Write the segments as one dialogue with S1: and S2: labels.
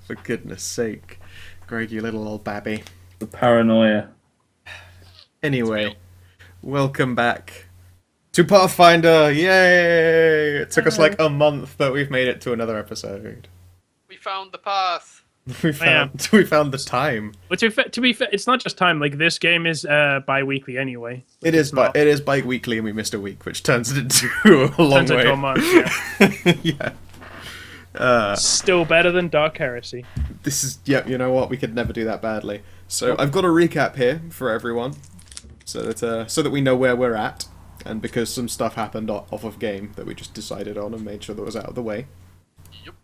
S1: For goodness sake. Greg, you little old babby.
S2: The paranoia.
S1: Anyway, welcome back to Pathfinder! Yay! It took us like a month, but we've made it to another episode.
S3: We found the path.
S1: We found the time.
S4: But to be fair, it's not just time. Like, this game is bi-weekly anyway.
S1: It is bi-weekly, and we missed a week, which turns it into a long
S4: Turns
S1: way.
S4: into a month, yeah.
S1: Yeah.
S4: Still better than Dark Heresy.
S1: This is, yeah, you know what? We could never do that badly. So I've got a recap here for everyone, so that we know where we're at, and because some stuff happened off of game that we just decided on and made sure that was out of the way.
S3: Yep.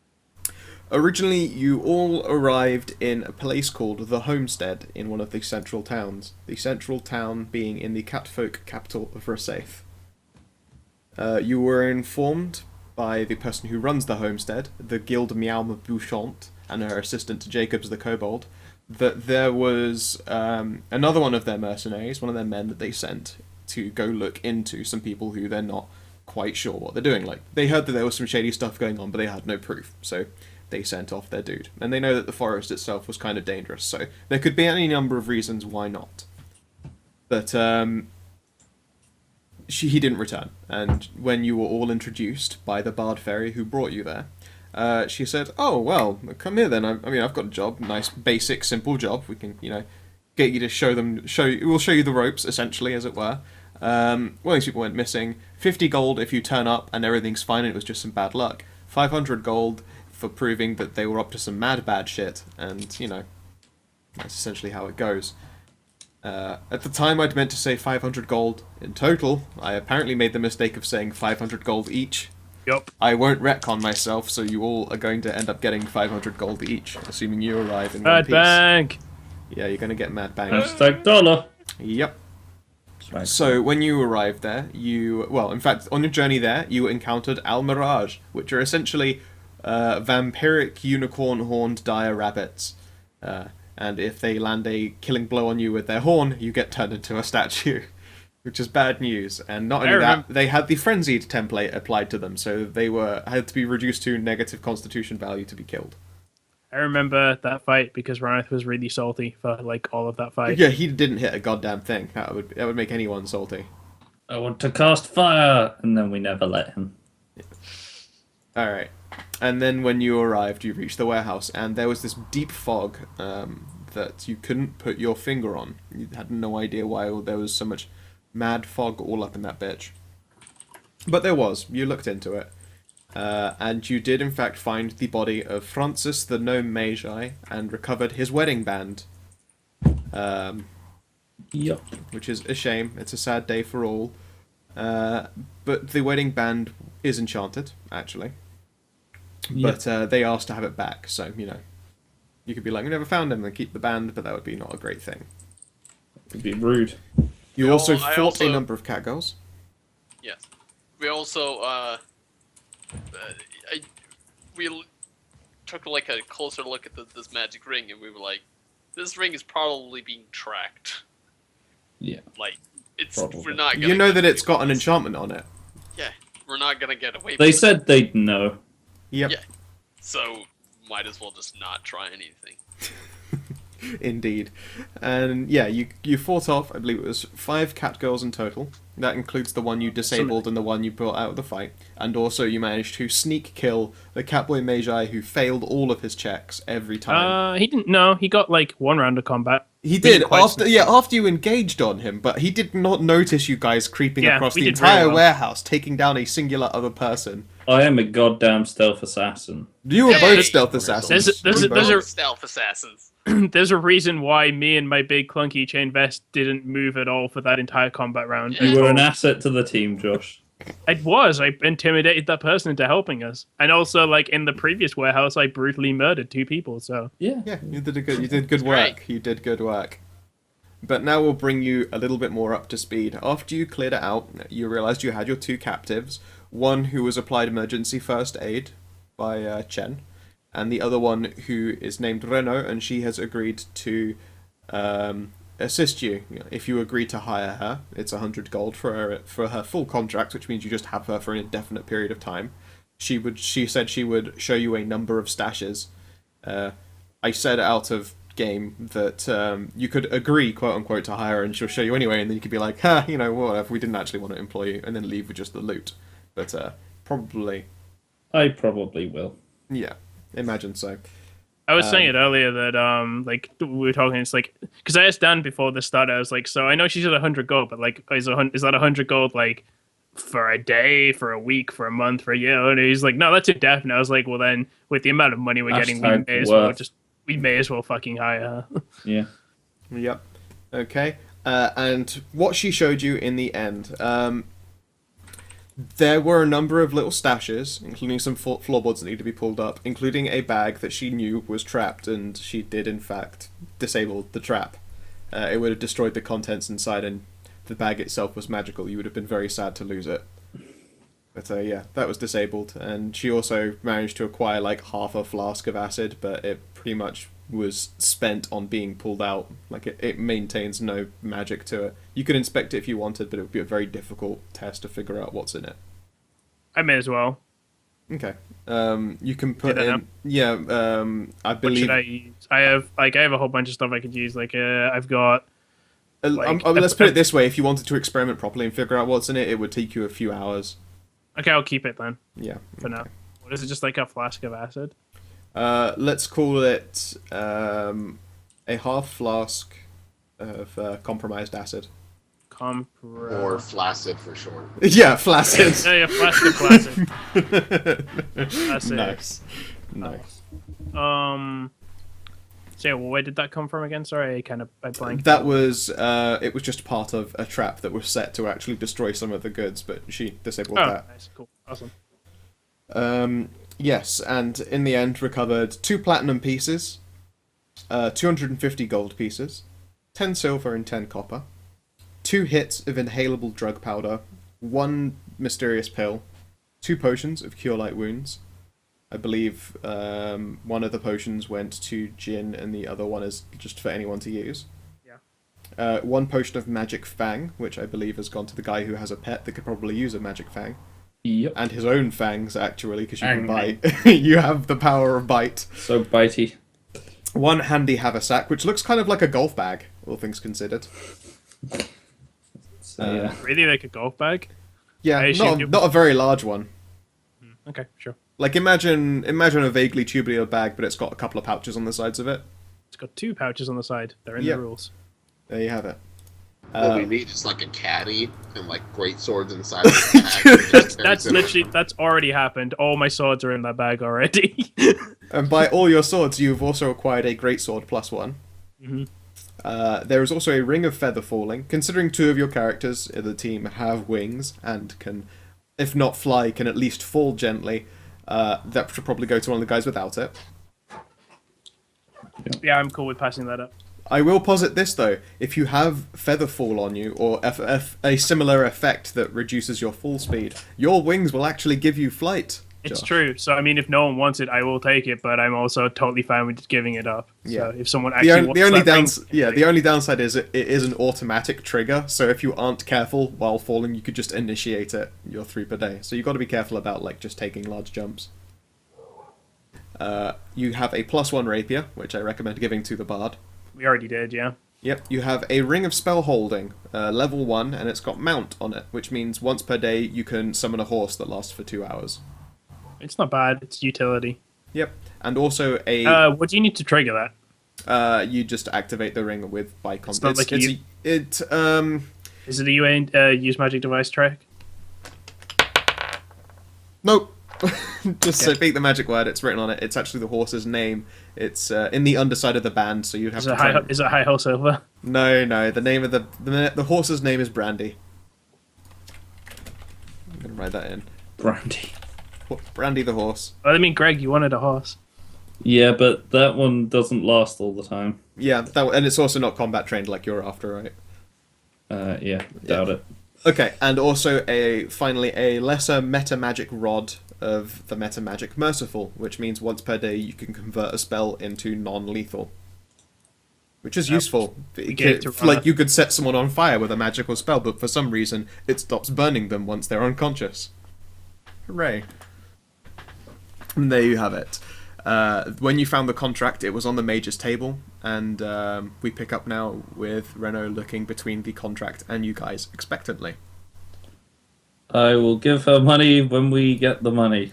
S1: Originally, you all arrived in a place called the Homestead in one of the central towns. The central town being in the catfolk capital of Rosaith. You were informed by the person who runs the homestead, the Guild Miaume Bouchant, and her assistant Jacobs the Kobold, that there was another one of their mercenaries, one of their men that they sent to go look into some people who they're not quite sure what they're doing. Like, they heard that there was some shady stuff going on, but they had no proof, so they sent off their dude. And they know that the forest itself was kind of dangerous, so there could be any number of reasons why not. But, he didn't return, and when you were all introduced by the Bard Fairy who brought you there, she said, "Oh, well, come here then. I mean, I've got a job, nice, basic, simple job. We can, get you to we'll show you the ropes, essentially, as it were. One of these people went missing. 50 gold if you turn up and everything's fine and it was just some bad luck. 500 gold for proving that they were up to some mad bad shit, and, that's essentially how it goes." At the time, I'd meant to say 500 gold in total. I apparently made the mistake of saying 500 gold each.
S4: Yup.
S1: I won't retcon myself, so you all are going to end up getting 500 gold each, assuming you arrive in one
S4: Mad
S1: piece.
S4: Bank!
S1: Yeah, you're going to get mad bang.
S2: Hashtag dollar.
S1: Yep. So, when you arrived there, in fact, on your journey there, you encountered Almirage, which are essentially vampiric unicorn-horned dire rabbits. And if they land a killing blow on you with their horn, you get turned into a statue, which is bad news. And not only that, they had the frenzied template applied to them, so they had to be reduced to negative constitution value to be killed.
S4: I remember that fight because Ranith was really salty for, like, all of that fight.
S1: Yeah, he didn't hit a goddamn thing. That would make anyone salty.
S2: I want to cast fire, and then we never let him.
S1: Alright. And then when you arrived, you reached the warehouse, and there was this deep fog that you couldn't put your finger on. You had no idea why there was so much mad fog all up in that bitch. But there was. You looked into it. And you did in fact find the body of Francis the Gnome Magi and recovered his wedding band.
S2: Yep.
S1: Which is a shame. It's a sad day for all. But the wedding band is enchanted, actually.
S2: Yep.
S1: But they asked to have it back, so, you could be like, we never found him, and keep the band, but that would be not a great thing.
S2: It'd be rude.
S1: You also fought a number of catgirls.
S3: Yes. We also, we took like a closer look at this magic ring, and we were like, this ring is probably being tracked.
S2: Yeah.
S3: Like,
S2: Probably.
S3: we're not gonna
S1: You know
S3: get
S1: that it's
S3: away
S1: got
S3: with
S1: an
S3: this.
S1: enchantment on it.
S3: Yeah, we're not gonna get away
S2: They
S3: with
S2: said they'd know.
S1: Yep.
S3: Yeah. So, might as well just not try anything.
S1: Indeed. And yeah, you fought off, I believe it was 5 catgirls in total. That includes the one you disabled and the one you brought out of the fight. And also you managed to sneak kill the Catboy Magi who failed all of his checks every time.
S4: He didn't know. He got, like, one round of combat.
S1: He
S4: We
S1: did,
S4: quite
S1: after you engaged on him, but he did not notice you guys creeping
S4: Yeah,
S1: across
S4: we
S1: the
S4: did very
S1: entire
S4: well.
S1: warehouse, taking down a singular other person.
S2: I am a goddamn stealth assassin.
S1: You were
S3: Hey!
S1: both stealth assassins.
S4: There's
S3: We're
S4: a-
S3: stealth assassins.
S4: There's a reason why me and my big clunky chain vest didn't move at all for that entire combat round.
S3: Yeah.
S2: You were an asset to the team, Josh.
S4: I intimidated that person into helping us. And also, like, in the previous warehouse, I brutally murdered 2 people, so...
S2: Yeah.
S1: Yeah, you did good work.
S3: Great.
S1: You did good work. But now we'll bring you a little bit more up to speed. After you cleared it out, you realised you had your 2 captives. One who was applied emergency first aid by Chen, and the other one who is named Renault, and she has agreed to assist you. If you agree to hire her, it's 100 gold for her full contract, which means you just have her for an indefinite period of time. She said she would show you a number of stashes. I said out of game that you could agree, quote unquote, to hire her and she'll show you anyway, and then you could be like, ha, you know, whatever, we didn't actually want to employ you, and then leave with just the loot. But probably...
S2: I probably will.
S1: Yeah, imagine so.
S4: I was saying it earlier that like we were talking, it's like, because I asked Dan before this started, I was like, so I know she's at 100 gold, but like is that 100 gold like for a day, for a week, for a month, for a year? And he's like, no, that's indefinite. I was like, well then with the amount of money we're getting, we may as well fucking hire her.
S2: Yeah.
S1: Yep. Okay. And what she showed you in the end, there were a number of little stashes, including some floorboards that need to be pulled up, including a bag that she knew was trapped, and she did, in fact, disable the trap. It would have destroyed the contents inside, and the bag itself was magical. You would have been very sad to lose it. But yeah, that was disabled, and she also managed to acquire like half a flask of acid, but it pretty much was spent on being pulled out. Like it maintains no magic to it. You could inspect it if you wanted, but it would be a very difficult test to figure out what's in it.
S4: I may as well.
S1: Okay. You can put
S4: Yeah,
S1: in... Yeah, I believe...
S4: What should I use? I have a whole bunch of stuff I could use. Like I've got...
S1: let's put it this way. If you wanted to experiment properly and figure out what's in it, it would take you a few hours.
S4: Okay, I'll keep it then.
S1: Yeah.
S4: For now. What is it? Just like a flask of acid?
S1: Let's call it a half flask of compromised acid.
S5: Or flaccid for short.
S1: Yeah, flaccid.
S4: Yeah, flask of flaccid. Acid.
S1: Nice.
S4: So yeah, well, where did that come from again? Sorry, I blanked.
S1: That was it was just part of a trap that was set to actually destroy some of the goods, but she disabled that.
S4: Nice, cool, awesome.
S1: Yes, and in the end recovered 2 platinum pieces, 250 gold pieces, 10 silver and 10 copper, 2 hits of inhalable drug powder, 1 mysterious pill, 2 potions of cure light wounds. I believe one of the potions went to Jin and the other one is just for anyone to use.
S4: Yeah.
S1: 1 potion of magic fang, which I believe has gone to the guy who has a pet that could probably use a magic fang.
S2: Yep.
S1: And his own fangs, actually, because you can bite. You have the power of bite.
S2: So bitey.
S1: 1 handy haversack, which looks kind of like a golf bag, all things considered.
S2: So, yeah.
S4: Really, like a golf bag?
S1: Yeah, not a very large one.
S4: Okay, sure.
S1: Like imagine a vaguely tubular bag, but it's got a couple of pouches on the sides of it.
S4: It's got 2 pouches on the side. They're in the rules.
S1: There you have it.
S5: What we need is like a caddy and like great swords inside of the bag.
S4: That's already happened. All my swords are in that bag already.
S1: And by all your swords, you've also acquired a greatsword +1.
S4: Mm-hmm.
S1: There is also a ring of feather falling. Considering 2 of your characters in the team have wings and can, if not fly, can at least fall gently, that should probably go to one of the guys without it.
S4: Yeah, I'm cool with passing that up.
S1: I will posit this though: if you have feather fall on you, or a similar effect that reduces your fall speed, your wings will actually give you flight.
S4: It's
S1: Josh.
S4: true. So I mean, if no one wants it, I will take it. But I'm also totally fine with just giving it up.
S1: Yeah.
S4: So if someone actually wants
S1: the only downside is it is an automatic trigger. So if you aren't careful while falling, you could just initiate it. Your 3 per day. So you've got to be careful about like just taking large jumps. You have a +1 rapier, which I recommend giving to the bard.
S4: We already did, yeah.
S1: Yep, you have a ring of spell holding, level 1, and it's got mount on it, which means once per day you can summon a horse that lasts for 2 hours.
S4: It's not bad. It's utility.
S1: Yep, and also a...
S4: what do you need to trigger that?
S1: You just activate the ring with by
S4: It's not like
S1: Is
S4: it a use magic device trick?
S1: Nope. Just beat the magic word. It's written on it. It's actually the horse's name. It's in the underside of the band, so you'd have to.
S4: Is it High Ho Silver?
S1: No. The name of the horse's name is Brandy. I'm gonna write that in.
S2: Brandy.
S1: Brandy the horse.
S4: Well, I mean, Greg, you wanted a horse.
S2: Yeah, but that one doesn't last all the time.
S1: Yeah, and it's also not combat trained like you're after, right?
S2: Yeah, doubt it.
S1: Okay, and also finally a lesser meta magic rod of the meta magic merciful, which means once per day you can convert a spell into non-lethal, which is useful. Like you could set someone on fire with a magical spell, but for some reason it stops burning them once they're unconscious. Hooray! And there you have it. When you found the contract, it was on the Major's table, and we pick up now with Renault looking between the contract and you guys expectantly.
S2: I will give her money when we get the money.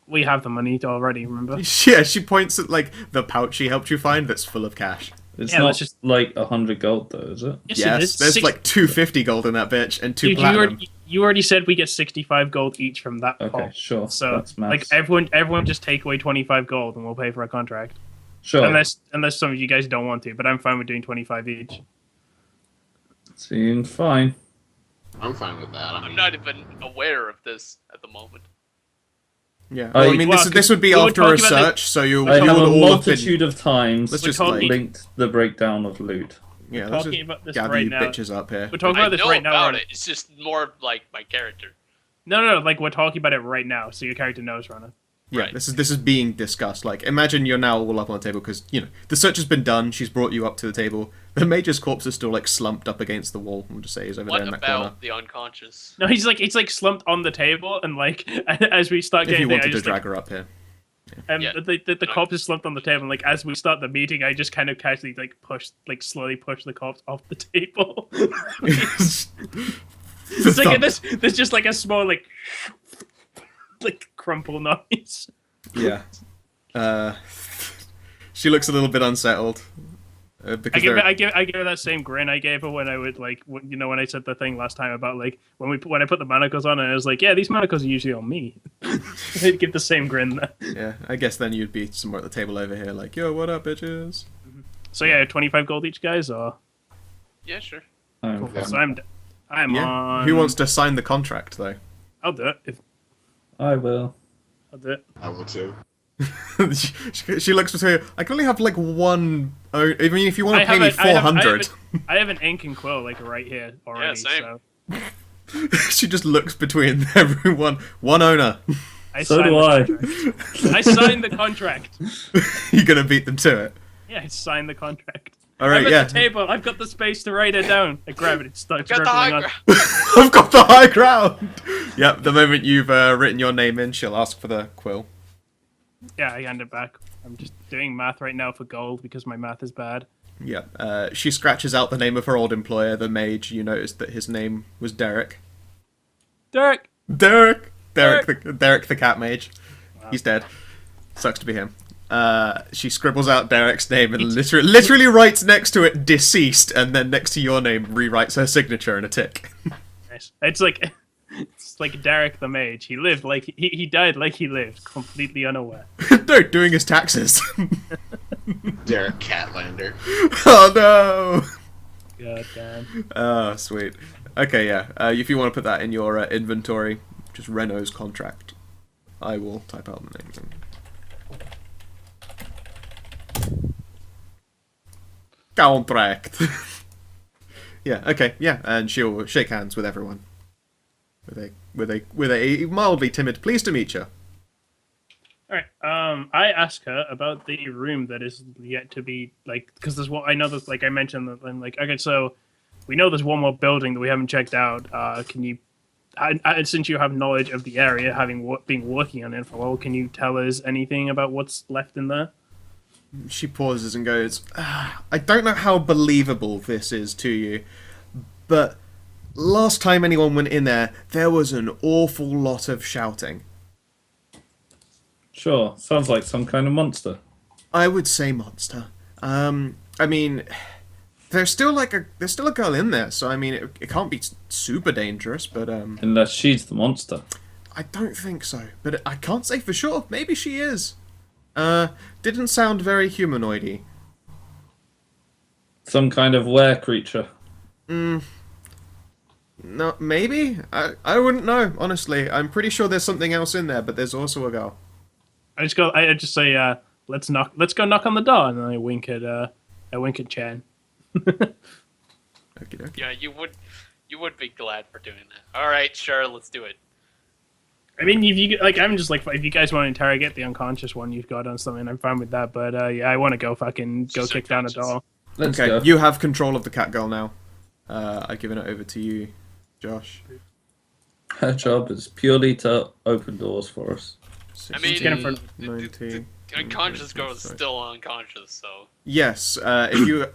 S4: We have the money already, remember?
S1: Yeah, she points at like the pouch she helped you find that's full of cash.
S2: It's
S4: Yeah,
S2: not
S4: let's just-
S2: like 100 gold though, is it?
S4: Yes, it
S1: Yes,
S4: is.
S1: there's like 250 gold in that bitch and 2
S4: Dude,
S1: platinum.
S4: you already said we get 65 gold each from that
S2: Okay,
S4: pot.
S2: sure.
S4: So,
S2: that's
S4: like,
S2: maths.
S4: everyone just take away 25 gold and we'll pay for a contract.
S2: Sure.
S4: Unless some of you guys don't want to, but I'm fine with doing 25 each.
S2: Seems fine.
S5: I'm fine with that.
S3: I'm not even aware of this at the moment.
S1: Yeah,
S2: I-
S1: well, I mean,
S4: well,
S1: this would be
S4: we were
S1: after
S4: talking about
S1: research, so you
S2: I have
S1: would
S2: a
S1: all have been.
S2: multitude of times
S1: Let's
S4: We're
S1: just like,
S4: talking-
S2: linked the breakdown of loot.
S1: yeah, let's
S4: talking
S1: just
S4: about this
S1: gather
S4: right
S1: you
S4: now.
S1: bitches up here.
S4: We're talking
S3: I
S4: about this
S3: know
S4: right now.
S3: about
S4: Rana.
S3: it. It's just more like my character.
S4: No, like we're talking about it right now, so your character knows, Rana.
S1: Yeah,
S3: Right.
S1: this is being discussed. Like, imagine you're now all up on the table because the search has been done. She's brought you up to the table. The Major's corpse is still like slumped up against the wall. We'll just say he's over
S3: What
S1: there in that corner.
S3: about the unconscious?
S4: No, he's like slumped on the table, and like as we start
S1: If
S4: getting
S1: you
S4: there,
S1: wanted
S4: I
S1: to
S4: just
S1: drag her up here.
S3: Yeah.
S4: the corpse is slumped on the table, and like as we start the meeting, I just kind of casually slowly push the corpse off the table. It's like there's just like a small like crumple noise.
S1: Yeah. She looks a little bit unsettled. Because
S4: I give her that same grin I gave her when I would when I said the thing last time about like when I put the manacles on, and I was like, yeah, these manacles are usually on me. I'd give the same grin there.
S1: yeah, I guess then you'd be somewhere at the table over here, like, yo, what up, bitches?
S4: So yeah, 25 gold each, guys. Or
S3: Yeah, sure.
S2: Oh,
S5: Yeah.
S4: so I'm
S1: Yeah.
S4: on.
S1: Who wants to sign the contract, though?
S4: I'll do it.
S2: I will.
S4: I'll do it.
S5: I will too.
S1: she looks at her. I can only have like one. I mean, if you want to pay me
S4: I have
S1: 400,
S4: I have an ink and quill like right here already.
S3: same.
S4: So
S1: she just looks between everyone. One owner.
S2: So
S4: signed
S2: do
S4: the
S2: I.
S4: contract. I signed the contract.
S1: You're gonna beat them to it.
S4: Yeah, I signed the contract.
S1: All right,
S4: I'm
S1: yeah.
S4: at the table. I've got the space to write it down. I grab it. It starts
S3: Got the high
S4: scribbling on.
S3: ground.
S1: I've got the high ground. Yep. The moment you've written your name in, she'll ask for the quill.
S4: Yeah, I hand it back. I'm just doing math right now for gold because my math is bad.
S1: Yeah. She scratches out the name of her old employer, the mage. You notice that his name was Derek.
S4: Derek.
S1: Derek the cat mage. He's dead. Sucks to be him. She scribbles out Derek's name and literally writes next to it deceased, and then next to your name rewrites her signature in a tick.
S4: Nice. It's like Derek the mage. He lived like he died like he lived, completely unaware.
S1: No, doing his taxes.
S5: Derek Catlander.
S1: Oh no.
S4: God damn.
S1: Oh, sweet. Okay, yeah. If you want to put that in your inventory, just Renault's contract. I will type out the name. Contract. Yeah. Okay. Yeah. And she'll shake hands with everyone. With a mildly timid, pleased to meet you.
S4: All right. I asked her about the room that is yet to be like, because there's one. I know that, like I mentioned that. I'm like, okay, so we know there's one more building that we haven't checked out. Can you, since you have knowledge of the area, having been working on it for a while, can you tell us anything about what's left in there?
S1: She pauses and goes, I don't know how believable this is to you, but last time anyone went in there, there was an awful lot of shouting.
S2: Sure. Sounds like some kind of monster.
S1: I would say monster. I mean, there's still a girl in there, so I mean, it can't be super dangerous, but
S2: Unless she's the monster.
S1: I don't think so. But I can't say for sure. Maybe she is. Didn't sound very humanoidy.
S2: Some kind of were creature.
S1: No, maybe? I wouldn't know, honestly. I'm pretty sure there's something else in there, but there's also a girl.
S4: I just say, let's go knock on the door, and then I wink at Chan.
S1: Okie dokie.
S3: Yeah, you would be glad for doing that. All right, sure, let's do it.
S4: I mean, if you guys want to interrogate the unconscious one you've got on something, I'm fine with that. But yeah, I want to go
S3: She's
S4: kick down a
S3: unconscious.
S4: door.
S2: Let's
S1: Okay,
S2: go.
S1: you have control of the cat girl now. I've given it over to you, Josh.
S2: Her job is purely to open doors for us.
S3: I mean,
S1: 16,
S4: for-
S1: 19.
S3: Unconscious girl is still unconscious, so.
S1: Yes. If you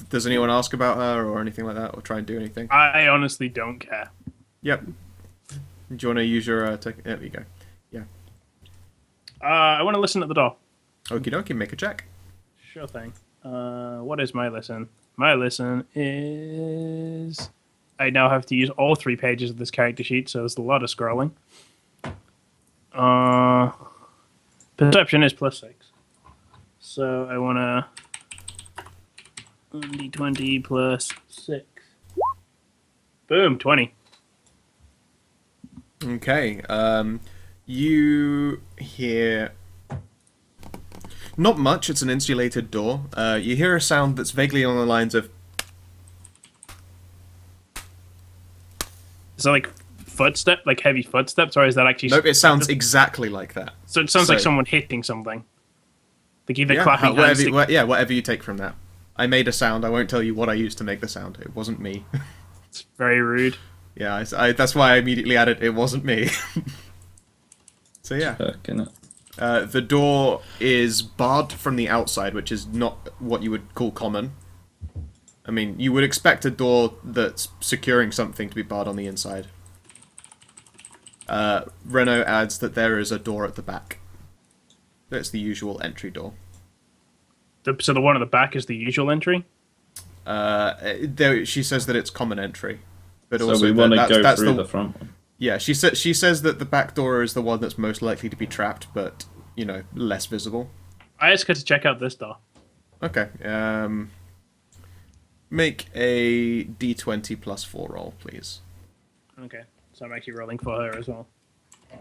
S1: does anyone ask about her or anything like that, or try and do anything?
S4: I honestly don't care.
S1: Yep. Do you want to use your there you go. Yeah.
S4: I want to listen at the door.
S1: Okie dokie. Make a check.
S4: Sure thing. What is my listen? My listen is... I now have to use all 3 pages of this character sheet, so there's a lot of scrolling. Perception is +6. So I want to... D20 plus 6. Boom, 20.
S1: Okay. You hear not much. It's an insulated door. You hear a sound that's vaguely on the lines of.
S4: Is that like footstep, like heavy footsteps, or is that actually?
S1: Nope. It sounds exactly like that.
S4: So it sounds like someone hitting something. Like either
S1: Yeah,
S4: clapping hands.
S1: whatever you take from that. I made a sound. I won't tell you what I used to make the sound. It wasn't me.
S4: It's very rude.
S1: Yeah, that's why I immediately added it wasn't me. So yeah, the door is barred from the outside, which is not what you would call common. I mean, you would expect a door that's securing something to be barred on the inside. Renault adds that there is a door at the back. That's the usual entry door.
S4: So the one at the back is the usual entry?
S1: She says that it's common entry. But
S2: So
S1: also
S2: we want to go
S1: that's
S2: through the front one.
S1: Yeah, she says that the back door is the one that's most likely to be trapped, but, you know, less visible.
S4: I just got to check out this door.
S1: Okay, make a d20 plus 4 roll, please.
S4: Okay, so I'm actually rolling for her as well.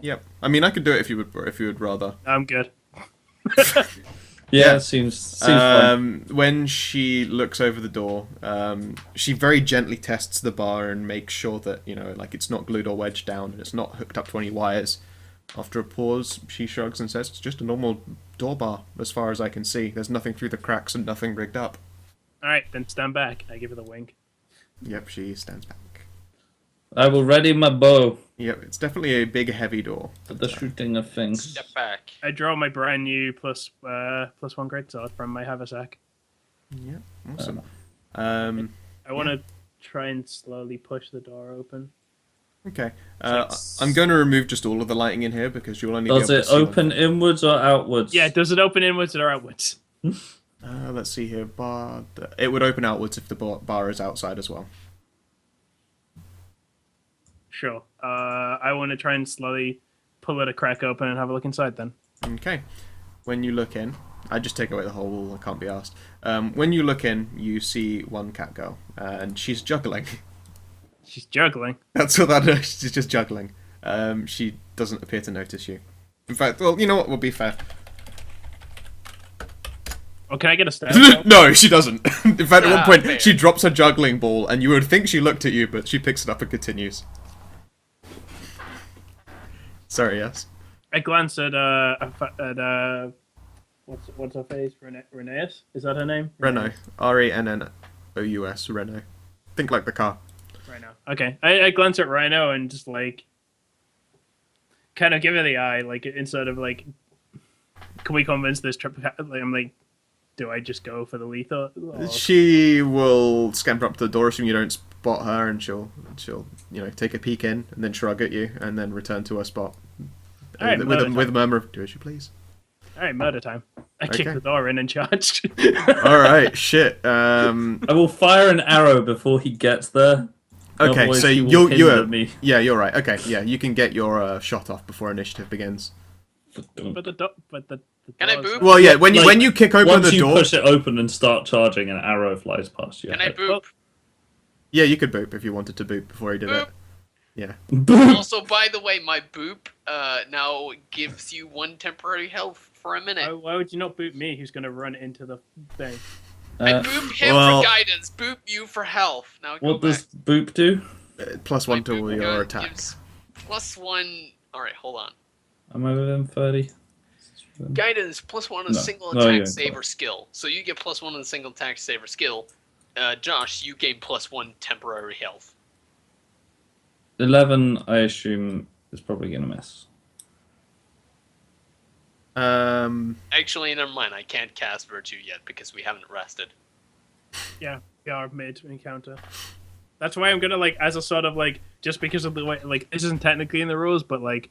S1: Yep. I mean, I could do it if you would rather.
S4: I'm good.
S2: Yeah, seems fine.
S1: When she looks over the door, she very gently tests the bar and makes sure that, you know, like it's not glued or wedged down and it's not hooked up to any wires. After a pause, she shrugs and says, "It's just a normal door bar, as far as I can see. There's nothing through the cracks and nothing rigged up."
S4: Alright, then stand back. I give her the wink.
S1: Yep, she stands back.
S2: I will ready my bow
S1: Yep, it's definitely a big, heavy door.
S2: for the shooting of things.
S3: Step back.
S4: I draw my brand new plus 1 greatsword from my haversack.
S1: Yep, awesome.
S4: I want to try and slowly push the door open.
S1: Okay. I'm going to remove just all of the lighting in here because you'll only
S2: Does
S1: be able
S2: it
S1: to see
S2: open inwards or outwards?
S4: Yeah, does it open inwards or outwards?
S1: let's see here. Bar. It would open outwards if the bar is outside as well.
S4: Sure. I want to try and slowly pull it a crack open and have a look inside then.
S1: Okay. When you look in, I just take away the whole wall. I can't be asked. When you look in, you see one cat girl, and she's juggling.
S4: She's juggling.
S1: That's what that is. She's just juggling. She doesn't appear to notice you. In fact, well, you know what? We'll be fair.
S4: Oh, can I get a stab?
S1: No, she doesn't. In fact, at one point,
S3: fair.
S1: she drops her juggling ball, and you would think she looked at you, but she picks it up and continues. Sorry, yes.
S4: I glance at what's her face? Reneus? Is that her name?
S1: Renault. Rennous. Renault. Think like the car.
S4: Rhino. Okay. I glance at Rhino and just like kind of give her the eye, like instead of like, can we convince this trip? Like, I'm like, do I just go for the lethal? Or...
S1: She will scamper up to the door, assuming you don't spot her, and she'll take a peek in and then shrug at you and then return to her spot.
S4: All right,
S1: with a murmur of, "Do as you please."
S4: All right, murder time. I kick the door in and charge.
S1: All right, shit.
S2: I will fire an arrow before he gets there.
S1: Okay,
S2: Otherwise
S1: so
S2: he will
S1: you're
S2: hinder me.
S1: yeah, you're right. Okay, yeah, you can get your shot off before initiative begins.
S4: but the
S3: Can I
S4: door's-
S3: boop?
S1: Well, yeah, when
S2: Like,
S1: you kick open
S2: Once
S1: the
S2: you
S1: door,
S2: push it open and start charging, an arrow flies past you.
S3: Can I boop?
S1: yeah, you could boop if you wanted to boop before he did it.
S3: Boop.
S1: Yeah.
S3: Also, by the way, my boop now gives you 1 temporary health for a minute.
S4: Why would you not boot me, who's going to run into the thing?
S3: I boop him
S1: well-
S3: for guidance, boop you for health. Now go
S2: What
S3: back.
S2: does boop do?
S1: +1
S3: My
S1: to
S3: boop
S1: your attack.
S3: gives +1. Alright, hold on.
S2: Am I within 30?
S3: Guidance +1 on a
S2: No.
S3: single
S2: No,
S3: attack,
S2: you ain't
S3: save,
S2: close.
S3: or skill. So you get +1 on a single attack, save, or skill. Josh, you gain +1 temporary health.
S2: 11, I assume, is probably going to miss.
S3: Actually, never mind. I can't cast Virtue yet because we haven't rested.
S4: Yeah, we are mid-encounter. That's why I'm gonna, like, as a sort of, like, just because of the way, like, this isn't technically in the rules, but, like,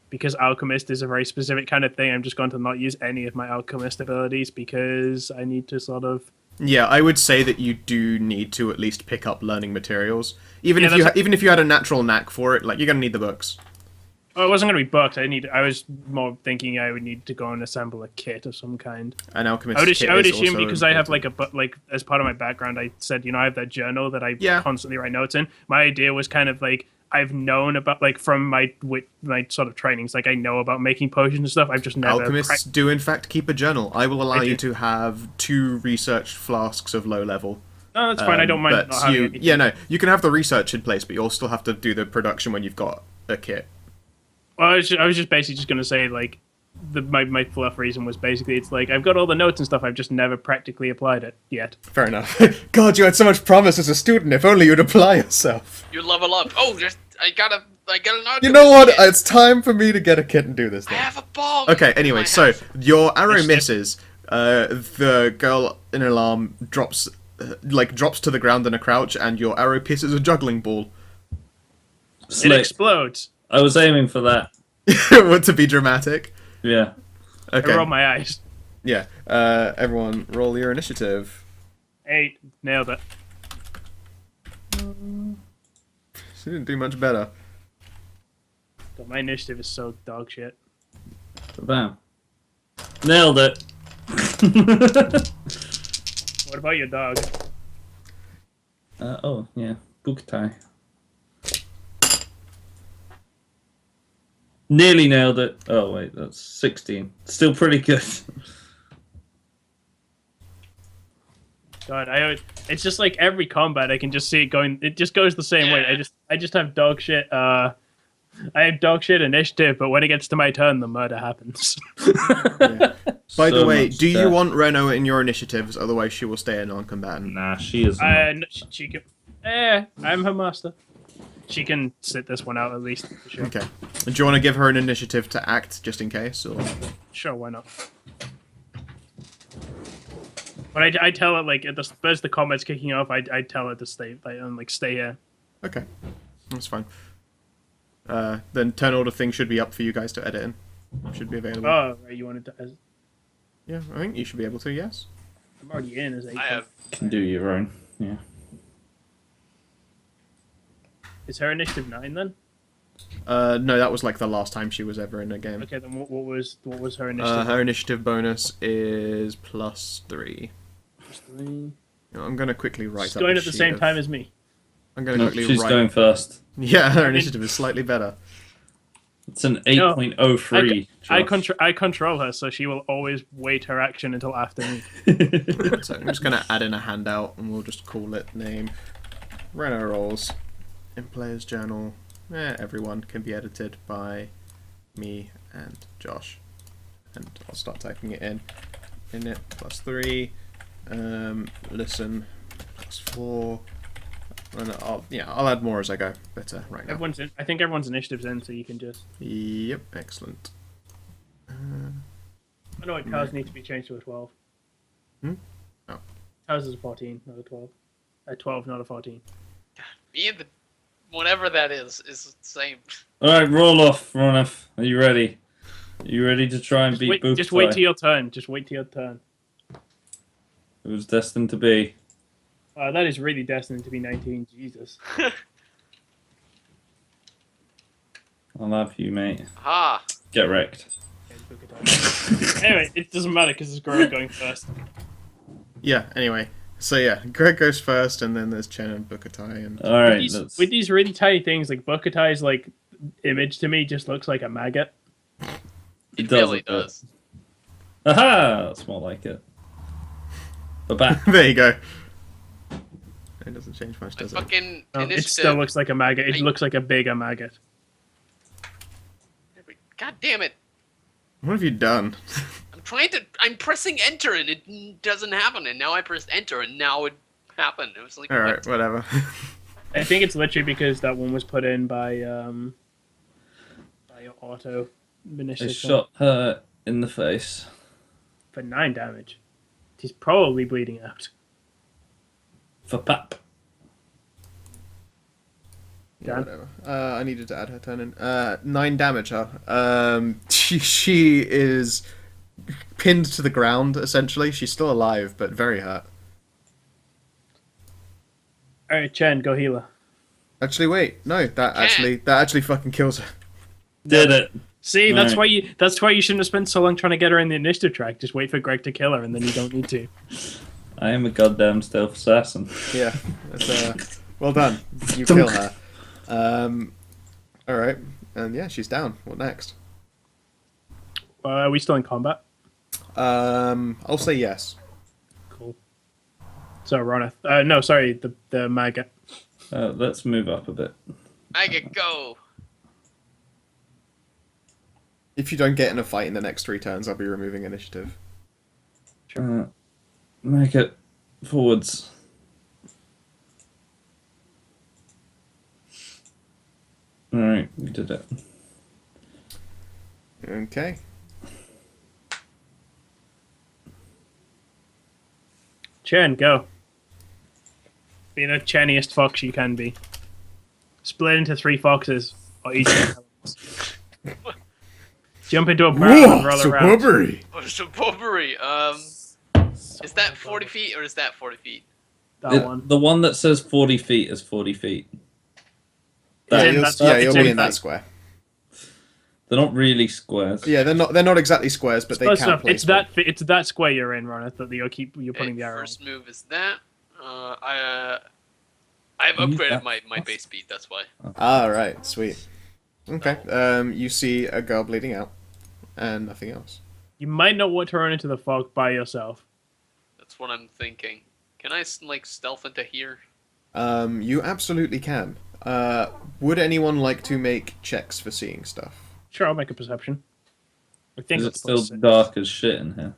S4: because Alchemist is a very specific kind of thing, I'm just going to not use any of my Alchemist abilities because I need to sort of...
S1: Yeah, I would say that you do need to at least pick up learning materials. Even
S4: Yeah,
S1: even if you had a natural knack for it, like, you're gonna need the books.
S4: Oh, it wasn't going to be books. I was more thinking I would need to go and assemble a kit of some kind.
S1: An alchemist
S4: I would,
S1: kit
S4: I would
S1: is
S4: assume
S1: also
S4: because I have
S1: important.
S4: like as part of my background, I said, I have that journal that I
S1: Yeah.
S4: constantly write notes in. My idea was kind of like I've known about, like, from my sort of trainings, like I know about making potions and stuff. I've just never.
S1: Alchemists do in fact keep a journal. I will allow
S4: I
S1: you
S4: do.
S1: to have 2 research flasks of low level.
S4: No, that's fine. I don't mind
S1: But
S4: not having anything.
S1: yeah, no, you can have the research in place, but you'll still have to do the production when you've got a kit.
S4: Well, I was just basically just going to say, like, my fluff reason was basically it's like I've got all the notes and stuff. I've just never practically applied it yet.
S1: Fair enough. God, you had so much promise as a student. If only you'd apply yourself.
S3: You level up. Oh, I got an Alchemist
S1: You know what?
S3: kit.
S1: It's time for me to get a kit and do this
S3: I
S1: thing.
S3: have a bomb.
S1: Okay, anyway,
S3: I
S1: so
S3: have-
S1: your arrow
S4: Initiative.
S1: misses. The girl in alarm drops to the ground in a crouch, and your arrow pierces a juggling ball.
S4: It
S2: Slick.
S4: explodes.
S2: I was aiming for that.
S1: What, to be dramatic?
S2: Yeah.
S1: Okay.
S4: I roll my eyes.
S1: Yeah. Everyone, roll your initiative.
S4: 8. Nailed it.
S1: She didn't do much better.
S4: God, my initiative is so dog shit.
S2: Bam. Nailed it.
S4: What about your dog?
S2: Oh, yeah. Book tie. Nearly nailed it. Oh, wait, that's 16. Still pretty good.
S4: God, it's just like every combat I can just see it going. It just goes the same way. I just have dog shit. I have dog shit initiative, but when it gets to my turn, the murder happens.
S1: Yeah. By the
S2: So
S1: way,
S2: much
S1: do you
S2: death.
S1: want Reno in your initiatives? Otherwise, she will stay a non-combatant.
S2: Nah, she is not.
S4: She can. I'm her master. She can sit this one out at least. For sure.
S1: Okay. Do you want to give her an initiative to act, just in case? Or...
S4: Sure, why not? But I tell it, like, as the combat's kicking off, I tell it to stay, stay here.
S1: Okay. That's fine. Then turn order thing should be up for you guys to edit in. Should be available.
S4: Oh, right, you wanted to.
S1: Yeah, I think you should be able to, yes.
S4: I'm already in as 8.
S3: I have.
S2: Can do your own. Yeah.
S4: Is her initiative 9 then?
S1: No, that was like the last time she was ever in a game.
S4: Okay, then what was her initiative?
S1: Her initiative bonus is +3.
S4: Just 3.
S1: I'm going to quickly write
S4: She's
S1: up
S4: going
S1: a
S4: at the
S1: sheet
S4: same
S1: of-
S4: time as me.
S1: I'm going to
S2: No,
S1: quickly
S2: she's
S1: write...
S2: going first.
S1: Yeah, her initiative is slightly better.
S2: It's an
S4: No,
S2: 8.03.
S4: I control her, so she will always wait her action until after me.
S1: So I'm just going to add in a handout, and we'll just call it name. Reno rolls. In player's journal. Everyone can be edited by me and Josh. And I'll start typing it in. Init +3. Listen +4. And I'll add more as I go. But right now.
S4: I think everyone's initiative's in, so you can just.
S1: Yep, excellent.
S4: I know what towers need to be changed to a 12.
S1: Hmm? Oh.
S4: Towers is a 14, not a 12. A 12, not a 14.
S3: Me and the whatever that is the same.
S2: Alright, roll off, Ronif. Are you ready? Are you ready to try and beat Book
S4: Just wait
S2: tie?
S4: till your turn. Just wait till your turn.
S2: It was destined to be.
S4: That is really destined to be 19. Jesus.
S2: I'll have you, mate.
S3: Ah,
S2: Get wrecked.
S4: Anyway, it doesn't matter because it's Greg going first.
S1: Yeah, anyway. So yeah, Greg goes first, and then there's Chen and Bukatai, and...
S2: Alright,
S4: With these really tiny things, like Bukatai's like image to me just looks like a maggot.
S3: it
S2: does
S3: really
S2: a bit.
S3: does.
S2: Aha! That's more like it. But back.
S1: There you go. It doesn't change much,
S3: My
S1: does it?
S3: fucking
S4: No, it
S3: initiative.
S4: still looks like a maggot. It
S3: I-
S4: looks like a bigger maggot.
S3: God damn it!
S1: What have you done?
S3: I'm pressing enter and it doesn't happen, and now I pressed enter and now it happened. It was like,
S1: Alright,
S3: what?
S1: whatever.
S4: I think it's literally because that one was put in by your auto
S2: I
S4: initiative.
S2: shot her in the face.
S4: For 9 damage. He's probably bleeding out.
S2: For pap.
S1: Yeah,
S4: Dan?
S1: whatever. I needed to add her turn in. 9 damage, huh? She is pinned to the ground, essentially. She's still alive, but very hurt.
S4: Alright, Chen, go heal her.
S1: Actually, wait. No, that actually fucking kills her.
S2: Did it.
S4: See, that's
S2: Right.
S4: why you shouldn't have spent so long trying to get her in the initiative track. Just wait for Greg to kill her, and then you don't need to.
S2: I am a goddamn stealth assassin.
S1: Yeah, that's, well done. You kill her. Alright. And yeah, she's down. What next?
S4: Are we still in combat?
S1: I'll say yes.
S4: Cool. So, Ronith. No, sorry, the maggot.
S2: Let's move up a bit.
S3: I get go.
S1: If you don't get in a fight in the next 3 turns, I'll be removing initiative.
S2: Make it forwards. Alright, we did it.
S1: Okay.
S4: Chen, go. Be the Cheniest fox you can be. Split into 3 foxes, or each jump into a barrel and roll around.
S3: Oh, so Bobbery. Is that 40 feet or is that 40 feet?
S4: That one.
S2: The one that says 40 feet is 40 feet.
S1: Yeah,
S4: in
S1: you'll,
S4: that-
S1: yeah,
S4: it's
S1: you'll
S4: in
S1: be in that
S4: that-
S1: square.
S2: They're not really squares.
S1: Yeah, they're not exactly squares, but they
S4: Close
S1: count.
S4: enough. It's that square you're in, Ronith, that you're putting the arrow in.
S3: First move is that. I've
S2: Use
S3: upgraded
S2: that.
S3: my base speed. That's why.
S1: Ah, right, sweet. Okay. You see a girl bleeding out, and nothing else.
S4: You might not want to run into the fog by yourself.
S3: That's what I'm thinking. Can I like stealth into here?
S1: You absolutely can. Would anyone like to make checks for seeing stuff?
S4: Sure, I'll make a perception. I think
S2: Is it
S4: that's
S2: still
S4: +6.
S2: dark as shit in here?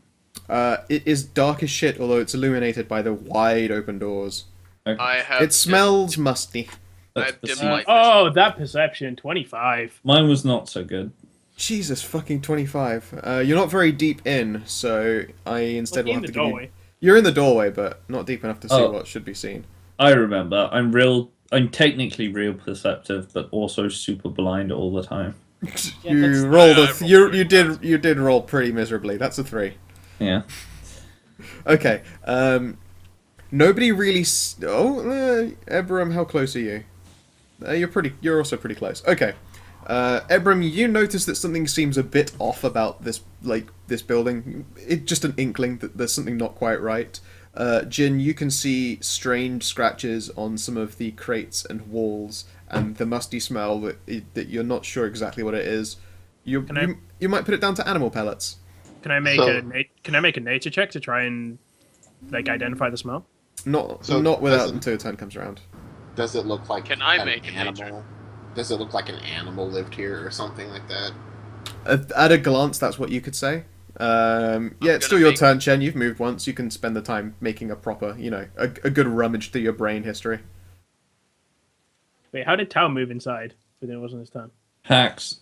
S1: It is dark as shit, although it's illuminated by the wide open doors.
S2: Okay.
S3: I have.
S1: It smells musty.
S2: That's
S3: have dim
S2: perceived.
S3: light.
S4: Oh, that perception, 25.
S2: Mine was not so good.
S1: Jesus fucking 25. You're not very deep in, so I instead will
S4: In
S1: have
S4: the
S1: to give you...
S4: doorway.
S1: You're in the doorway, but not deep enough to see
S2: Oh.
S1: what should be seen.
S2: I remember. I'm technically real perceptive, but also super blind all the time.
S4: Yeah,
S1: You rolled
S3: I
S1: a...
S3: rolled
S1: You
S3: pretty
S1: you did roll pretty miserably. That's a 3.
S2: Yeah.
S1: Okay. Nobody really... Ebram, how close are you? You're also pretty close. Okay. Ebram, you notice that something seems a bit off about this building. It's just an inkling that there's something not quite right. Jin, you can see strange scratches on some of the crates and walls, and the musty smell that you're not sure exactly what it is. You might put it down to animal pellets.
S4: Can I make a nature check to try and identify the smell?
S1: Not without until your turn comes around.
S5: Does it look like
S3: Can I
S5: an
S3: make a nature?
S5: animal? Does it look like an animal lived here or something like that?
S1: At a glance, that's what you could say. Yeah, it's still
S3: gonna
S1: your
S3: make-
S1: turn, Chen. You've moved once. You can spend the time making a proper, a good rummage through your brain history.
S4: Wait, how did Tao move inside? But it wasn't his turn.
S2: Hacks.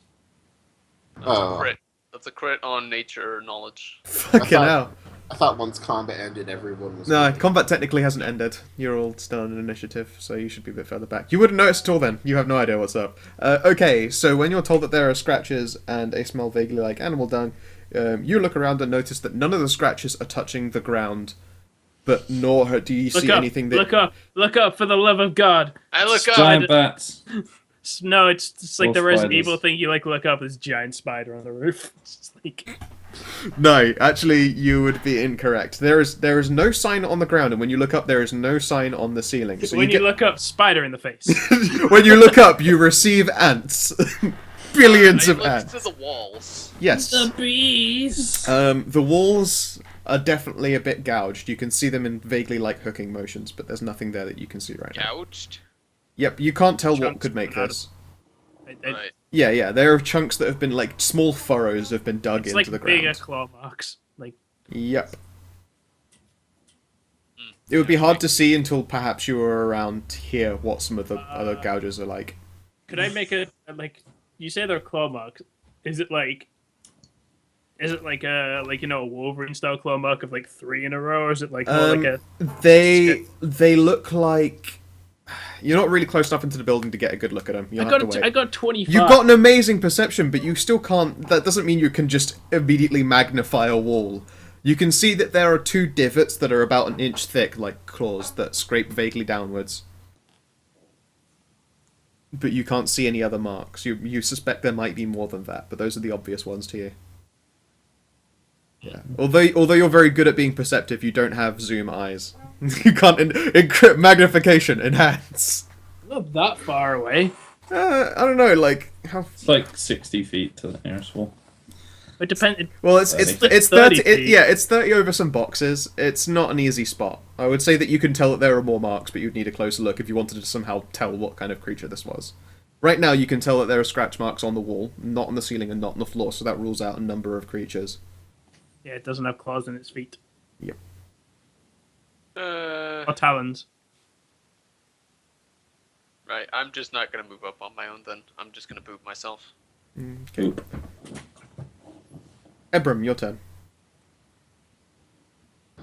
S3: That's
S5: Oh.
S3: a crit. That's a crit on nature knowledge.
S1: Fucking
S5: thought-
S1: hell.
S5: I thought once combat ended, everyone was.
S1: No,
S5: moving.
S1: combat technically hasn't ended. You're all still on an initiative, so you should be a bit further back. You wouldn't notice at all then. You have no idea what's up. Okay, so when you're told that there are scratches and a smell vaguely like animal dung, you look around and notice that none of the scratches are touching the ground, but nor do you
S4: Look
S1: see
S4: up!
S1: anything that...
S4: Look up! For the love of God!
S3: I look up.
S2: Giant bats.
S4: No, it's like
S2: Or
S4: the Resident
S2: spiders.
S4: Evil thing. You look up. This giant spider on the roof. It's just like
S1: No, actually, you would be incorrect. There is no sign on the ground, and when you look up, there is no sign on the ceiling. So
S4: when
S1: you
S4: you look up, spider in the face.
S1: when you look up, you receive ants. Billions
S3: I
S1: of
S3: look
S1: ants.
S3: to the walls.
S1: Yes.
S2: The bees.
S1: The walls are definitely a bit gouged. You can see them in vaguely like hooking motions, but there's nothing there that you can see right now.
S3: Gouged.
S1: Yep, you can't tell what
S4: Chunks
S1: could make
S4: coming out
S1: this.
S3: Right.
S1: Yeah, there are chunks that have been like small furrows have been dug
S4: It's
S1: into
S4: like
S1: the
S4: bigger
S1: ground.
S4: claw marks. Like
S1: Yep. It would be hard to see until perhaps you were around here what some of the other gouges are like.
S4: could I make a like? You say they're claw marks. Is it like? Is it like a a Wolverine style claw mark of like 3 in a row, or is it like more like a?
S1: They look like. You're not really close enough into the building to get a good look at them. You'll have to wait.
S4: I got 25.
S1: You've got an amazing perception, but you still can't. That doesn't mean you can just immediately magnify a wall. You can see that there are 2 divots that are about 1 inch thick, like claws, that scrape vaguely downwards. But you can't see any other marks. You suspect there might be more than that, but those are the obvious ones to you. Yeah. Although you're very good at being perceptive, you don't have zoom eyes. You can't encrypt magnification enhance.
S4: Not that far away.
S1: I don't know, like how.
S2: It's like 60 feet to the nearest wall.
S4: It depends.
S1: Well, it's
S4: 30
S1: 30.
S4: feet.
S1: It's 30 over some boxes. It's not an easy spot. I would say that you can tell that there are more marks, but you'd need a closer look if you wanted to somehow tell what kind of creature this was. Right now, you can tell that there are scratch marks on the wall, not on the ceiling and not on the floor, so that rules out a number of creatures.
S4: Yeah, it doesn't have claws in its feet
S1: Yep.
S4: or talons.
S3: Right, I'm just not gonna move up on my own then. I'm just gonna boot myself.
S1: Okay.
S2: Oop.
S1: Ebram, your turn.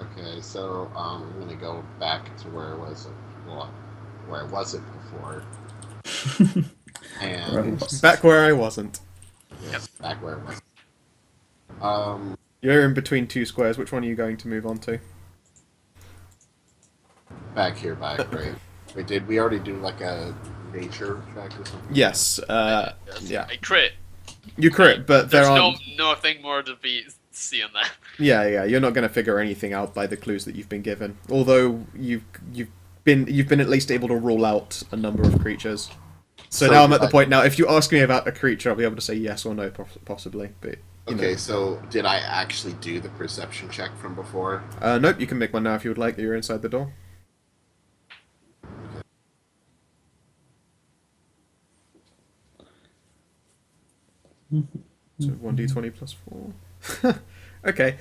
S5: Okay, so I'm gonna go back to where it was, well, where it wasn't before, and
S1: Back where I wasn't.
S5: yes, back where it was.
S1: You're in between 2 squares. Which one are you going to move on to?
S5: Back here, right? Wait, did we already do like a nature check or something?
S1: Yes.
S3: Yes.
S1: Yeah.
S3: I crit.
S1: You crit, but there
S3: There's
S1: are.
S3: nothing more to be seeing that.
S1: Yeah. You're not going to figure anything out by the clues that you've been given. Although you've been at least able to rule out a number of creatures. So now I'm at the point now. If you ask me about a creature, I'll be able to say yes or no, possibly. But
S5: Okay, so did I actually do the perception check from before?
S1: nope. You can make one now if you would like. You're inside the door. So 1d20 plus 4. Okay.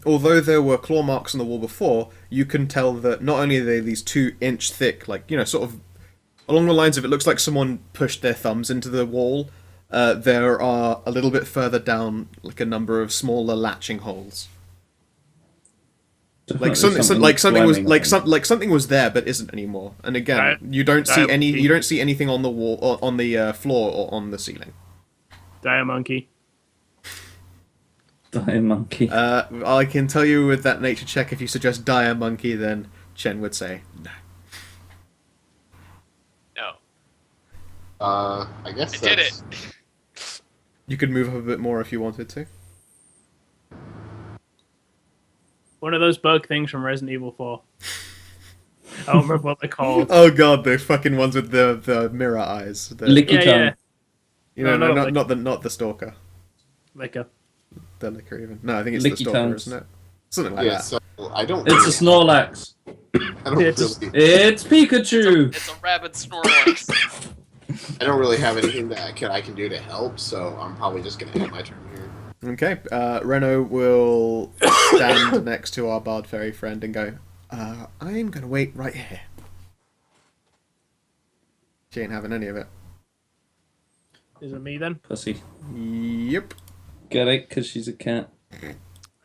S1: Although there were claw marks on the wall before, you can tell that not only are they these 2 inch thick, like, sort of along the lines of it looks like someone pushed their thumbs into the wall. There are a little bit further down, like a number of smaller latching holes. Like something was there but isn't anymore. And again, you don't see anything on the wall or on the floor or on the ceiling.
S4: Die a monkey.
S2: Die monkey.
S1: I can tell you with that nature check, if you suggest dire monkey, then Chen would say no.
S3: No.
S5: I guess
S3: I did it.
S1: You could move up a bit more if you wanted to.
S4: One of those bug things from Resident Evil 4. I don't remember what they're called.
S1: Oh god, the fucking ones with the mirror eyes.
S2: Licky tongue.
S1: Not the stalker.
S4: Licker.
S1: The licker even. No, I think it's
S2: Licky
S1: the stalker,
S2: tongues.
S1: isn't it? Something like
S5: Yeah,
S1: that.
S5: so I don't.
S2: It's a Snorlax.
S5: I don't
S4: It's-
S5: really.
S2: It's Pikachu.
S3: It's a rabid Snorlax.
S5: I don't really have anything that I can do to help, so I'm probably just gonna end my turn here.
S1: Okay, Reno will stand next to our bard fairy friend and go, I'm gonna wait right here. She ain't having any of it.
S4: Is it me then?
S2: Pussy.
S1: Yep.
S2: Get it? Because she's a cat.
S4: I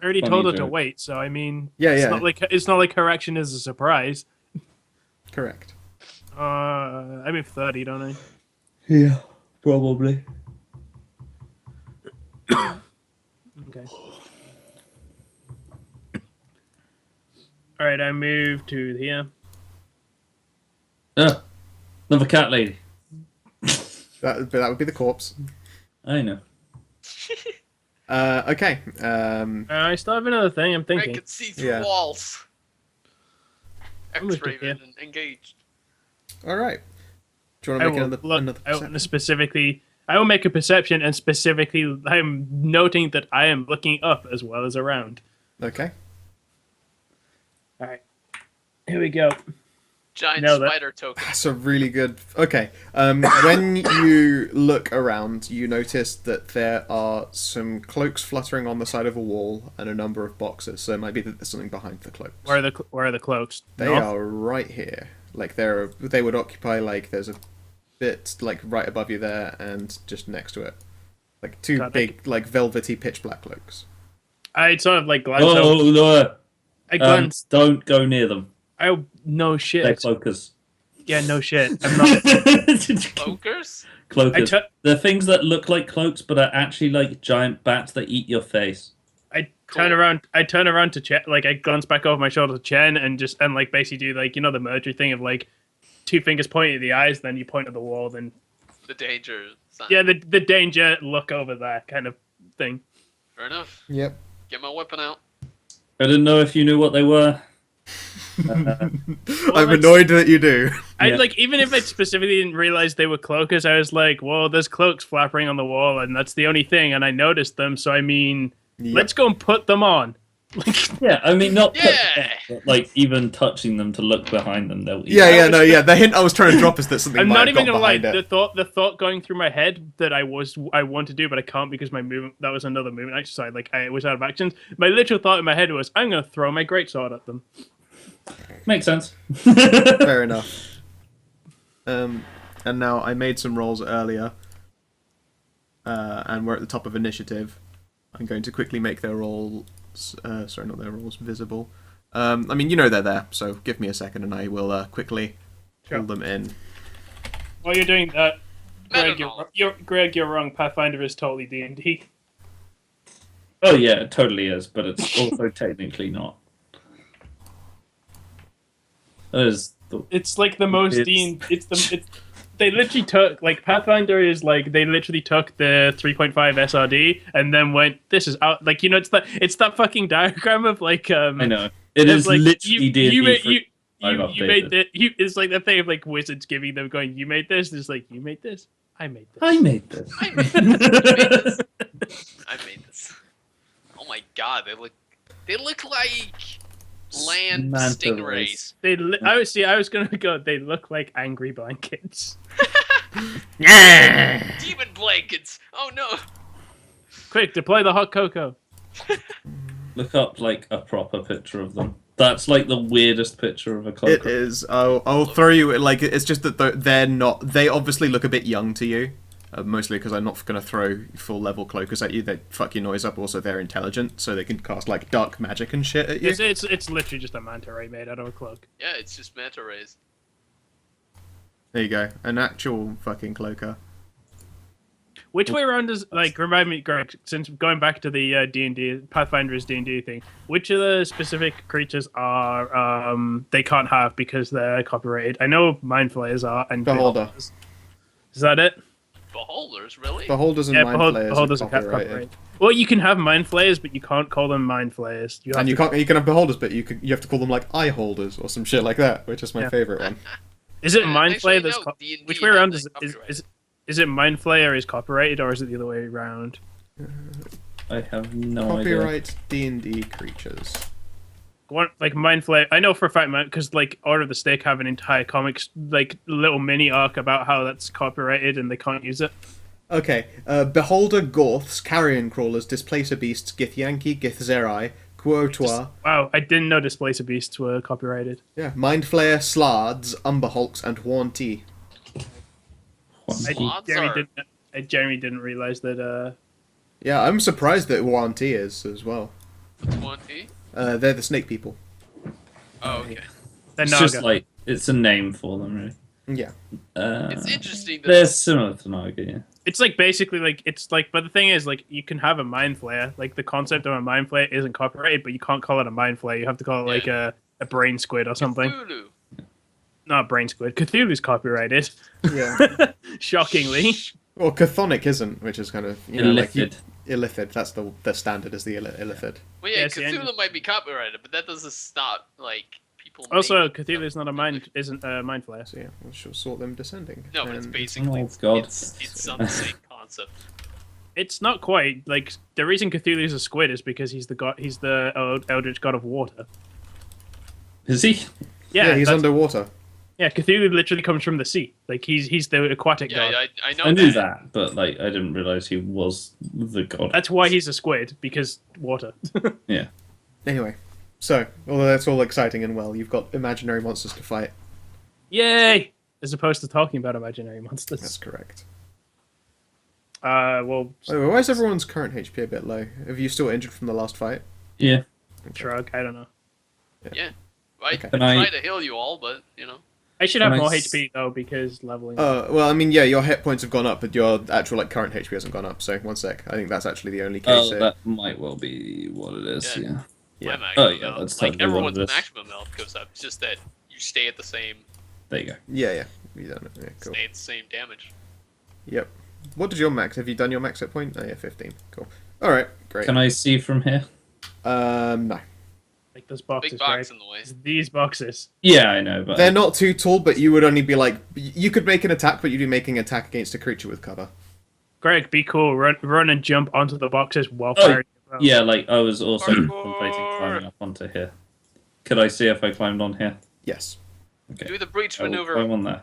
S4: already
S2: Funny
S4: told her to
S2: joke.
S4: wait, so I mean,
S1: Yeah,
S4: it's
S1: yeah.
S4: not like her action is a surprise.
S1: Correct.
S4: I mean 30, don't I?
S2: Yeah, probably.
S4: Okay. All right, I move to here.
S2: Another cat lady.
S1: That would be the corpse.
S2: I know.
S1: Okay.
S4: I still have another thing. I'm
S3: I
S4: thinking.
S3: can see through
S1: Yeah.
S3: walls.
S4: I'm gonna
S3: X-ray
S4: do here.
S3: and engaged.
S1: All right. Do you want
S4: I
S1: to make
S4: will
S1: another
S4: look.
S1: another
S4: I will
S1: perception?
S4: specifically. I will make a perception, and specifically, I'm noting that I am looking up as well as around.
S1: Okay.
S4: All right, here we go.
S3: Giant
S4: No, that-
S3: spider token.
S1: That's a really good. Okay. When you look around, you notice that there are some cloaks fluttering on the side of a wall and a number of boxes. So it might be that there's something behind the cloaks.
S4: Where are the cloaks?
S1: They
S4: North?
S1: are right here. Like they would occupy like there's a bit like right above you there and just next to it, like two
S4: God,
S1: big like velvety pitch black cloaks.
S4: I sort of like glance
S2: Oh
S4: over.
S2: no!
S4: I glance.
S2: Don't go near them.
S4: Oh no
S2: They're
S4: shit.
S2: cloakers.
S4: Yeah, no shit. I'm not.
S3: Cloakers?
S2: Cloakers.
S4: I
S2: They're things that look like cloaks, but are actually like giant bats that eat your face.
S4: Turn around. I turn around to Chen. Like I glance back over my shoulder to Chen and like basically do like the merger thing of like 2 fingers pointing at the eyes, then you point at the wall, then
S3: The danger sign.
S4: yeah, the danger look over there kind of thing.
S3: Fair enough.
S1: Yep.
S3: Get my weapon out.
S2: I didn't know if you knew what they were.
S1: I'm annoyed that you do.
S4: I
S2: Yeah.
S4: like even if I specifically didn't realize they were cloakers, I was like, well, there's cloaks flapping on the wall, and that's the only thing, and I noticed them, so I mean,
S1: Yep.
S4: let's go and put them on.
S2: Yeah, I mean, not
S3: Yeah!
S2: but, like even touching them to look behind them. They'll eat.
S1: Yeah. The hint I was trying to drop is that something
S4: I'm
S1: might
S4: not
S1: have
S4: even
S1: got
S4: gonna lie.
S1: behind it.
S4: The thought going through my head that I want to do, but I can't because my movement. That was another movement exercise. Like I was out of actions. My literal thought in my head was, I'm gonna throw my greatsword at them.
S2: Makes sense.
S1: Fair enough. And now I made some rolls earlier, and we're at the top of initiative. I'm going to quickly make their rolls. Sorry, not their rolls visible. I mean, you know they're there, so give me a second, and I will quickly pull them in.
S4: While you're doing that, Greg,
S3: Metanol.
S4: you're wrong. Pathfinder is totally D&D.
S2: Oh yeah, it totally is, but it's also technically not. That is the
S4: It's like the most
S2: It's-
S4: D&D. They literally took like Pathfinder is like they literally took the 3.5 SRD and then went, this is out, like it's that fucking diagram of like
S2: I know
S4: it's
S2: it is
S4: like,
S2: literally D&D.
S4: you
S2: updated.
S4: made that. It's like that thing of like wizards giving them going, you made this. It's like, you made this. I made this.
S2: I made this.
S3: I made this. Oh my god, they look like land
S2: Manta
S3: stingrays.
S2: rays.
S4: I was gonna go. They look like angry blankets.
S3: Demon blankets. Oh no.
S4: Quick, deploy the hot cocoa.
S2: Look up like a proper picture of them. That's like the weirdest picture of a
S1: It
S2: cloak.
S1: is. I'll throw you. Like, it's just that they're not. They obviously look a bit young to you. Mostly because I'm not going to throw full level cloakers at you. They fuck your noise up. Also, they're intelligent, so they can cast like dark magic and shit at you.
S4: It's literally just a manta ray made out of a cloak.
S3: Yeah, it's just manta rays.
S1: There you go. An actual fucking cloaker.
S4: Which way around does like remind me, Greg? Since going back to the D&D Pathfinder's D&D thing, which of the specific creatures are they can't have because they're copyrighted? I know mind flayers are and
S1: Beholder.
S4: Beholders. Is that it?
S3: Beholders, really?
S1: Beholders and
S4: Yeah,
S1: mind flayers
S4: beholders
S1: are
S4: are
S1: copyrighted.
S4: copyrighted. Well, you can have mind flayers, but you can't call them mind flayers. You
S1: And you can have beholders, but you have to call them like eye holders or some shit like that, which is my
S4: Yeah.
S1: favorite one.
S4: Is it
S3: Yeah,
S4: mind
S3: actually,
S4: flayer that's
S3: no, D&D
S4: which way around
S3: has,
S4: is
S3: like, copyright.
S4: is it mind flayer is copyrighted or is it the other way around?
S2: I have no idea.
S1: Copyright D&D creatures.
S4: One like mind flayer. I know for a fact because like Order of the Snake have an entire comics like little mini arc about how that's copyrighted and they can't use it.
S1: Okay, Beholder, Gorths, Carrion Crawlers, Displacer Beasts, Githyanki, Githzerai, Quotois,
S4: Wow, I didn't know Displacer Beasts were copyrighted.
S1: yeah, Mind Flayer, Slards, Umberhulks, and Horn T.
S3: Slots are-
S4: I genuinely didn't realize that.
S1: Yeah, I'm surprised that Horn T is as well.
S3: What's 1T?
S1: They're the snake people.
S3: Oh, okay.
S4: They're
S2: It's
S4: Naga.
S2: just like it's a name for them, really.
S1: Yeah.
S3: It's interesting that
S2: They're similar to Naga, yeah.
S4: It's like basically like it's like, but the thing is like you can have a mind flayer. Like the concept of a mind flayer isn't copyrighted, but you can't call it a mind flayer. You have to call it like a brain squid or something.
S3: Cthulhu.
S4: Not brain squid. Cthulhu's copyrighted.
S1: Yeah.
S4: Shockingly.
S1: Well, Chthonic isn't, which is kind of, you know, like...
S2: Illithid.
S1: Illithid, that's the standard, is the Illithid.
S3: Well, yeah,
S4: Yeah, see,
S3: Cthulhu might be copyrighted, but that doesn't stop like people.
S4: Also,
S3: making
S4: Cthulhu's not a mind isn't a mind flayer.
S1: So yeah, we shall sort them descending.
S3: No, but it's
S1: And-
S3: basically
S2: Oh, God.
S3: it's on the same concept.
S4: It's not quite like the reason Cthulhu's a squid is because he's the god. He's the eldritch god of water.
S2: Is he?
S1: Yeah, he's
S4: that's-
S1: underwater.
S4: Yeah, Cthulhu literally comes from the sea. Like he's the aquatic god.
S3: Yeah, I know.
S2: I knew that, but like I didn't realize he was the god.
S4: That's why he's a squid because water.
S2: Yeah.
S1: Anyway, so, although that's all exciting and well, you've got imaginary monsters to fight.
S4: Yay! As opposed to talking about imaginary monsters.
S1: That's correct.
S4: Well,
S1: Oh, why is everyone's current HP a bit low? Have you still injured from the last fight?
S2: Yeah.
S4: shrug. I don't know.
S3: Yeah. I
S1: Okay.
S3: can
S2: Can I-
S3: try to heal you all, but you know.
S4: I should
S2: Can
S4: have
S2: I
S4: more
S2: s-
S4: HP though because leveling.
S1: Well, I mean, yeah, your hit points have gone up, but your actual like current HP hasn't gone up. So one sec, I think that's actually the only case
S2: Oh,
S1: here.
S2: that might well be what it is.
S3: Yeah.
S2: Yeah.
S1: Yeah.
S3: My maximum
S2: Oh, yeah,
S3: health.
S2: that's
S3: like
S2: totally what
S3: everyone's
S2: it is.
S3: maximum health goes up. It's just that you stay at the same
S2: There you go.
S1: Yeah. You don't know. Yeah, cool.
S3: stay at the same damage.
S1: Yep. What did your max? Have you done your max hit point? Oh yeah, 15. Cool. All right, great.
S2: Can I see from here?
S1: No.
S4: Like those boxes,
S3: Big box
S4: right?
S3: in the way.
S4: It's these boxes.
S2: Yeah, I know, but
S1: They're not too tall, but you would only be like you could make an attack, but you'd be making an attack against a creature with cover.
S4: Greg, be cool. Run and jump onto the boxes while
S2: Oh,
S4: firing. your bow.
S2: yeah, like I was also
S3: Parkour!
S2: contemplating climbing up onto here. Could I see if I climbed on here?
S1: Yes.
S2: Okay.
S3: Do the breach
S2: I will
S3: maneuver.
S2: climb on there.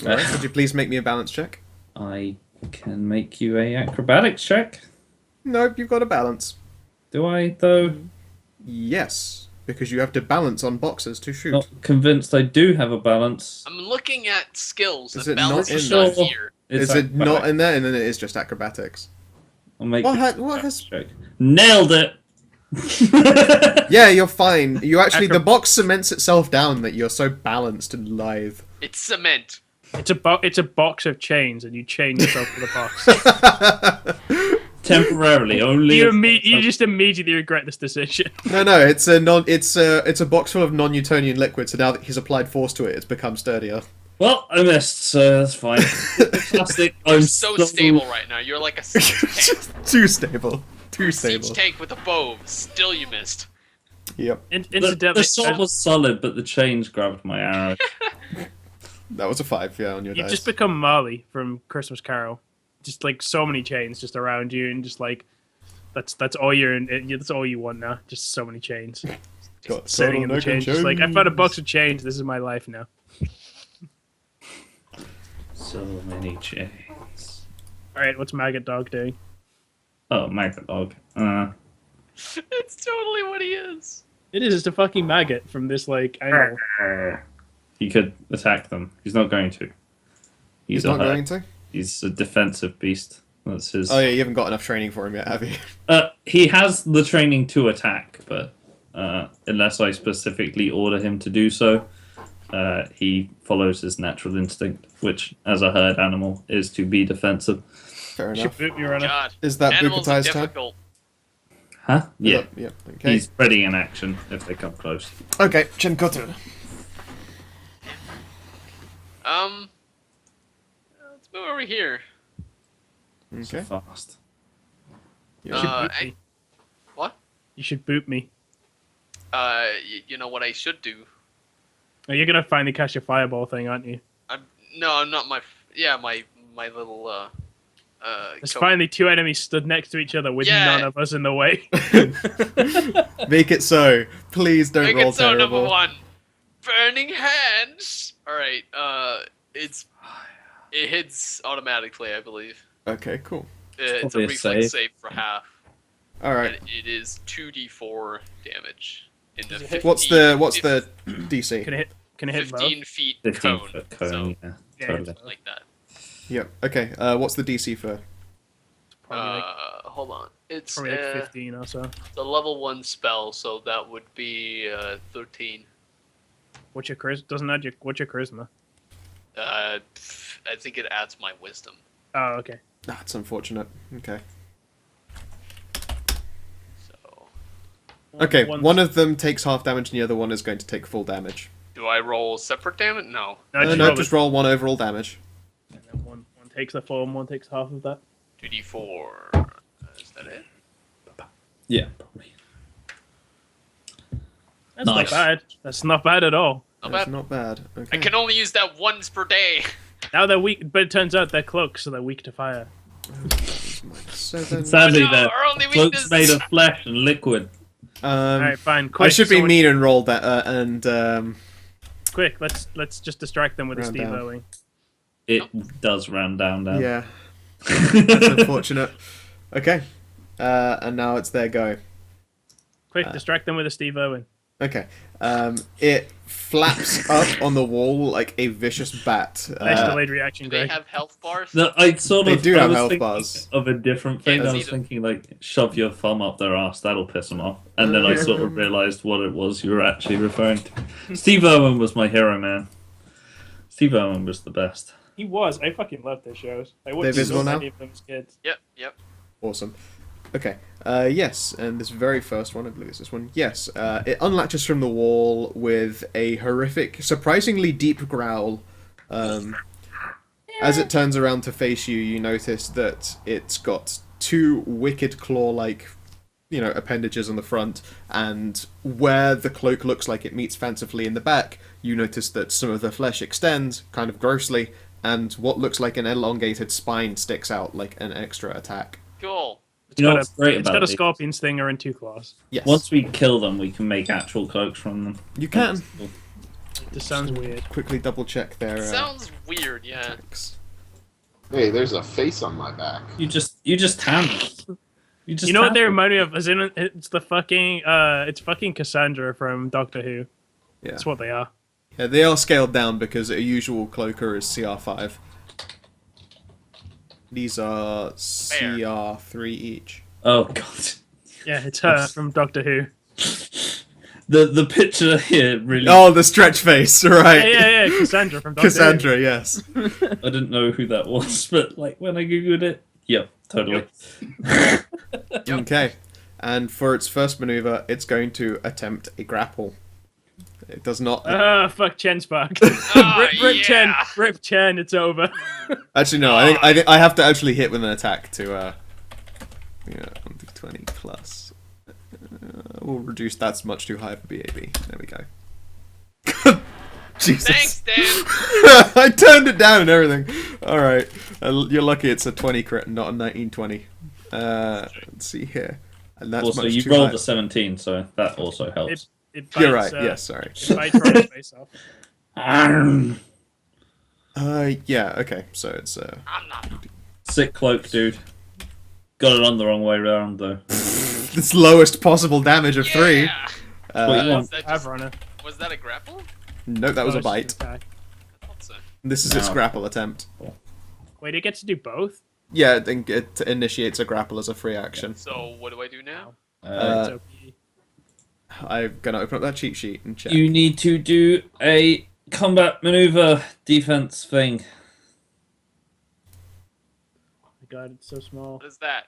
S1: All right. Could you please make me a balance check?
S2: I can make you a acrobatics check.
S1: Nope, you've got a balance.
S2: Do I though?
S1: Yes, because you have to balance on boxes to shoot.
S2: Not convinced I do have a balance.
S3: I'm looking at skills.
S1: Is
S3: The
S1: it not
S3: balance
S1: in
S3: is not
S2: there?
S3: here.
S1: Is
S2: It's
S1: it not
S2: acrobatics.
S1: in there? And then it is just acrobatics.
S2: I'll make
S1: What
S2: a
S1: ha- what
S2: acrobatics
S1: has-
S2: check. Nailed it.
S1: Yeah, you're fine. You actually,
S4: Acro-
S1: the box cements itself down that you're so balanced and lithe.
S3: It's cement.
S4: It's a box of chains, and you chain yourself to the box.
S2: Temporarily, only.
S4: You just immediately regret this decision.
S1: No, it's a box full of non-Newtonian liquid. So now that he's applied force to it, it's become sturdier.
S2: Well, I missed, so that's fine. Plastic. I'm
S3: So stable right now. You're like a siege tank.
S1: Too stable. Too
S3: Siege
S1: stable.
S3: tank with a bow. Still you missed.
S1: Yep,
S4: Incidentally,
S2: The sword was solid, but the chains grabbed my arrow.
S1: that was a 5. Yeah, on your
S4: you
S1: dice.
S4: just become Marley from Christmas Carol. Just like so many chains just around you, and just like that's all that's all you want now. Just so many chains
S1: Got
S4: sitting in the chains. Just like I found a box of chains. This is my life now.
S2: So many chains.
S4: All right, what's Maggot Dog doing?
S2: Oh, maggot dog.
S3: It's totally what he is.
S4: It is just a fucking maggot from this like angle.
S2: He could attack them. He's not going to.
S1: He's
S2: a
S1: not
S2: herd.
S1: going to.
S2: He's a defensive beast. That's his.
S1: Oh yeah, you haven't got enough training for him yet, have you?
S2: He has the training to attack, but unless I specifically order him to do so, he follows his natural instinct, which, as a herd animal, is to be defensive.
S1: Fair
S4: You should
S1: enough.
S4: boot me, runner.
S3: God.
S1: Is that
S3: Animals are
S1: Bukatai's turn?
S3: difficult.
S2: Huh? Yeah.
S1: Yeah. Okay.
S2: He's ready in action if they come close.
S1: Okay, Chinkotu.
S3: Let's move over here.
S1: Okay.
S2: So fast.
S4: You should boot
S3: I-
S4: me.
S3: What?
S4: You should boot me.
S3: You know what I should do?
S4: Oh, you're gonna finally catch your fireball thing, aren't you?
S3: I'm not my. Yeah, my little.
S4: There's
S3: coat.
S4: finally two enemies stood next to each other with
S3: Yeah.
S4: none of us in the way.
S1: Make it so. Please don't
S3: Make
S1: roll
S3: it so,
S1: terrible.
S3: number 1. Burning hands. All right. It hits automatically, I believe.
S1: Okay, cool.
S3: It's a
S2: probably a
S3: reflex
S2: save.
S3: save for half.
S1: All right.
S3: And it is 2d4 damage in the
S4: Does it hit-
S3: 15,
S1: What's the DC?
S4: Can it hit both?
S3: 15 feet
S2: 15
S3: cone?
S2: foot cone,
S3: So,
S2: yeah.
S4: Yeah,
S2: Totally.
S3: like that.
S1: Yep. Okay. What's the DC for?
S4: Probably
S3: Hold on. It's
S4: like 15 or so.
S3: the level 1 spell, so that would be 13.
S4: What's your charisma? Doesn't add your what's your charisma?
S3: I think it adds my wisdom.
S4: Oh, okay.
S1: That's unfortunate. Okay.
S3: So,
S1: Okay.
S4: One's-
S1: One of them takes half damage, and the other one is going to take full damage.
S3: do I roll separate damage? No.
S1: No, just roll one overall damage.
S4: And then one takes the full and one takes half of that.
S3: 2d4. Is that it?
S2: Yeah, probably.
S4: That's
S2: Nice.
S4: not bad. That's not bad at all.
S3: Not
S1: That's
S3: bad.
S1: not bad. Okay.
S3: I can only use that once per day.
S4: Now they're weak, but it turns out they're cloaks, so they're weak to fire.
S1: So then,
S2: Sadly,
S3: no,
S2: the
S3: our only
S2: cloak's
S3: weakness-
S2: made of flesh and liquid.
S4: Alright, fine.
S1: I
S4: Quick,
S1: should be
S4: someone-
S1: mean and roll that,
S4: Quick, let's just distract them with a
S1: Round
S4: Steve
S1: down.
S4: Irwin.
S2: It does round down.
S1: yeah. That's unfortunate. Okay. And now it's their go.
S4: Quick, distract them with a Steve Irwin.
S1: Okay. It flaps up on the wall like a vicious bat.
S4: Nice delayed reaction,
S3: Do they
S4: Greg.
S3: have health bars?
S2: No, I sort
S1: They
S2: of.
S1: do
S2: I
S1: have
S2: was
S1: health
S2: thinking
S1: bars.
S2: of a different thing.
S3: Can't
S2: I
S3: see
S2: was
S3: them.
S2: thinking like shove your thumb up their ass. That'll piss them off. And then I sort of realised what it was you were actually referring to. Steve Irwin was my hero, man. Steve Irwin was the best.
S4: He was. I fucking loved his shows. I
S1: They're
S4: watched
S1: visible
S4: so
S1: now?
S4: many of them as kids.
S3: Yep.
S1: Awesome. Okay. Yes, and this very first one, I believe it's this one. Yes, it unlatches from the wall with a horrific, surprisingly deep growl. As it turns around to face you, you notice that it's got two wicked claw-like, appendages on the front, and where the cloak looks like it meets fancifully in the back, you notice that some of the flesh extends, kind of grossly, and what looks like an elongated spine sticks out like an extra attack.
S3: Cool.
S2: You know what's great
S4: It's
S2: about
S4: got a
S2: these?
S4: scorpion stinger and 2 claws.
S1: Yes.
S2: Once we kill them, we can make actual cloaks from them.
S1: You can.
S4: This sounds weird.
S1: Quickly double check their
S3: Sounds weird, yeah.
S1: attacks.
S5: Hey, there's a face on my back.
S2: You just tan them.
S4: You know what they remind me of? As in, it's the fucking, it's fucking Cassandra from Doctor Who.
S1: Yeah.
S4: That's what they are.
S1: Yeah, they are scaled down because a usual cloaker is CR5. These are CR3 each.
S2: Oh god.
S4: Yeah, it's her from Doctor Who.
S2: The picture here really.
S1: Oh, the stretch face, right?
S4: Yeah, Cassandra from Doctor
S1: Cassandra, yes.
S2: I didn't know who that was, but like when I googled it, yep, totally.
S1: Okay. And for its first maneuver, it's going to attempt a grapple. It does not...
S4: Who. Fuck, Chen's fucked.
S3: Oh,
S4: Rip
S3: yeah.
S4: Chen, Rip Chen, it's over.
S1: Actually, no, I think I have to actually hit with an attack to... 1d20 plus... we'll reduce that's much too high for BAB. There we go. Jesus.
S3: Thanks, Dan.
S1: I turned it down and everything. Alright. You're lucky it's a 20 crit and not a 1920. Let's see here. And that's
S2: Also,
S1: much
S2: you
S1: too
S2: rolled
S1: high.
S2: a 17, so that also helps.
S4: It bites,
S1: You're right, yes, sorry.
S4: It bites Ron's face off.
S1: Yeah, okay. So it's,
S3: I'm not.
S2: Sick cloak, dude. Got it on the wrong way around, though.
S1: this lowest possible damage of 3.
S3: Yeah.
S2: What you want?
S4: Have Rona.
S3: Was that a grapple?
S1: No, that was a
S4: Oh,
S1: bite.
S4: it's an attack.
S3: I thought so.
S1: This is its
S2: No.
S1: grapple attempt.
S4: Wait, it gets to do both?
S1: Yeah, I think it initiates a grapple as a free action.
S3: So what do I do now?
S1: Uh,
S4: It's OP.
S1: I'm gonna open up that cheat sheet and check.
S2: You need to do a combat maneuver defense thing.
S4: Oh my god, it's so small.
S3: What is that?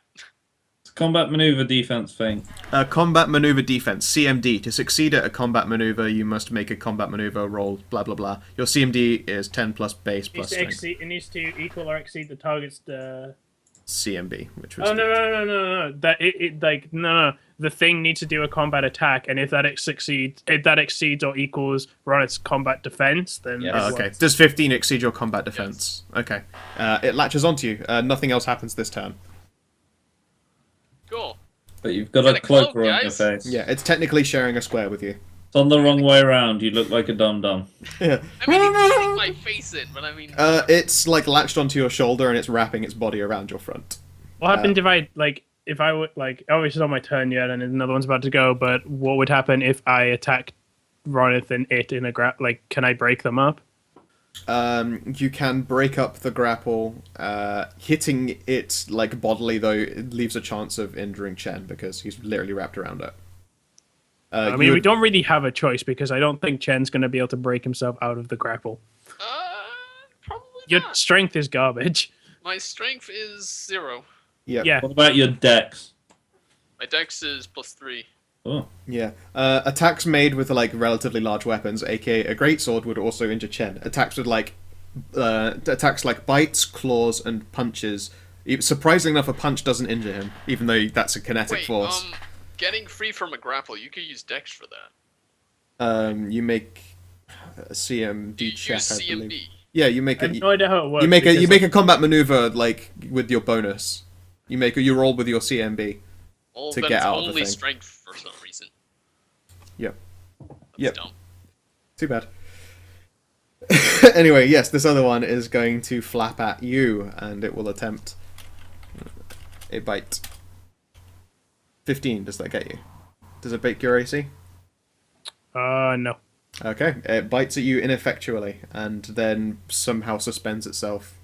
S2: It's a combat maneuver defense thing.
S1: Combat maneuver defense, CMD. To succeed at a combat maneuver, you must make a combat maneuver roll, blah blah blah. Your CMD is 10 plus base plus strength.
S4: It needs to equal or exceed the target's...
S1: CMB, which was...
S4: Oh, no. No. The thing needs to do a combat attack, and if that exceeds or equals Ronit's combat defense, then...
S2: Yes.
S4: it
S1: Oh, okay.
S4: works.
S1: Does 15 exceed your combat defense? Okay. It latches onto you. Nothing else happens this turn.
S3: Cool.
S2: But you've got
S3: Got
S2: a
S3: a cloak,
S2: cloak around your
S3: guys.
S2: face.
S1: Yeah, it's technically sharing a square with you.
S2: It's on the wrong way around. You look like a dum-dum.
S1: Yeah.
S3: I mean, it's putting my face in, but I mean...
S1: It's like latched onto your shoulder and it's wrapping its body around your front.
S4: What happened if I would, obviously it's not my turn yet, and another one's about to go, but what would happen if I attack Ronith and it in a can I break them up?
S1: You can break up the grapple. Hitting it bodily though, it leaves a chance of injuring Chen because he's literally wrapped around it.
S4: I mean, we don't really have a choice because I don't think Chen's going to be able to break himself out of the grapple.
S3: Probably
S4: Your
S3: not.
S4: strength is garbage.
S3: My strength is 0.
S4: Yeah.
S2: What about your dex?
S3: My dex is +3.
S2: Oh.
S1: Yeah. Attacks made with relatively large weapons, aka a greatsword, would also injure Chen. Attacks with attacks like bites, claws, and punches. Surprisingly enough, a punch doesn't injure him, even though that's a kinetic
S3: Wait,
S1: force.
S3: getting free from a grapple, you could use dex for that.
S1: You make a CMD
S3: You
S1: check,
S3: use
S1: I
S3: CMD.
S1: believe. Yeah, you make
S4: I have no idea how it works.
S1: you make
S4: because,
S1: a combat maneuver with your bonus. You roll with your CMB.
S3: Well,
S1: To
S3: then
S1: get
S3: it's
S1: out of the
S3: only
S1: thing.
S3: strength for some reason.
S1: Yep.
S3: That's
S1: Yep.
S3: dumb.
S1: Too bad. Anyway, yes, this other one is going to flap at you, and it will attempt a bite. 15, does that get you? Does it break your AC?
S4: No.
S1: Okay, it bites at you ineffectually, and then somehow suspends itself.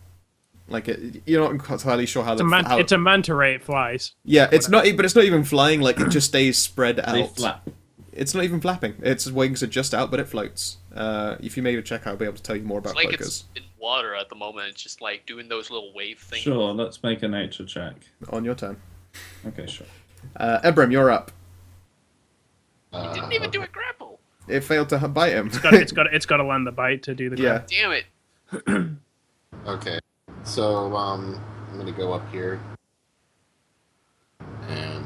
S1: Like you're not entirely sure how
S4: It's a manta ray. It flies.
S1: Yeah, it's not, but it's not even flying. Like it just stays spread
S2: They
S1: out.
S2: flap.
S1: It's not even flapping. Its wings are just out, but it floats. If you made a check, I'll be able to tell you more
S3: It's
S1: about
S3: like
S1: cloakers.
S3: it's in water at the moment. It's just like doing those little wave things.
S2: Sure, let's make a nature check.
S1: On your turn,
S2: Okay, sure.
S1: Ebram, you're up.
S3: You didn't even do a grapple.
S1: It failed to bite him.
S4: It's got to land the bite to do the
S1: Yeah.
S4: grab.
S3: Damn it.
S5: Okay, so I'm gonna go up here, and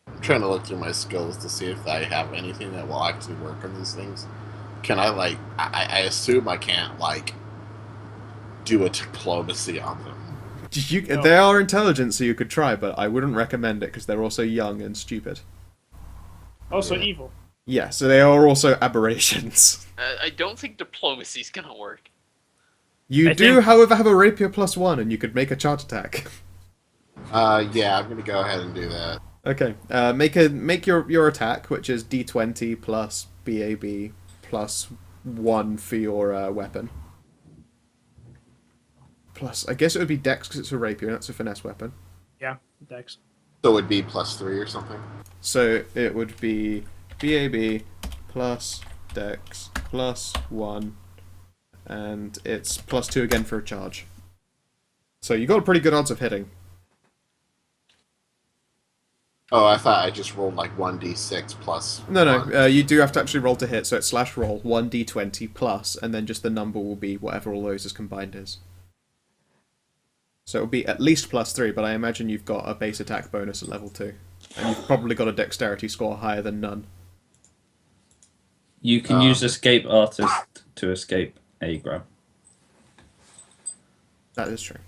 S5: I'm trying to look through my skills to see if I have anything that will actually work on these things. Can I like? I assume I can't like do a diplomacy on them.
S1: No. They are intelligent, so you could try, but I wouldn't recommend it because they're also young and stupid.
S4: Also
S5: Yeah.
S4: evil.
S1: Yeah, so they are also aberrations.
S3: I don't think diplomacy's gonna work.
S1: You
S4: I
S1: do,
S4: think-
S1: however, have a rapier +1, and you could make a charge attack.
S5: Yeah, I'm gonna go ahead and do that.
S1: Okay, make your attack, which is D20 plus BAB plus 1 for your weapon. Plus, I guess it would be Dex because it's a rapier, and that's a finesse weapon.
S4: Yeah, Dex.
S5: So it would be +3 or something.
S1: So it would be BAB plus Dex plus 1, and it's +2 again for a charge. So you got pretty good odds of hitting.
S5: Oh, I thought I just rolled like 1d6 plus.
S1: No,
S5: 1.
S1: you do have to actually roll to hit, so it's /roll 1d20 plus, and then just the number will be whatever all those is combined is. So it'll be at least +3, but I imagine you've got a base attack bonus at level 2. And you've probably got a dexterity score higher than none.
S2: You can use Escape Artist to escape a grab.
S1: That is true.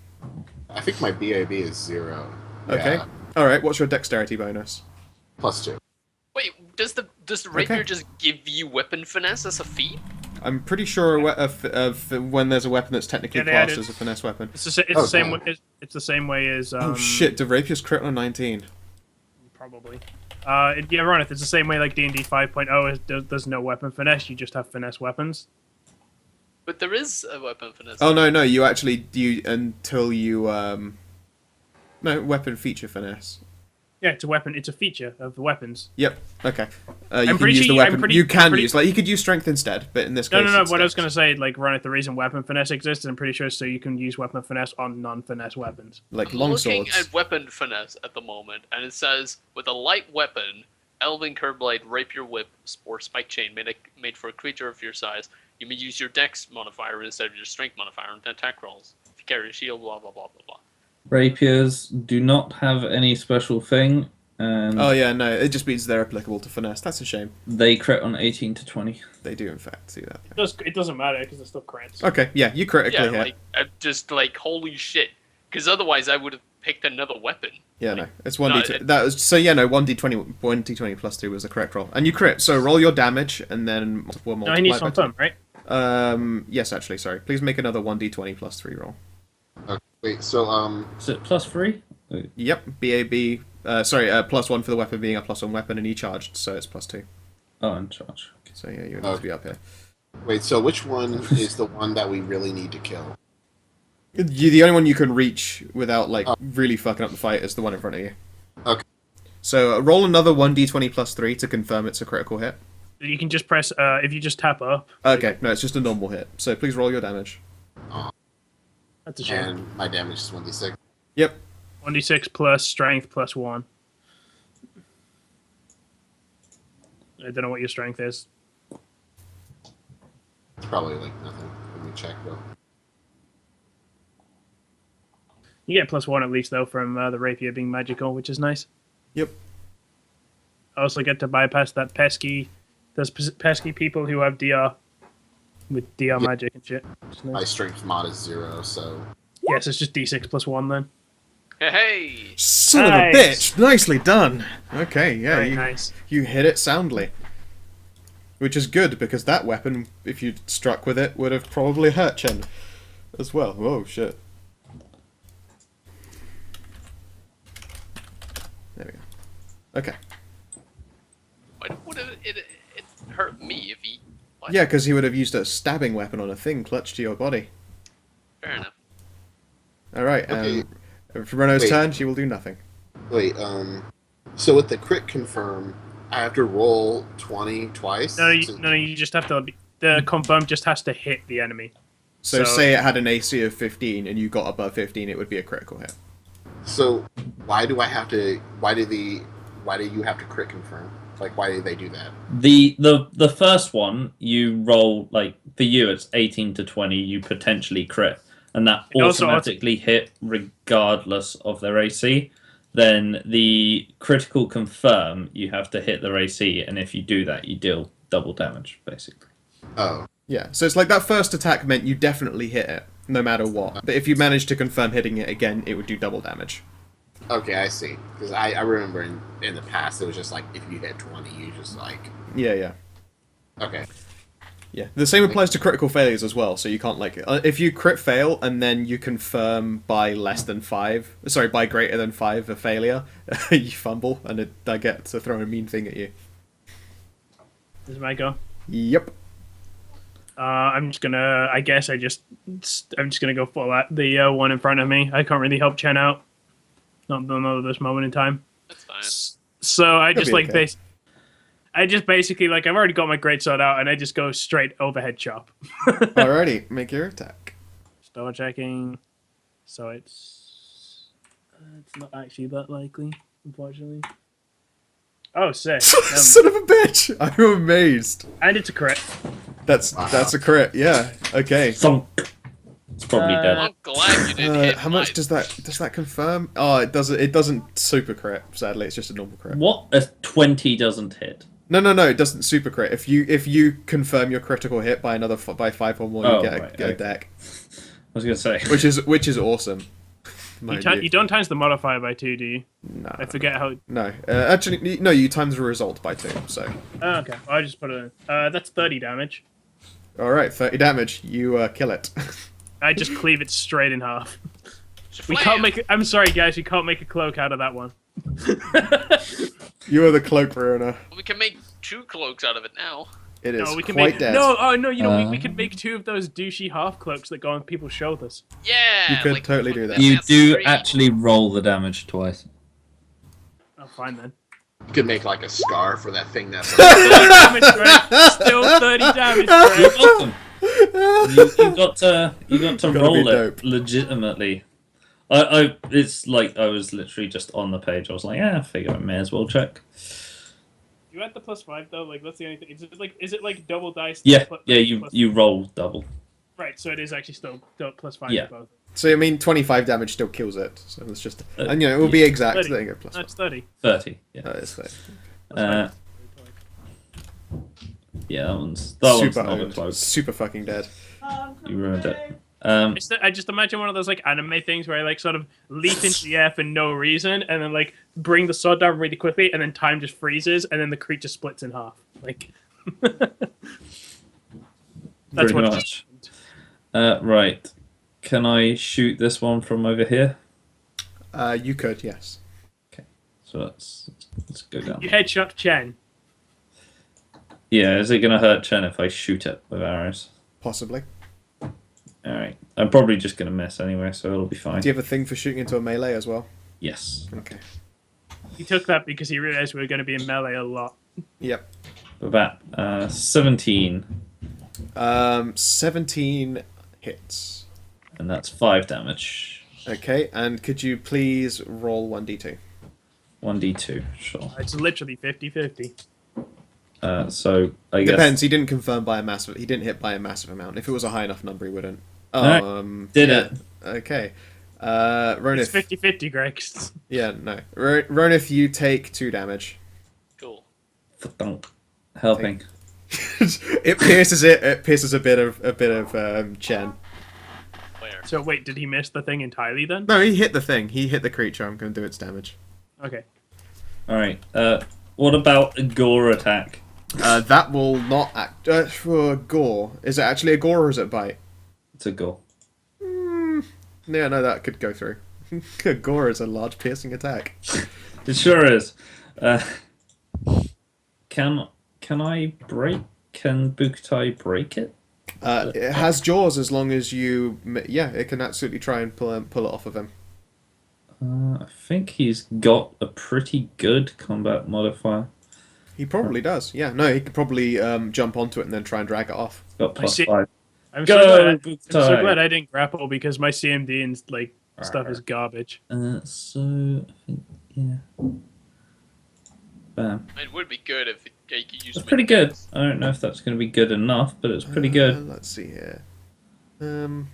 S5: I think my BAB is 0.
S1: Okay.
S5: Yeah,
S1: Alright, what's your dexterity bonus?
S5: +2.
S3: Wait, does the rapier
S1: Okay.
S3: just give you weapon finesse as a feat?
S1: I'm pretty sure when there's a weapon that's technically
S4: Yeah, they added-
S1: classed as a finesse weapon.
S4: It's the
S5: Oh,
S4: same.
S5: damn.
S4: It's the same way as.
S1: Oh shit, the rapier's crit on 19.
S4: Probably. Yeah, Ronith, it's the same way like D&D 5.0. There's no weapon finesse. You just have finesse weapons.
S3: But there is a weapon finesse.
S1: Oh no, you actually until you no, weapon feature finesse.
S4: Yeah, it's a weapon. It's a feature of the weapons.
S1: Yep. Okay. You
S4: I'm
S1: can
S4: pretty
S1: use
S4: sure
S1: the
S4: I'm
S1: weapon.
S4: pretty-
S1: You
S4: I'm
S1: can
S4: pretty-
S1: use you could use strength instead, but in this case.
S4: No.
S1: it's
S4: What I was
S1: dex.
S4: gonna say, like Ronith, the reason weapon finesse exists, I'm pretty sure, so you can use weapon finesse on non-finesse weapons.
S1: Like
S3: I'm
S1: long
S3: looking
S1: swords.
S3: at weapon finesse at the moment, and it says, with a light weapon, elven curblade, rapier whip, or spike chain made for a creature of your size, you may use your dex modifier instead of your strength modifier on attack rolls. If you carry a shield, blah blah blah blah blah.
S2: Rapiers do not have any special thing, and
S1: Oh yeah, no, it just means they're applicable to finesse. That's a shame.
S2: they crit on 18 to 20.
S1: They do in fact do that.
S4: It doesn't matter because it's still crits.
S1: Okay, yeah, you critically
S3: Yeah,
S1: hit.
S3: like just like holy shit, because otherwise I would have picked another weapon.
S1: Yeah, no, it's 1d20.
S3: it-
S1: That was so yeah, no, 1d20 plus 2 was the correct roll, and you crit. So roll your damage and then we'll
S4: No,
S1: multiply.
S4: he needs
S1: by
S4: some
S1: 2.
S4: fun, right?
S1: Yes, actually, sorry. Please make another 1d20 plus 3 roll.
S5: Okay, wait, so
S2: Is it +3?
S1: Yep, BAB. +1 for the weapon being a +1 weapon, and he charged, so it's +2.
S2: Oh, in charge. Okay.
S1: So yeah, you would need to be up here.
S5: wait, so which one is the one that we really need to kill?
S1: The only one you can reach without like really fucking up the fight is the one in front of you.
S5: Okay.
S1: So roll another 1d20 plus 3 to confirm it's a critical hit.
S4: You can just press if you just tap up.
S1: Okay, no, it's just a normal hit. So please roll your damage.
S4: That's a shame.
S5: And my damage is 1d6.
S1: Yep.
S4: 1d6 plus strength plus 1. I don't know what your strength is.
S5: It's probably like nothing. Let me check though.
S4: You get +1 at least though from the rapier being magical, which is nice.
S1: Yep.
S4: I also get to bypass that those pesky people who have DR with DR magic and shit. Which is
S5: My
S4: nice.
S5: strength mod is 0, so
S4: Yes, it's just d6 plus 1 then.
S3: Hey,
S1: Son of a
S4: Nice.
S1: bitch! Nicely done. Okay, yeah,
S4: Very nice.
S1: you hit it soundly, which is good because that weapon, if you'd struck with it, would have probably hurt Chen as well. Whoa, shit. There we go. Okay.
S3: what hurt me if he. What?
S1: Yeah, because he would have used a stabbing weapon on a thing clutched to your body.
S3: Fair enough.
S1: All right.
S5: Okay.
S1: For Renault's
S5: Wait.
S1: turn, she will do nothing.
S5: Wait, so with the crit confirm, I have to roll 20 twice?
S4: No, you just have to. The confirm just has to hit the enemy.
S1: So say it had an AC of 15 and you got above 15, it would be a critical hit.
S5: So why do you have to crit confirm? Like, why did they do that?
S2: The first one you roll, like for you it's 18 to 20, you potentially crit, and that
S4: It also
S2: automatically hit regardless of their AC. Then the critical confirm, you have to hit their AC, and if you do that, you deal double damage, basically.
S5: Oh.
S1: Yeah, so it's like that first attack meant you definitely hit it, no matter what. But if you managed to confirm hitting it again, it would do double damage.
S5: Okay, I see. Because I remember in the past, it was just like, if you hit 20, you just like...
S1: Yeah.
S5: Okay.
S1: Yeah, the same applies to critical failures as well, so you can't, like... if you crit fail, and then you confirm by by greater than 5 a failure, you fumble, and I get to throw a mean thing at you.
S4: This is my go.
S1: Yep.
S4: I'm just gonna. I'm just gonna go full at the one in front of me. I can't really help Chen out. Not at this moment in time.
S3: That's fine.
S4: So I
S1: It'll
S4: just
S1: be
S4: like
S1: okay.
S4: I just basically like I've already got my greatsword out, and I just go straight overhead chop.
S1: Alrighty, make your attack.
S4: Just double checking. So it's not actually that likely, unfortunately. Oh, sick.
S1: Son of a bitch! I'm amazed.
S4: And it's a crit.
S1: That's a crit, yeah. Okay.
S2: Thunk. It's probably dead.
S3: I'm glad you didn't hit
S1: How much
S3: my-
S1: does that confirm? Oh, it doesn't super crit, sadly, it's just a normal crit.
S2: What? A 20 doesn't hit?
S1: No, it doesn't super crit. If you confirm your critical hit by by 5 or more, you get a deck.
S2: I was gonna say.
S1: Which is awesome.
S4: You don't times the modifier by 2, do you?
S1: No.
S4: I forget how.
S1: No. Actually, no, you times the result by 2, so.
S4: Oh, okay. I just put it in. That's 30 damage.
S1: Alright, 30 damage. You kill it.
S4: I just cleave it straight in half. We
S3: Flam!
S4: can't make. I'm sorry, guys. We can't make a cloak out of that one.
S1: You are the cloak ruiner.
S3: We can make 2 cloaks out of it now.
S1: It is
S4: No, we can
S1: quite
S4: make.
S1: dead.
S4: No, oh no. You know, we could make 2 of those douchey half cloaks that go on people's shoulders.
S3: Yeah.
S1: You could
S3: like,
S1: totally do that.
S2: You
S3: that's
S2: do
S3: great.
S2: actually roll the damage twice.
S4: Oh, fine then.
S5: You could make like a scar for that thing that's...
S4: 30 damage, Greg. Still 30 damage,
S2: You're
S4: Greg.
S2: welcome. You got to
S1: Gotta
S2: roll
S1: be
S2: it
S1: dope.
S2: legitimately. It's like I was literally just on the page. I was like, I figure I may as well check.
S4: You had the +5 though. Like that's the only thing. Is it like double dice?
S2: Yeah,
S4: plus-
S2: yeah.
S4: plus-
S2: You roll double.
S4: Right, so it is actually still +5
S2: Yeah.
S4: for both.
S1: So, I mean, 25 damage still kills it. So it's just... and, it will be exact.
S4: 30.
S1: There you go, plus
S4: That's 30.
S2: 30. Yeah.
S1: that is 30.
S4: That's
S2: Yeah. That one's not a
S1: owned.
S2: cloak.
S1: Super fucking dead.
S2: You ruined it.
S4: I just imagine one of those like anime things where I like sort of leap into the air for no reason, and then like bring the sword down really quickly, and then time just freezes, and then the creature splits in half. Like that's
S2: Pretty
S4: what.
S2: much. Right. Can I shoot this one from over here?
S1: You could, yes.
S2: So let's go down.
S4: You headshot Chen.
S2: Yeah, is it going to hurt Chen if I shoot it with arrows?
S1: Possibly.
S2: Alright. I'm probably just going to miss anyway, so it'll be fine.
S1: Do you have a thing for shooting into a melee as well?
S2: Yes.
S1: Okay.
S4: He took that because he realized we were going to be in melee a lot.
S1: Yep.
S2: With that, 17,
S1: 17 hits.
S2: and that's 5 damage.
S1: Okay, and could you please roll 1d2?
S2: 1d2, sure.
S4: It's literally 50-50.
S2: So I guess
S1: Depends. He didn't confirm by a massive. He didn't hit by a massive amount. If it was a high enough number, he wouldn't.
S2: Did
S1: yeah.
S2: it?
S1: Okay.
S4: It's
S1: Ronith.
S4: 50-50, Greg.
S1: Yeah, no. Ronith, you take 2 damage.
S3: Cool.
S2: Thunk. Helping.
S1: It pierces it. It pierces a bit of Chen.
S3: Where?
S4: So wait, did he miss the thing entirely then?
S1: No, he hit the thing. He hit the creature. I'm going to do its damage.
S4: Okay.
S2: Alright. What about a gore attack?
S1: That will not act for gore. Is it actually a gore or is it bite?
S2: It's a gore.
S1: Yeah, no, that could go through. Gore is a large piercing attack.
S2: It sure is. Can Can I break? Can Buktai break it?
S1: It has jaws as long as you... Yeah, it can absolutely try and pull it off of him.
S2: I think he's got a pretty good combat modifier.
S1: He probably does. Yeah, no, he could probably jump onto it and then try and drag it off.
S2: He's got plus
S4: see.
S2: 5.
S4: I'm
S2: Go,
S4: so
S2: Buktai!
S4: glad I didn't grapple because my CMD and like stuff is garbage.
S2: So I think bam.
S3: It would be good if you could use.
S2: That's pretty good. I don't know if that's going to be good enough, but it's pretty good.
S1: Let's see here. No,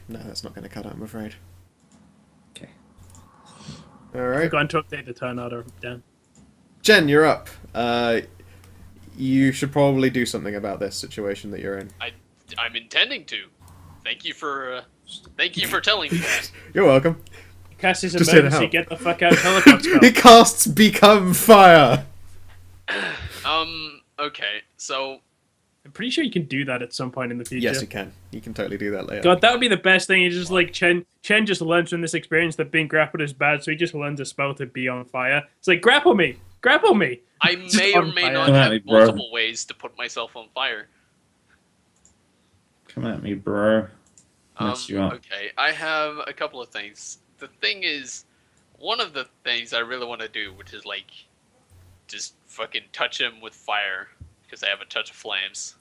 S1: that's not going to cut it, I'm afraid.
S2: Okay.
S1: All
S4: I
S1: right,
S4: forgot to update the turn order down.
S1: Jen, you're up. You should probably do something about this situation that you're in.
S3: I'm intending to. Thank you for telling me that.
S1: You're welcome.
S4: Cast his
S1: Just here to
S4: emergency,
S1: help.
S4: get the fuck out teleport spell.
S1: He casts Become Fire.
S3: Okay, so
S4: I'm pretty sure you can do that at some point in the future.
S1: Yes, you can. You can totally do that later.
S4: God, that would be the best thing. It's just like Chen just learns from this experience that being grappled is bad, so he just learns a spell to be on fire. It's like, grapple me! Grapple me!
S3: I
S4: Just
S3: may or
S4: on
S3: may
S4: fire.
S3: not
S2: Come at
S3: have
S2: me, bro.
S3: multiple ways to put myself on fire.
S2: Come at me, bro. Mess you up.
S3: Okay, I have a couple of things. The thing is, one of the things I really want to do, which is like, just fucking touch him with fire, because I have a touch of flames.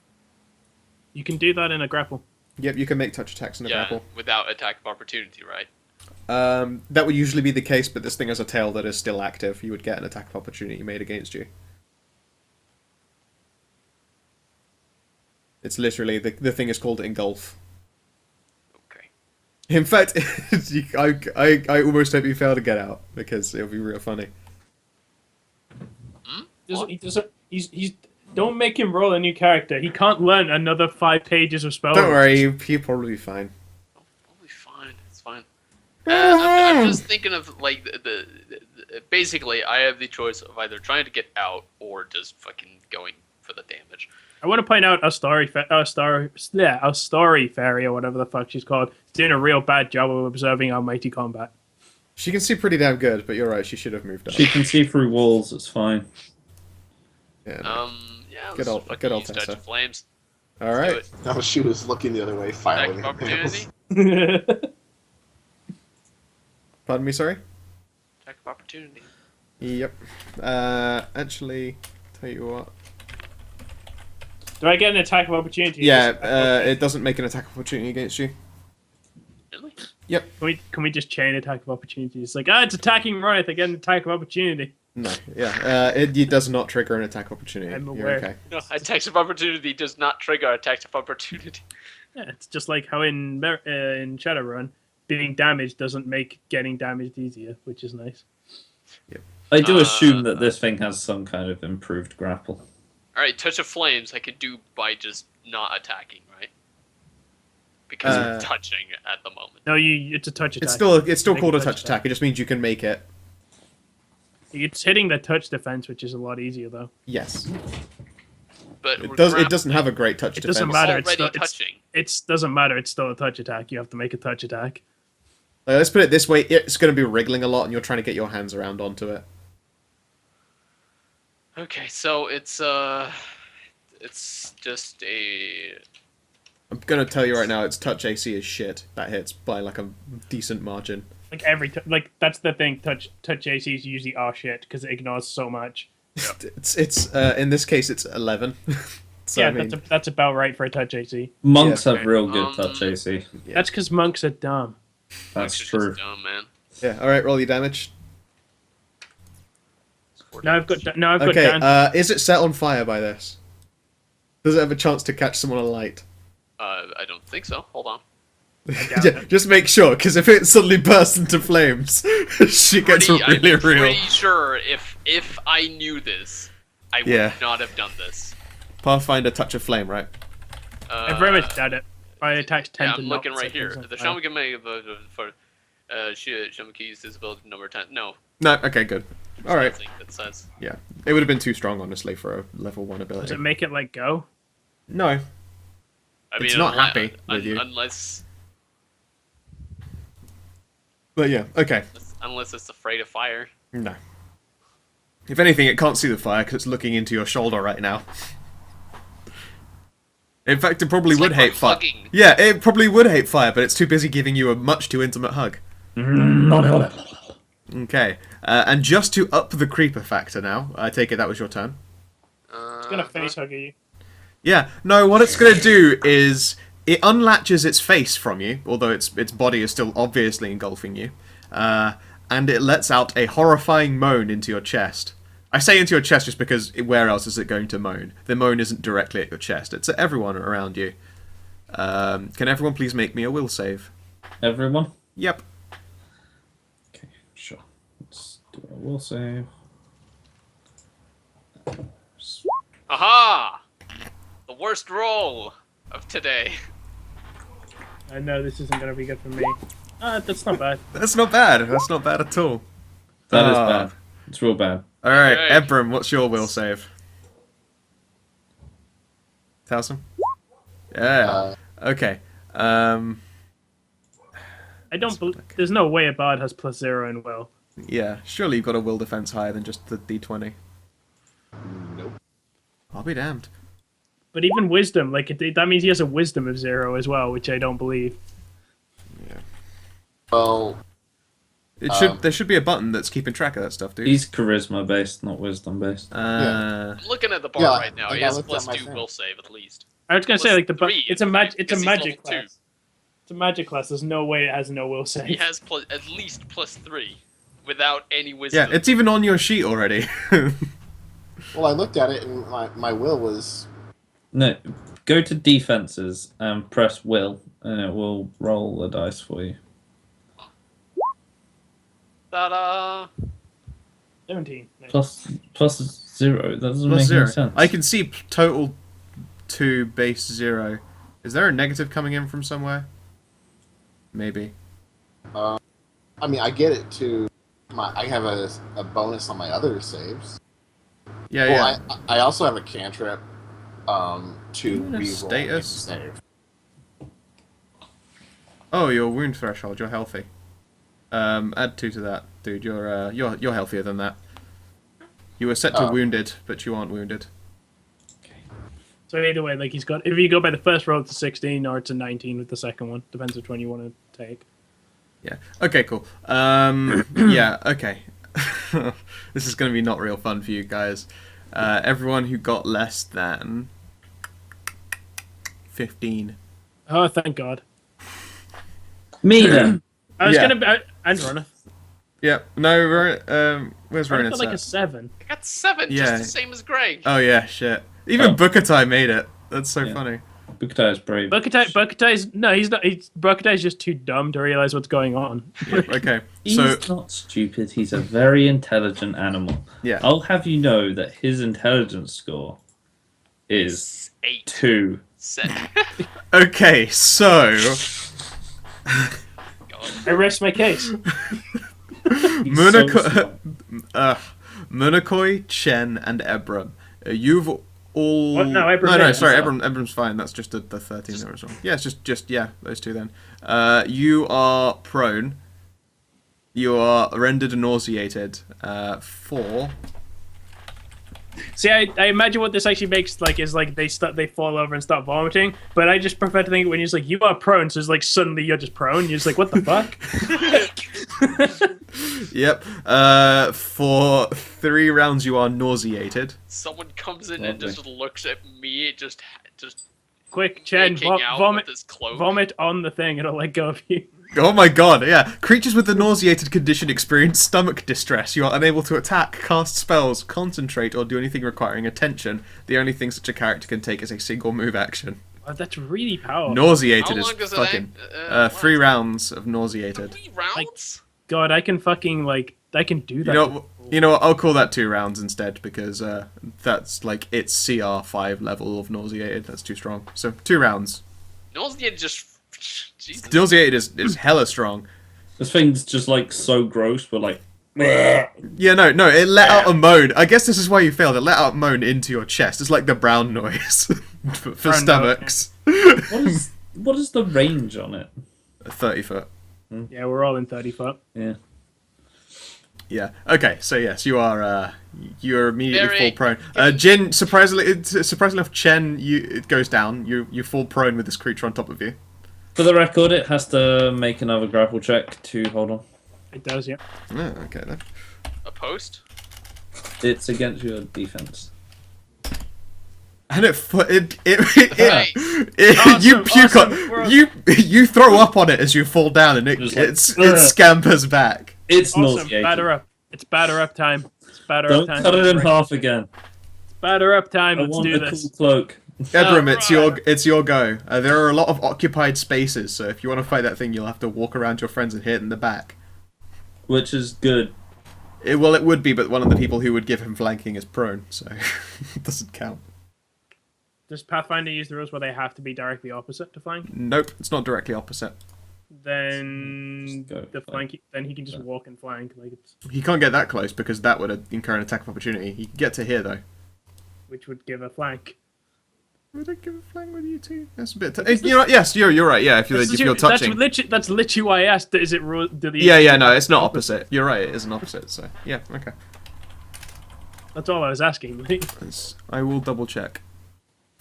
S4: You can do that in a grapple.
S1: Yep, you can make touch attacks in a grapple.
S3: Without attack of opportunity, right?
S1: That would usually be the case, but this thing has a tail that is still active. You would get an attack of opportunity made against you. It's literally, the thing is called Engulf.
S3: Okay.
S1: In fact, I almost hope you fail to get out, because it'll be real funny.
S4: He doesn't. He's. Don't make him roll a new character. He can't learn another 5 pages of spell.
S1: Don't worry, he'll probably be fine.
S3: I'll be fine. It's fine. I'm just thinking of like the basically, I have the choice of either trying to get out or just fucking going for the damage.
S4: I want to point out our story fairy or whatever the fuck she's called is doing a real bad job of observing our mighty combat.
S1: She can see pretty damn good, but you're right, she should have moved up.
S2: She can see through walls, it's fine.
S1: Yeah, no.
S3: Yeah.
S1: Good old
S3: use
S1: Tessa.
S3: touch of flames.
S1: All
S3: Let's do
S1: right.
S3: it.
S5: No, she was looking the other way,
S3: Attack
S5: filing
S3: of
S5: her nails.
S3: opportunity.
S1: Pardon me, sorry?
S3: Attack of opportunity.
S1: Yep. Actually, tell you what.
S4: Do I get an attack of opportunity?
S1: Yeah, it doesn't make an attack of opportunity against you.
S3: Really?
S1: Yep.
S4: Can we just chain attack of opportunity? It's like, it's attacking right. I get an attack of opportunity.
S1: No, yeah. It does not trigger an attack of opportunity.
S4: I'm
S1: You're
S4: aware.
S1: okay.
S3: No, attacks of opportunity does not trigger attacks of opportunity.
S4: Yeah, it's just like how in Shadowrun, being damaged doesn't make getting damaged easier, which is nice.
S2: I do assume that this thing has some kind of improved grapple.
S3: Alright, touch of flames I could do by just not attacking, right? Because I'm touching at the moment.
S4: No, it's a touch attack.
S1: It's still
S4: Make
S1: called a touch attack. It just means you can make it.
S4: It's hitting the touch defense, which is a lot easier though.
S1: Yes.
S3: But
S1: It doesn't have a great touch
S4: It
S1: defense.
S4: doesn't matter.
S3: Already touching.
S4: It doesn't matter. It's still a touch attack. You have to make a touch attack.
S1: Let's put it this way: it's going to be wriggling a lot, and you're trying to get your hands around onto it.
S3: Okay, so it's just a.
S1: I'm going to tell you right now, its touch AC is shit. That hits by like a decent margin.
S4: Like that's the thing. Touch ACs usually are shit because it ignores so much.
S1: It's in this case it's 11. So,
S4: yeah,
S1: I mean,
S4: that's about right for a touch AC.
S2: Monks
S1: Yeah.
S2: have real good touch AC.
S1: Yeah.
S4: That's because monks are dumb.
S2: That's
S3: Just
S2: true.
S3: dumb, man.
S1: Yeah. All right, roll your damage.
S4: Now I've got
S1: Okay.
S4: Dan.
S1: Is it set on fire by this? Does it have a chance to catch someone alight?
S3: I don't think so. Hold on.
S4: doubt
S1: Yeah, just make sure, because if it suddenly bursts into flames, shit gets really
S3: I'm
S1: real.
S3: pretty sure if I knew this, I would
S1: Yeah.
S3: not have done this.
S1: Pathfinder touch of flame, right?
S4: I very much doubt it. My attacks tend
S3: Yeah,
S4: to
S3: I'm
S4: not
S3: looking right
S4: set
S3: here.
S4: things on
S3: The
S4: fire.
S3: shaman can make for shaman can use disability number 10. No.
S1: No. Okay. Good. All right.
S3: Nothing that says.
S1: Yeah. It would have been too strong, honestly, for a level 1
S4: Does
S1: ability.
S4: it make it like go?
S1: No.
S3: I
S1: It's
S3: mean,
S1: not happy with you.
S3: unless
S1: But yeah. Okay.
S3: it's afraid of fire.
S1: No. If anything, it can't see the fire because it's looking into your shoulder right now. In fact, it probably
S3: It's
S1: would
S3: like we're
S1: hate fire.
S3: hugging.
S1: Yeah, it probably would hate fire, but it's too busy giving you a much too intimate hug. Okay, and just to up the creeper factor now, I take it that was your turn.
S4: It's gonna face hug you.
S1: Yeah, no, what it's going to do is it unlatches its face from you, although its body is still obviously engulfing you, and it lets out a horrifying moan into your chest. I say into your chest just because where else is it going to moan? The moan isn't directly at your chest, it's at everyone around you. Can everyone please make me a will save?
S2: Everyone?
S1: Yep.
S2: Okay, sure. Let's do a will save.
S3: Aha! The worst roll of today.
S4: I know this isn't gonna be good for me. That's not bad.
S1: That's not bad. That's not bad at all.
S2: That is bad. It's real bad.
S1: Alright,
S3: Okay.
S1: Ebram, what's your will save? 1,000? Yeah. Okay.
S4: I don't. There's no way a bard has +0 in will.
S1: Yeah, surely you've got a will defense higher than just the D20.
S5: Nope.
S1: I'll be damned.
S4: But even wisdom, like that means he has a wisdom of 0 as well, which I don't believe.
S1: Yeah.
S5: Well,
S1: It should. There should be a button that's keeping track of that stuff, dude.
S2: He's charisma based, not wisdom based.
S3: I'm looking at the bar
S5: Yeah,
S3: right now.
S5: like
S3: He
S5: I
S3: has
S5: looked at my
S3: +2
S5: thing.
S3: will save at least.
S4: I was gonna say like
S3: +3
S4: it's a it's a
S3: because he's
S4: magic
S3: level 2.
S4: class. It's a magic class. There's no way it has no will save.
S3: He has at least +3 without any
S1: Yeah,
S3: wisdom.
S1: it's even on your sheet already.
S5: well, I looked at it and my will was
S2: No, go to defenses and press will, and it will roll the dice for you.
S3: Ta-da!
S4: 17. Nice.
S2: Plus 0. That doesn't
S1: Plus
S2: make
S1: 0.
S2: any sense.
S1: I can see total 2 base 0. Is there a negative coming in from somewhere? Maybe.
S5: I mean, I get it to I have a bonus on my other saves.
S1: Yeah,
S5: Well,
S1: yeah.
S5: I also have a cantrip to
S1: You have
S5: re-roll
S1: status?
S5: a save.
S1: Oh, your wound threshold. You're healthy. Add 2 to that, dude. You're healthier than that. You were set to
S5: Oh.
S1: wounded, but you aren't wounded.
S4: So either way, like he's got. If you go by the first roll, it's a 16, or it's a 19 with the second one. Depends which one you want to take.
S1: Yeah. Okay, cool. Yeah, okay. This is going to be not real fun for you guys. Everyone who got less than 15.
S4: Oh, thank God.
S2: Me then.
S4: I was
S1: Yeah.
S4: gonna. And Ronith.
S1: Yeah. No, where's
S4: I
S1: Ronan
S4: got like a
S1: at?
S4: 7.
S3: I got 7,
S1: Yeah.
S3: just the same as Greg.
S1: Oh, yeah, shit. Even
S2: Oh.
S1: Bookatai made it. That's so
S2: Yeah.
S1: funny.
S2: Bukatai is brave.
S4: Burkatai's no, he's not. Burkatai's just too dumb to realize what's going on.
S1: Okay,
S2: He's
S1: so,
S2: not stupid. He's a very intelligent animal.
S1: yeah.
S2: I'll have you know that his intelligence score is
S3: 8.
S2: 2.
S3: 7.
S1: Okay, so...
S3: God.
S4: I rest my case.
S2: He's so smart.
S1: Munakoi, Chen, and Ebram. You've all...
S4: What? No, Ebram
S1: No,
S4: made it.
S1: sorry, Ebram's fine. That's just the 13 there as well. Yeah, it's just, yeah, those two then. You are prone. You are rendered nauseated. 4.
S4: See, I imagine what this actually makes is they fall over and start vomiting. But I just prefer to think when you're just like you are prone, so it's like suddenly you're just prone. You're just like what the fuck?
S1: Yep. For 3 rounds you are nauseated.
S3: Someone comes in and
S2: Lovely.
S3: just looks at me, just
S4: Quick, Chen,
S3: making out
S4: vomit,
S3: with his cloak.
S4: vomit on the thing. It'll let go of you.
S1: Oh my god, yeah. Creatures with the nauseated condition experience stomach distress. You are unable to attack, cast spells, concentrate, or do anything requiring attention. The only thing such a character can take is a single move action.
S4: Oh, that's really powerful.
S1: Nauseated
S3: How
S1: is
S3: long does it
S1: fucking...
S3: last?
S1: 3 rounds of nauseated.
S3: 3 rounds?
S4: God, I can fucking I can do that.
S1: You know what, I'll call that 2 rounds instead, because that's like, it's CR 5 level of nauseated. That's too strong. So, 2 rounds.
S3: Nauseated just... Jesus.
S1: Nauseated is hella strong.
S2: This thing's just like so gross, but like.
S1: Yeah, no, it let out a moan. I guess this is why you failed. It let out a moan into your chest. It's like the brown noise for
S4: Brown
S1: stomachs.
S2: What is the range on it?
S1: 30 foot.
S4: Yeah, we're all in 30 foot.
S2: Yeah.
S1: Yeah. Okay. So yes, you're immediately
S3: Very-
S1: full prone. Jin, surprisingly enough, Chen, it goes down. You fall prone with this creature on top of you.
S2: For the record, it has to make another grapple check to hold on.
S4: It does, yeah.
S1: Oh, okay then.
S3: A post?
S2: It's against your defense.
S1: And
S3: Right.
S1: you
S4: Awesome,
S1: puke
S4: awesome.
S1: on you throw up on it as you fall down, and
S2: Just like,
S1: it scampers back.
S2: It's
S4: Awesome.
S2: nauseating.
S4: Batter up. It's batter up time. It's batter
S2: Don't
S4: up time.
S2: cut it in half again.
S4: Batter up time.
S2: I
S4: Let's
S2: want
S4: do
S2: a
S4: this.
S2: cool cloak.
S1: Ebram,
S3: Alright.
S1: it's your go. There are a lot of occupied spaces, so if you want to fight that thing, you'll have to walk around your friends and hit it in the back.
S2: Which is good.
S1: It would be, but one of the people who would give him flanking is prone, so it doesn't count.
S4: Does Pathfinder use the rules where they have to be directly opposite to flank?
S1: Nope, it's not directly opposite.
S4: Then
S2: Just go
S4: the
S2: flank.
S4: flank. Then he can just walk and flank, like it's,
S1: He can't get that close because that would incur an attack of opportunity. He can get to here though.
S4: which would give a flank.
S1: Would I give a flank with you two? That's a bit. You know what? Yes, you're right. Yeah, if you're touching.
S4: That's literally why I asked. Is it rule?
S1: Yeah, no, it's not opposite. You're right. It isn't opposite. So yeah, okay.
S4: That's all I was asking.
S1: I will double check.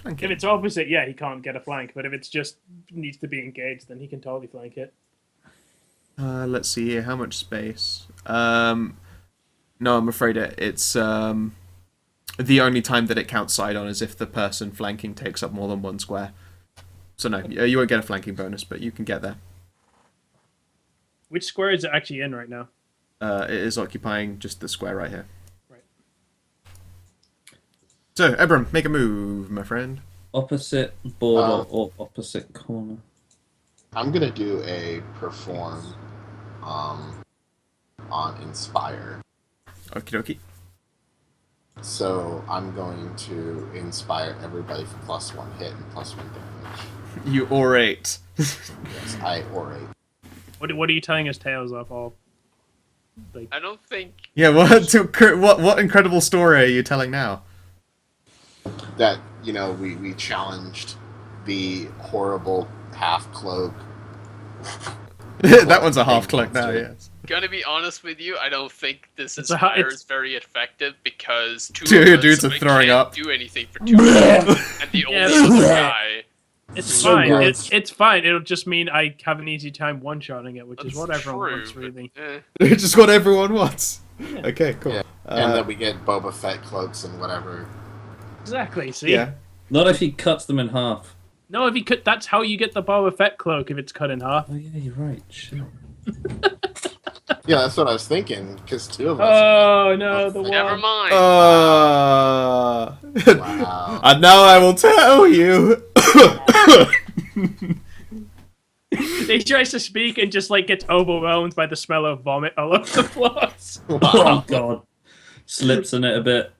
S1: Thank
S4: If
S1: you.
S4: it's opposite, yeah, he can't get a flank. But if it's just needs to be engaged, then he can totally flank it.
S1: Let's see here. How much space? No, I'm afraid it's the only time that it counts side on is if the person flanking takes up more than one square. So no, you won't get a flanking bonus, but you can get there.
S4: Which square is it actually in right now?
S1: It is occupying just the square right here.
S4: Right.
S1: So, Ebram, make a move, my friend.
S2: Opposite border or opposite corner.
S5: I'm gonna do a perform on inspire.
S1: Okie dokie.
S5: So I'm going to inspire everybody for +1 hit and +1 damage.
S1: You orate.
S5: Yes, I orate.
S4: What are you telling us tales of? All like
S3: I don't think.
S1: Yeah, what incredible story are you telling now?
S5: That, we challenged the horrible half cloak.
S1: That one's a half cloak now,
S5: Monster.
S1: yes.
S3: Gonna be honest with you, I don't think this
S4: It's a hi-
S3: inspire
S4: it's-
S3: is very effective because two
S1: Two
S3: of us
S1: dudes are throwing
S3: can't
S1: up.
S3: do anything for 2 minutes, and the
S4: Yeah,
S3: only other guy.
S4: it's
S5: So
S4: fine.
S5: gross.
S4: It's fine. It'll just mean I have an easy time one-shotting it, which is
S3: That's
S4: what everyone
S3: true,
S4: wants,
S3: but,
S4: really.
S1: Just what everyone wants. Okay, cool.
S5: Yeah. And then we get Boba Fett cloaks and whatever.
S4: Exactly. See.
S1: Yeah.
S2: Not if he cuts them in half.
S4: No, if you cut, that's how you get the Boba Fett cloak if it's cut in half.
S2: Oh yeah, you're right. Shit.
S5: Yeah, that's what I was thinking, because 2 of us.
S4: Oh no, the
S3: Never
S4: one.
S3: mind.
S5: Wow.
S1: And now I will tell you.
S4: He tries to speak and just like gets overwhelmed by the smell of vomit all over the floors.
S2: Oh god. Slips in it a bit.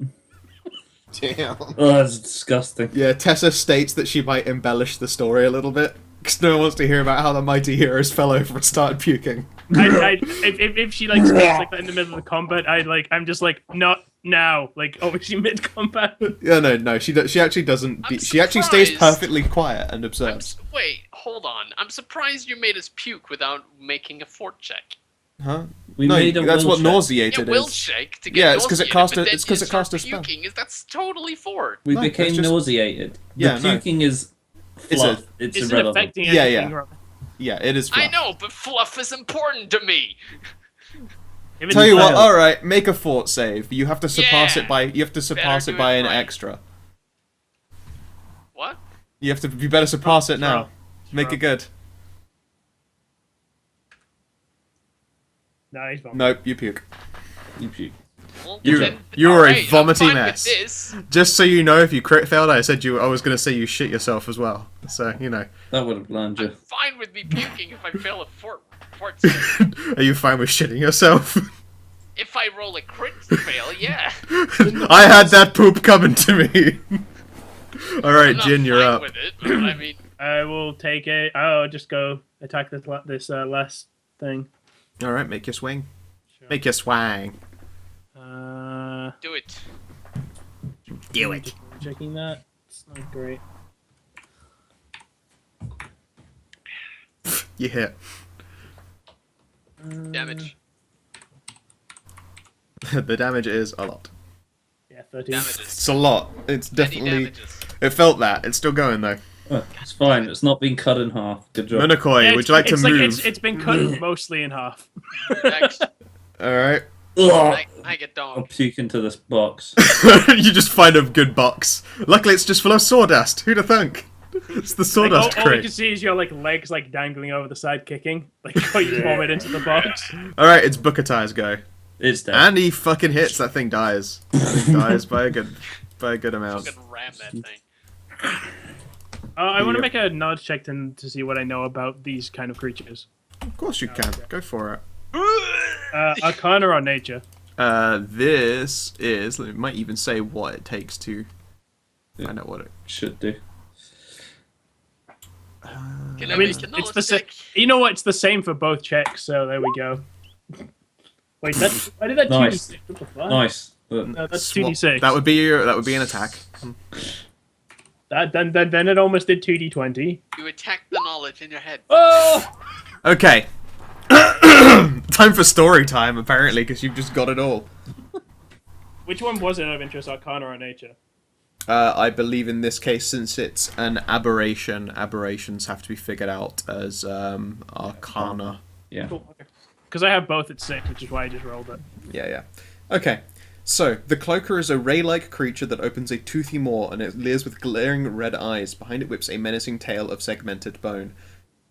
S5: Damn.
S2: Oh, that's disgusting.
S1: Yeah, Tessa states that she might embellish the story a little bit. Because no one wants to hear about how the mighty heroes fell over and started puking.
S4: If she like speaks like that in the middle of the combat, I'm just like not now. Like, oh, is she mid combat?
S1: Yeah, no, she actually doesn't.
S3: I'm
S1: She actually stays
S3: surprised.
S1: perfectly quiet and observes.
S3: Wait, hold on. I'm surprised you made us puke without making a fort check.
S1: Huh?
S2: We
S1: No,
S2: made a
S1: that's
S2: will
S1: what
S2: check.
S1: nauseated
S3: Yeah, will
S1: is.
S3: check to get
S1: Yeah, it's 'cause it
S3: nauseated,
S1: cast
S3: but
S1: a-
S3: then
S1: it's 'cause
S3: you
S1: it cast
S3: start
S1: a spell.
S3: puking. That's totally fort.
S2: We
S1: No,
S2: became
S1: it's just-
S2: nauseated.
S1: Yeah,
S2: The
S1: no.
S2: puking is
S1: It's
S2: fluff. It's
S4: Isn't
S2: irrelevant.
S4: affecting
S1: Yeah,
S4: anything.
S1: yeah. Yeah, it is fluff.
S3: I know, but fluff is important to me.
S4: If
S1: Tell you what,
S2: failed.
S1: alright, make a fort save. You have to surpass
S3: Yeah.
S1: it by
S3: do
S1: by
S3: it
S1: an
S3: right.
S1: extra.
S3: What?
S1: You better surpass it now.
S4: Sure.
S1: Make
S4: Sure.
S1: it good.
S4: No, he's vomiting.
S1: Nope, you puke.
S2: You puke.
S3: Well,
S1: You-
S3: then-
S1: you're a
S3: alright, I'm
S1: vomity
S3: fine with
S1: mess.
S3: this.
S1: Just so you know, if you crit failed, I was gonna say you shit yourself as well. So, you know.
S2: That would have landed
S3: I'm
S2: you.
S3: fine with me puking if I fail a fort save.
S1: Are you fine with shitting yourself?
S3: If I roll a crit fail, yeah.
S1: I had that poop coming to me. Alright,
S3: I'm not
S1: Jin, you're
S3: fine
S1: up.
S3: with it, but I mean,
S4: I will take it. I'll just go attack this last thing.
S1: Alright, make your swing.
S4: Sure.
S1: Make your swang.
S3: do it.
S1: Do it.
S4: Checking that. It's not great.
S1: You hit.
S3: Damage.
S1: The damage is a lot.
S4: Yeah, 13.
S3: Damages.
S1: It's a lot. It's
S3: Many
S1: definitely.
S3: damages.
S1: It felt that. It's still going though.
S2: Oh, it's fine. It's not been cut in half. Good job.
S1: Monokoi,
S4: Yeah,
S1: would you like to
S4: it's
S1: move?
S4: It's been cut mostly in half.
S3: Next,
S1: All right.
S2: Ugh.
S3: I get
S2: I'll
S3: donked.
S2: puke into this box.
S1: You just find a good box. Luckily, it's just full of sawdust. Who'd have thunk? It's the
S4: Like,
S1: sawdust
S4: all you
S1: crate.
S4: can see is your like legs like dangling over the side, kicking. Like you vomit into the box.
S1: All right, it's Bookatai's go,
S2: It's dead.
S1: and he fucking hits. That thing dies. That thing dies by a good amount.
S3: Fucking ram that thing.
S4: I want to
S1: Yep.
S4: make a knowledge check to see what I know about these kind of creatures.
S1: Of course you can. Go for it.
S4: Arcana or nature?
S1: This is. It might even say what it takes to find out what it.
S2: Should do.
S3: Can
S4: I
S3: I
S4: mean,
S3: make a
S4: it's
S3: knowledge
S4: the same.
S3: check?
S4: You know what? It's the same for both checks. So there we go. Wait, why did that
S2: Nice.
S4: 2d6? What the fuck?
S2: Nice.
S4: No, that's
S1: Swap-
S4: 2d6.
S1: That would be an attack.
S4: Then it almost did 2d20.
S3: You attack the knowledge in your head.
S4: Oh!
S1: Okay. Time for story time, apparently, because you've just got it all.
S4: Which one was it out of interest, Arcana or nature?
S1: I believe in this case, since it's an aberration, aberrations have to be figured out as arcana.
S2: Yeah.
S4: Cool. Okay. Because I have both at 6, which is why I just rolled it.
S1: Yeah. Okay. So, the Cloaker is a ray-like creature that opens a toothy maw and it leers with glaring red eyes. Behind it whips a menacing tail of segmented bone.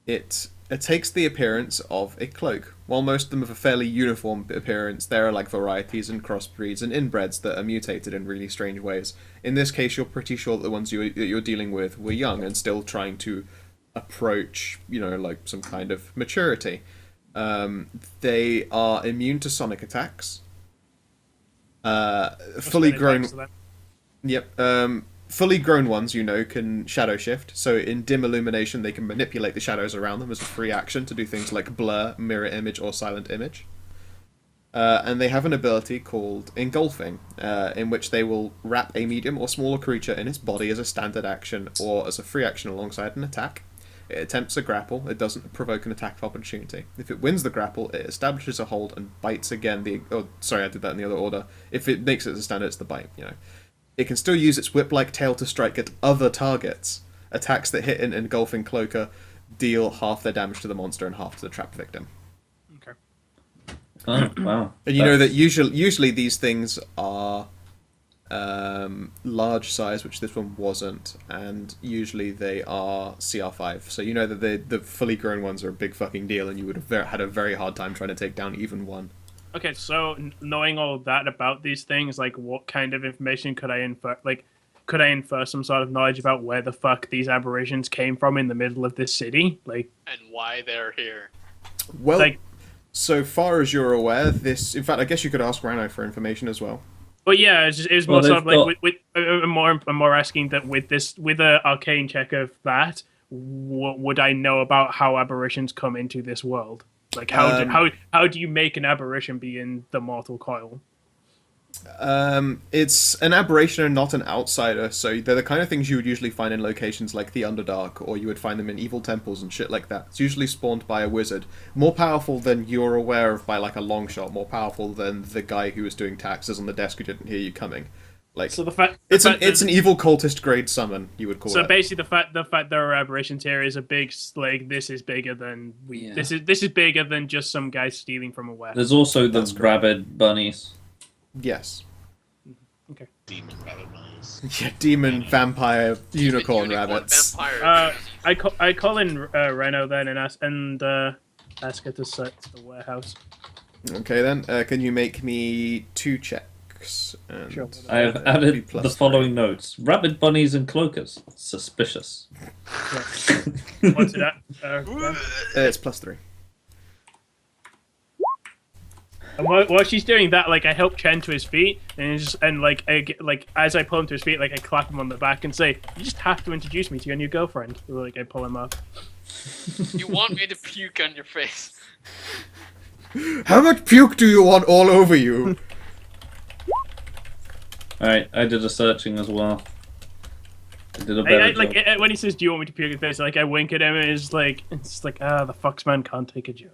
S1: It takes the appearance of a cloak. While most of them have a fairly uniform appearance, there are like varieties and crossbreeds and inbreds that are mutated in really strange ways. In this case, you're pretty sure that the ones that you're dealing with were young and still trying to approach, like some kind of maturity. They are immune to sonic attacks. Fully grown. Yep. Fully grown ones, can shadow shift. So in dim illumination, they can manipulate the shadows around them as a free action to do things like blur, mirror image, or silent image. And they have an ability called engulfing, in which they will wrap a medium or smaller creature in its body as a standard action or as a free action alongside an attack. It attempts a grapple. It doesn't provoke an attack of opportunity. If it wins the grapple, it establishes a hold and bites again. I did that in the other order. If it makes it as a standard, it's the bite. It can still use its whip-like tail to strike at other targets. Attacks that hit an engulfing cloaker deal half their damage to the monster and half to the trapped victim.
S4: Okay.
S2: Oh, wow.
S1: And you know that usually these things are large size, which this one wasn't, and usually they are CR5. So you know that the fully grown ones are a big fucking deal, and you would have had a very hard time trying to take down even one.
S4: Okay, so knowing all that about these things, like, what kind of information could I infer? Like, could I infer some sort of knowledge about where the fuck these aberrations came from in the middle of this city? Like,
S3: And why they're here.
S1: Well,
S4: like,
S1: so far as you're aware, this... In fact, I guess you could ask Rano for information as well.
S4: but yeah, it was more
S2: Well,
S4: sort of
S2: they've
S4: like I'm more asking that with a arcane check of that, what would I know about how aberrations come into this world? Like, how do you make an aberration be in the mortal coil?
S1: It's an aberration and not an outsider, so they're the kind of things you would usually find in locations like the Underdark, or you would find them in evil temples and shit like that. It's usually spawned by a wizard. More powerful than you're aware of by like a long shot, more powerful than the guy who was doing taxes on the desk who didn't hear you coming. Like,
S4: So the fact
S1: it's an evil cultist grade summon, you would call
S4: So
S1: it.
S4: basically, the fact there are aberrations here is a big like this is bigger than
S2: Yeah.
S4: this is bigger than just some guy stealing from a warehouse.
S2: There's also the
S1: That's correct.
S2: rabid bunnies.
S1: Yes.
S5: Demon rabbit bunnies.
S1: Yeah, demon, vampire, unicorn rabbits.
S3: Vampire.
S4: I call in Reno then and ask her to search the warehouse.
S1: Okay then, can you make me 2 checks? And,
S4: Sure.
S2: I have
S1: be
S2: added
S1: plus
S2: the following notes. Rabid bunnies and cloakers. Suspicious.
S4: What's it at?
S1: It's +3.
S4: And while she's doing that, like I help Chen to his feet, and as I pull him to his feet, like I clap him on the back and say, "You just have to introduce me to your new girlfriend." Like I pull him up.
S3: You want me to puke on your face?
S1: How much puke do you want all over you?
S2: Alright, I did a searching as well. I did a better job.
S4: When he says, "Do you want me to puke your face?" Like I wink at him, and it's like, the fox man can't take a joke.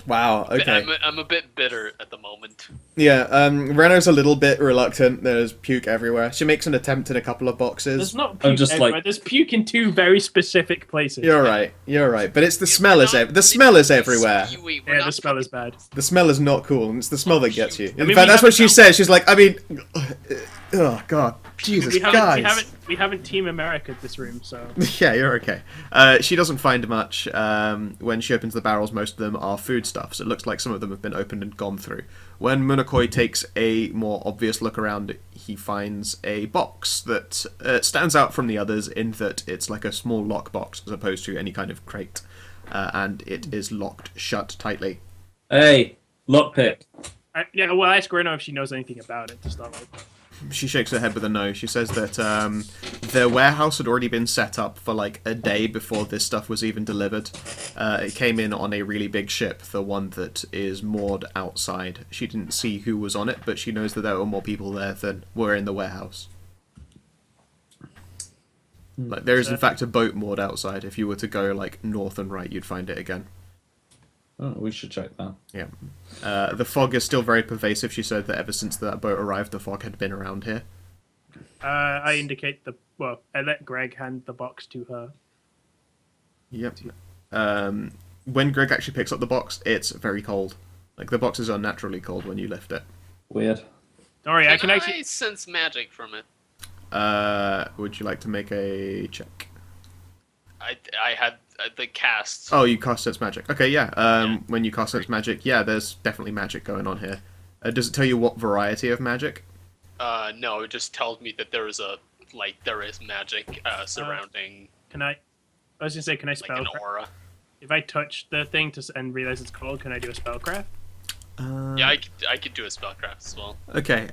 S1: Wow. Okay.
S3: I'm a bit bitter at the moment.
S1: Yeah. Renault's a little bit reluctant. There's puke everywhere. She makes an attempt in a couple of boxes.
S4: There's not
S2: I'm
S4: puke
S2: just
S4: everywhere.
S2: like-
S4: There's puke in 2 very specific places.
S1: You're right. You're right. But it's the
S3: Yeah,
S1: smell
S3: we're
S1: is
S3: not-
S1: the smell is
S3: it's
S1: everywhere.
S3: spewy, we're
S4: Yeah,
S3: not
S4: the smell is
S3: fucking-
S4: bad.
S1: The smell is not cool, and it's the smell that gets you. In
S4: I mean,
S1: fact,
S4: we
S1: that's what she
S4: haven't-
S1: says. She's like, I mean, oh god, Jesus, guys.
S4: We haven't Team America this room, so
S1: Yeah, you're okay. She doesn't find much. When she opens the barrels, most of them are foodstuffs. It looks like some of them have been opened and gone through. When Munakoi takes a more obvious look around, he finds a box that stands out from the others in that it's like a small lock box as opposed to any kind of crate. And it is locked shut tightly.
S2: Hey, lockpick.
S4: yeah. Well, ask Reno if she knows anything about it to start with.
S1: She shakes her head with a no. She says that their warehouse had already been set up for like a day before this stuff was even delivered. It came in on a really big ship, the one that is moored outside. She didn't see who was on it, but she knows that there were more people there than were in the warehouse. Like there is in fact a boat moored outside. If you were to go like north and right, you'd find it again.
S2: Oh, we should check that.
S1: Yeah. The fog is still very pervasive. She said that ever since that boat arrived, the fog had been around here.
S4: I indicate I let Greg hand the box to her.
S1: Yep. When Greg actually picks up the box, it's very cold. Like the box is unnaturally cold when you lift it.
S2: Weird.
S4: Don't worry, I
S3: Can
S4: can actually.
S3: sense magic from it?
S1: Would you like to make a check?
S3: I had the casts.
S1: Oh, you cast sense magic. Okay, yeah. When you cast sense magic, yeah, there's definitely magic going on here. Does it tell you what variety of magic?
S3: No, it just tells me that there is magic surrounding
S4: Can I? I was gonna say, can I
S3: like an
S4: spellcraft?
S3: aura.
S4: If I touch the thing and realize it's cold, can I do a spellcraft?
S3: Yeah, I could do a spellcraft as well.
S1: Okay.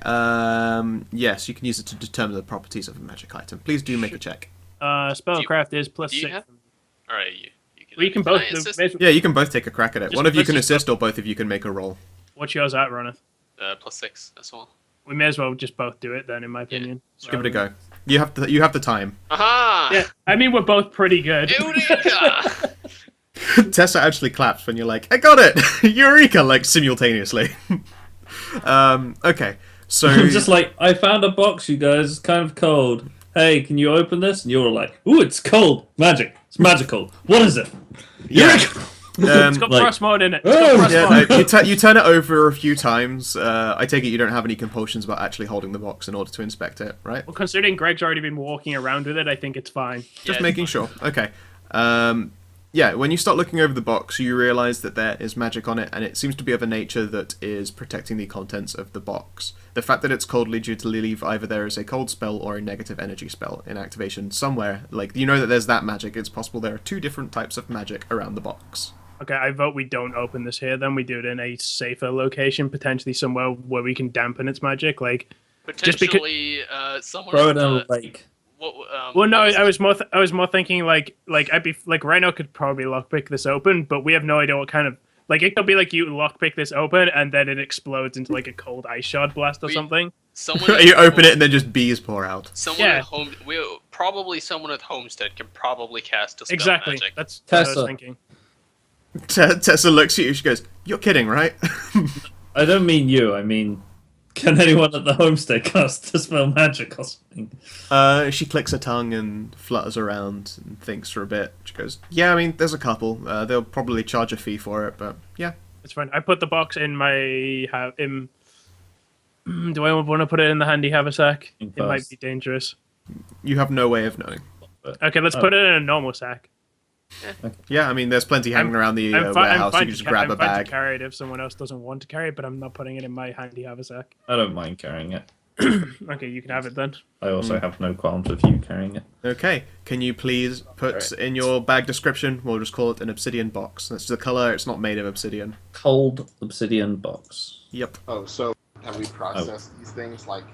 S1: Yes, you can use it to determine the properties of a magic item. Please do make a check.
S4: Spellcraft is plus
S3: do you
S4: 6.
S3: have- All right, you can.
S4: Well, you can
S3: Can
S4: both.
S3: I assist?
S1: Yeah, you can both take a crack at it.
S4: Just-
S1: One of you
S4: let's
S1: can
S4: just
S1: assist, or both of you can make a roll.
S4: What's yours at, Ronith?
S3: +6 as well.
S4: We may as well just both do it then, in my opinion.
S1: Give it a go. You have the time.
S3: Aha!
S4: Yeah, I mean we're both pretty good.
S3: Eureka!
S1: Tessa actually claps when you're like, I got it! Eureka! Like, simultaneously. Okay, so...
S2: I'm just like, I found a box, you guys. It's kind of cold. Hey, can you open this? And you're like, ooh, it's cold. Magic. It's magical. What is it?
S1: Yeah.
S4: It's got
S2: like-
S4: frost mode in it.
S2: Oh,
S4: It's got
S1: Yeah,
S4: frost
S1: no,
S4: mode.
S1: you turn it over a few times. I take it you don't have any compulsions about actually holding the box in order to inspect it, right?
S4: Well, considering Greg's already been walking around with it, I think it's fine.
S1: Just
S3: Yeah,
S1: making
S3: it's
S1: sure. Okay. Yeah, when you start looking over the box, you realise that there is magic on it, and it seems to be of a nature that is protecting the contents of the box. The fact that it's cold leads you to believe either there is a cold spell or a negative energy spell in activation somewhere. Like, you know that there's that magic. It's possible there are 2 different types of magic around the box.
S4: Okay, I vote we don't open this here. Then we do it in a safer location, potentially somewhere where we can dampen its magic. Like, Just because-
S3: Potentially, somewhere.
S2: Throw it in
S3: in
S2: a lake.
S4: well, no, I was more thinking like I'd be like Rhino could probably lockpick this open, but we have no idea what kind of like it could be like you lockpick this open and then it explodes into like a cold ice shard blast or something.
S3: Someone
S1: You open it and then just bees pour out.
S3: Someone
S4: Yeah.
S3: at home. Probably someone at Homestead can probably cast a spell
S4: Exactly.
S3: magic.
S4: That's what I was
S2: Tessa.
S4: thinking.
S1: Tessa looks at you, she goes, "You're kidding, right?"
S2: I don't mean you. I mean, can anyone at the homestead cast dispel magic or something?
S1: She clicks her tongue and flutters around and thinks for a bit. She goes, "Yeah, I mean, there's a couple. They'll probably charge a fee for it, but yeah."
S4: It's fine. I put the box in my do I want to put it in the handy haversack? It might be dangerous.
S1: You have no way of knowing.
S4: Okay, let's put it in a normal sack.
S1: Yeah, I mean, there's plenty hanging around the
S4: I'm
S1: warehouse. You
S4: fine
S1: can just grab a
S4: I'm fine
S1: bag.
S4: to carry it if someone else doesn't want to carry it, but I'm not putting it in my handy haversack.
S2: I don't mind carrying it.
S4: Okay, you can have it then.
S2: I also have no qualms with you carrying it.
S1: Okay, can you please put in your bag description, we'll just call it an obsidian box. That's the color, it's not made of obsidian.
S2: Cold obsidian box.
S1: Yep.
S5: Oh, so have we processed these things? Like,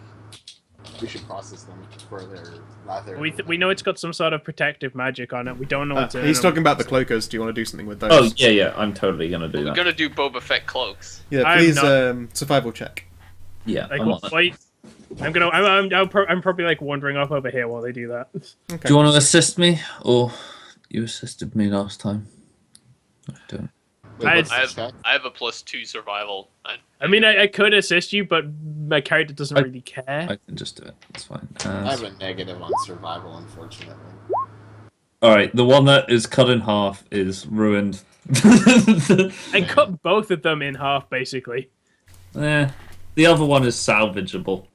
S5: we should process them for their leather.
S4: We know it's got some sort of protective magic on it. We don't know what's in
S1: He's
S4: it.
S1: talking about the cloakers. Do you want to do something with those?
S2: Oh, yeah, I'm totally going to do
S3: We're
S2: that.
S3: gonna do Boba Fett cloaks.
S1: Yeah,
S4: I'm
S1: please,
S4: not-
S1: survival check.
S2: Yeah,
S4: Like,
S2: I'm on it.
S4: wait, I'm probably like wandering off over here while they do that.
S1: Okay.
S2: Do you want to assist me, or you assisted me last time? I don't.
S5: Wait,
S4: I-
S5: what's
S3: I
S5: the
S3: have
S5: check?
S3: I have a +2 survival.
S4: I mean, I could assist you, but my character doesn't really care.
S2: I can just do it. It's fine.
S5: I have a negative on survival, unfortunately.
S2: All right, the one that is cut in half is ruined.
S4: I cut both of them in half, basically.
S2: The other one is salvageable.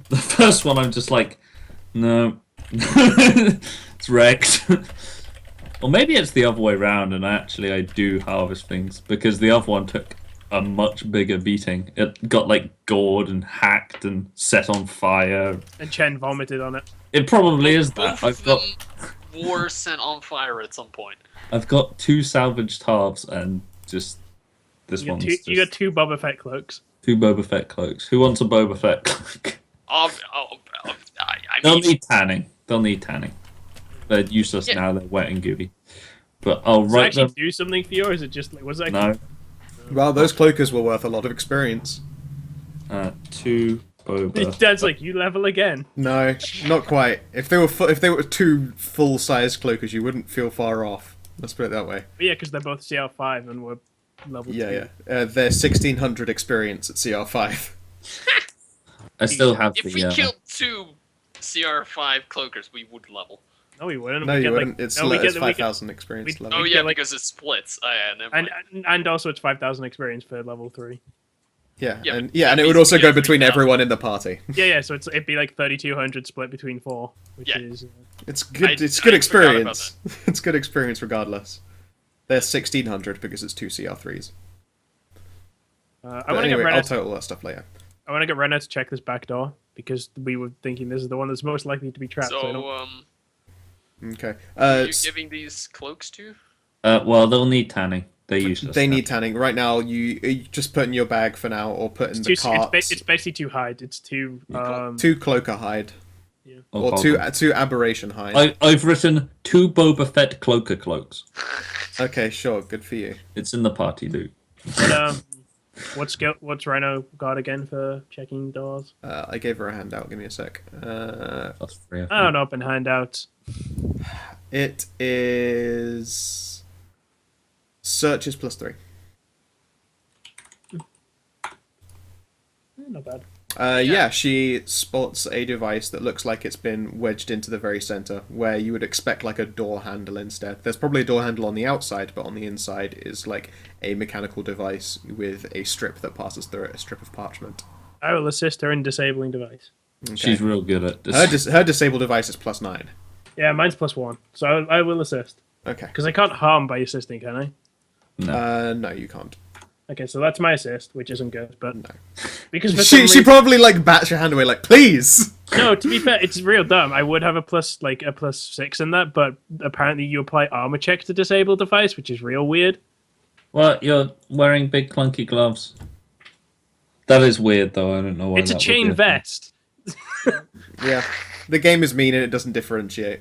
S2: The first one, I'm just like, no, it's wrecked. Or maybe it's the other way around, and I do harvest things because the other one took a much bigger beating. It got like gored and hacked and set on fire.
S4: And Chen vomited on it.
S2: It probably is that.
S3: Both of them were sent on fire at some point.
S2: I've got 2 salvaged halves and just this one's just
S4: You got 2 Boba Fett cloaks.
S2: 2 Boba Fett cloaks. Who wants a Boba Fett cloak?
S3: I
S2: They'll
S3: mean,
S2: need tanning. They're useless
S3: Yeah.
S2: now. They're wet and gooey. But I'll
S4: Does it
S2: write
S4: actually
S2: them.
S4: do something for you, or is it just like, was that?
S2: No.
S1: Well, those cloakers were worth a lot of experience.
S2: 2 Boba.
S4: Dad's like, you level again.
S1: No, not quite. If they were 2 full-size cloakers, you wouldn't feel far off. Let's put it that way.
S4: But yeah, because they're both CR5 and we're level 2.
S1: Yeah. They're 1600 experience at CR5.
S2: I still have
S3: if
S2: the.
S3: we killed 2 CR5 cloakers, we would level.
S4: No, we wouldn't.
S1: No,
S4: We
S1: you
S4: get,
S1: wouldn't.
S4: Like,
S1: It's
S4: no, we get-
S1: 5,000 experience
S4: we-
S1: level.
S3: Oh
S4: We
S3: yeah,
S4: get, like-
S3: because it splits. Oh yeah, never mind.
S4: and also it's 5,000 experience for level 3.
S1: Yeah,
S3: Yeah,
S1: and
S3: but
S1: and
S3: that
S1: it would
S3: means
S1: also
S3: we
S1: go
S3: get
S1: between
S3: 3,000.
S1: everyone in the party.
S4: Yeah, so it'd be like 3,200 split between 4, which
S3: Yeah.
S4: is.
S1: It's good.
S3: I
S1: It's good
S3: forgot about
S1: experience. It's good experience regardless. They're 1600 because it's 2 CR3s.
S4: I
S1: But
S4: want to
S1: anyway,
S4: get
S1: I'll
S4: Renna.
S1: total that stuff later.
S4: I want to get Renna to check this back door because we were thinking this is the one that's most likely to be trapped. So, I don't-
S1: Okay.
S3: are you giving these cloaks to?
S2: Well, they'll need tanning. They're useless.
S1: They
S2: now.
S1: need tanning. Right now, you just put in your bag for now, or put in the carts.
S4: it's basically 2 hide. It's 2.
S1: 2 cloaker hide,
S2: Oh,
S1: or
S2: hold
S1: 2
S2: on.
S1: 2 aberration hide.
S2: I've written 2 Boba Fett cloaker cloaks.
S1: Okay, sure. Good for you.
S2: It's in the party loot.
S4: But, what's Rhino got again for checking doors?
S1: I gave her a handout. Give me a sec.
S2: That's 3.
S4: I don't open handouts.
S1: It is searches +3.
S4: Not bad.
S1: Yeah, she spots a device that looks like it's been wedged into the very center, where you would expect like a door handle instead. There's probably a door handle on the outside, but on the inside is like a mechanical device with a strip that passes through it, a strip of parchment.
S4: I will assist her in disabling device.
S1: Okay.
S2: She's real good at this.
S1: Her disabled device is +9.
S4: Yeah, mine's +1, so I will assist
S1: Okay.
S4: because I can't harm by assisting, can I?
S2: No.
S1: No, you can't.
S4: Okay, so that's my assist, which isn't good, but
S1: No.
S4: because for some
S1: She
S4: reason-
S1: probably like bats your hand away, like please.
S4: No, to be fair, it's real dumb. I would have a +6 in that, but apparently you apply armor check to disable device, which is real weird.
S2: Well, you're wearing big clunky gloves. That is weird, though. I don't know why.
S4: It's a
S2: that would
S4: chain
S2: be thing.
S4: vest.
S1: Yeah, the game is mean and it doesn't differentiate.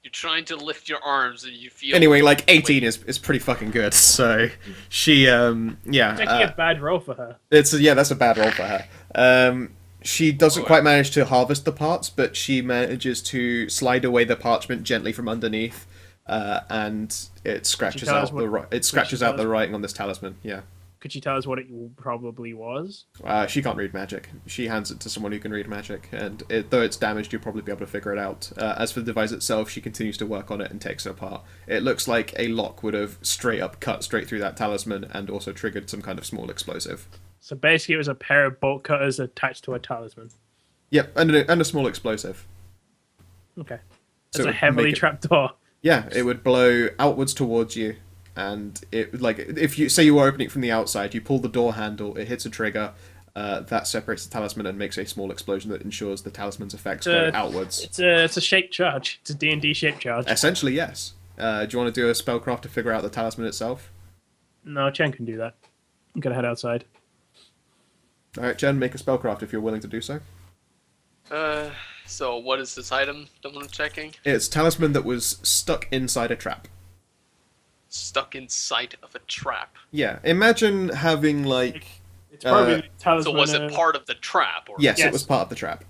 S3: You're trying to lift your arms and you feel.
S1: Anyway, like 18 is pretty fucking good. So she
S4: It's actually
S1: yeah,
S4: a bad roll for her.
S1: that's a bad roll for her. She doesn't quite manage to harvest the parts, but she manages to slide away the parchment gently from underneath, and it scratches
S4: tell us
S1: out
S4: what-
S1: it scratches out
S4: tell
S1: the
S4: us-
S1: writing on this talisman. Yeah.
S4: Could you tell us what it probably was?
S1: She can't read magic. She hands it to someone who can read magic, and though it's damaged, you'll probably be able to figure it out. As for the device itself, she continues to work on it and takes it apart. It looks like a lock would have straight up cut straight through that talisman and also triggered some kind of small explosive.
S4: So basically, it was a pair of bolt cutters attached to a talisman.
S1: Yep, and a small explosive.
S4: Okay.
S1: So
S4: It's
S1: it
S4: a
S1: would
S4: heavily
S1: make it-
S4: trapped door.
S1: Yeah, it would blow outwards towards you, and it like if you say you were opening it from the outside, you pull the door handle, it hits a trigger. That separates the talisman and makes a small explosion that ensures the talisman's effects go outwards.
S4: It's a shaped charge. It's a D&D shaped charge.
S1: Essentially, yes. Do you want to do a spellcraft to figure out the talisman itself?
S4: No, Chen can do that. I'm gonna head outside.
S1: All right, Jen, make a spellcraft if you're willing to do so.
S3: So what is this item that I'm checking?
S1: It's talisman that was stuck inside a trap.
S3: Stuck in sight of a trap.
S1: Yeah, imagine having like
S4: It's probably
S3: So
S4: talisman.
S3: was it part of the trap? Or...
S1: yes,
S4: Yes.
S1: it was part of the trap.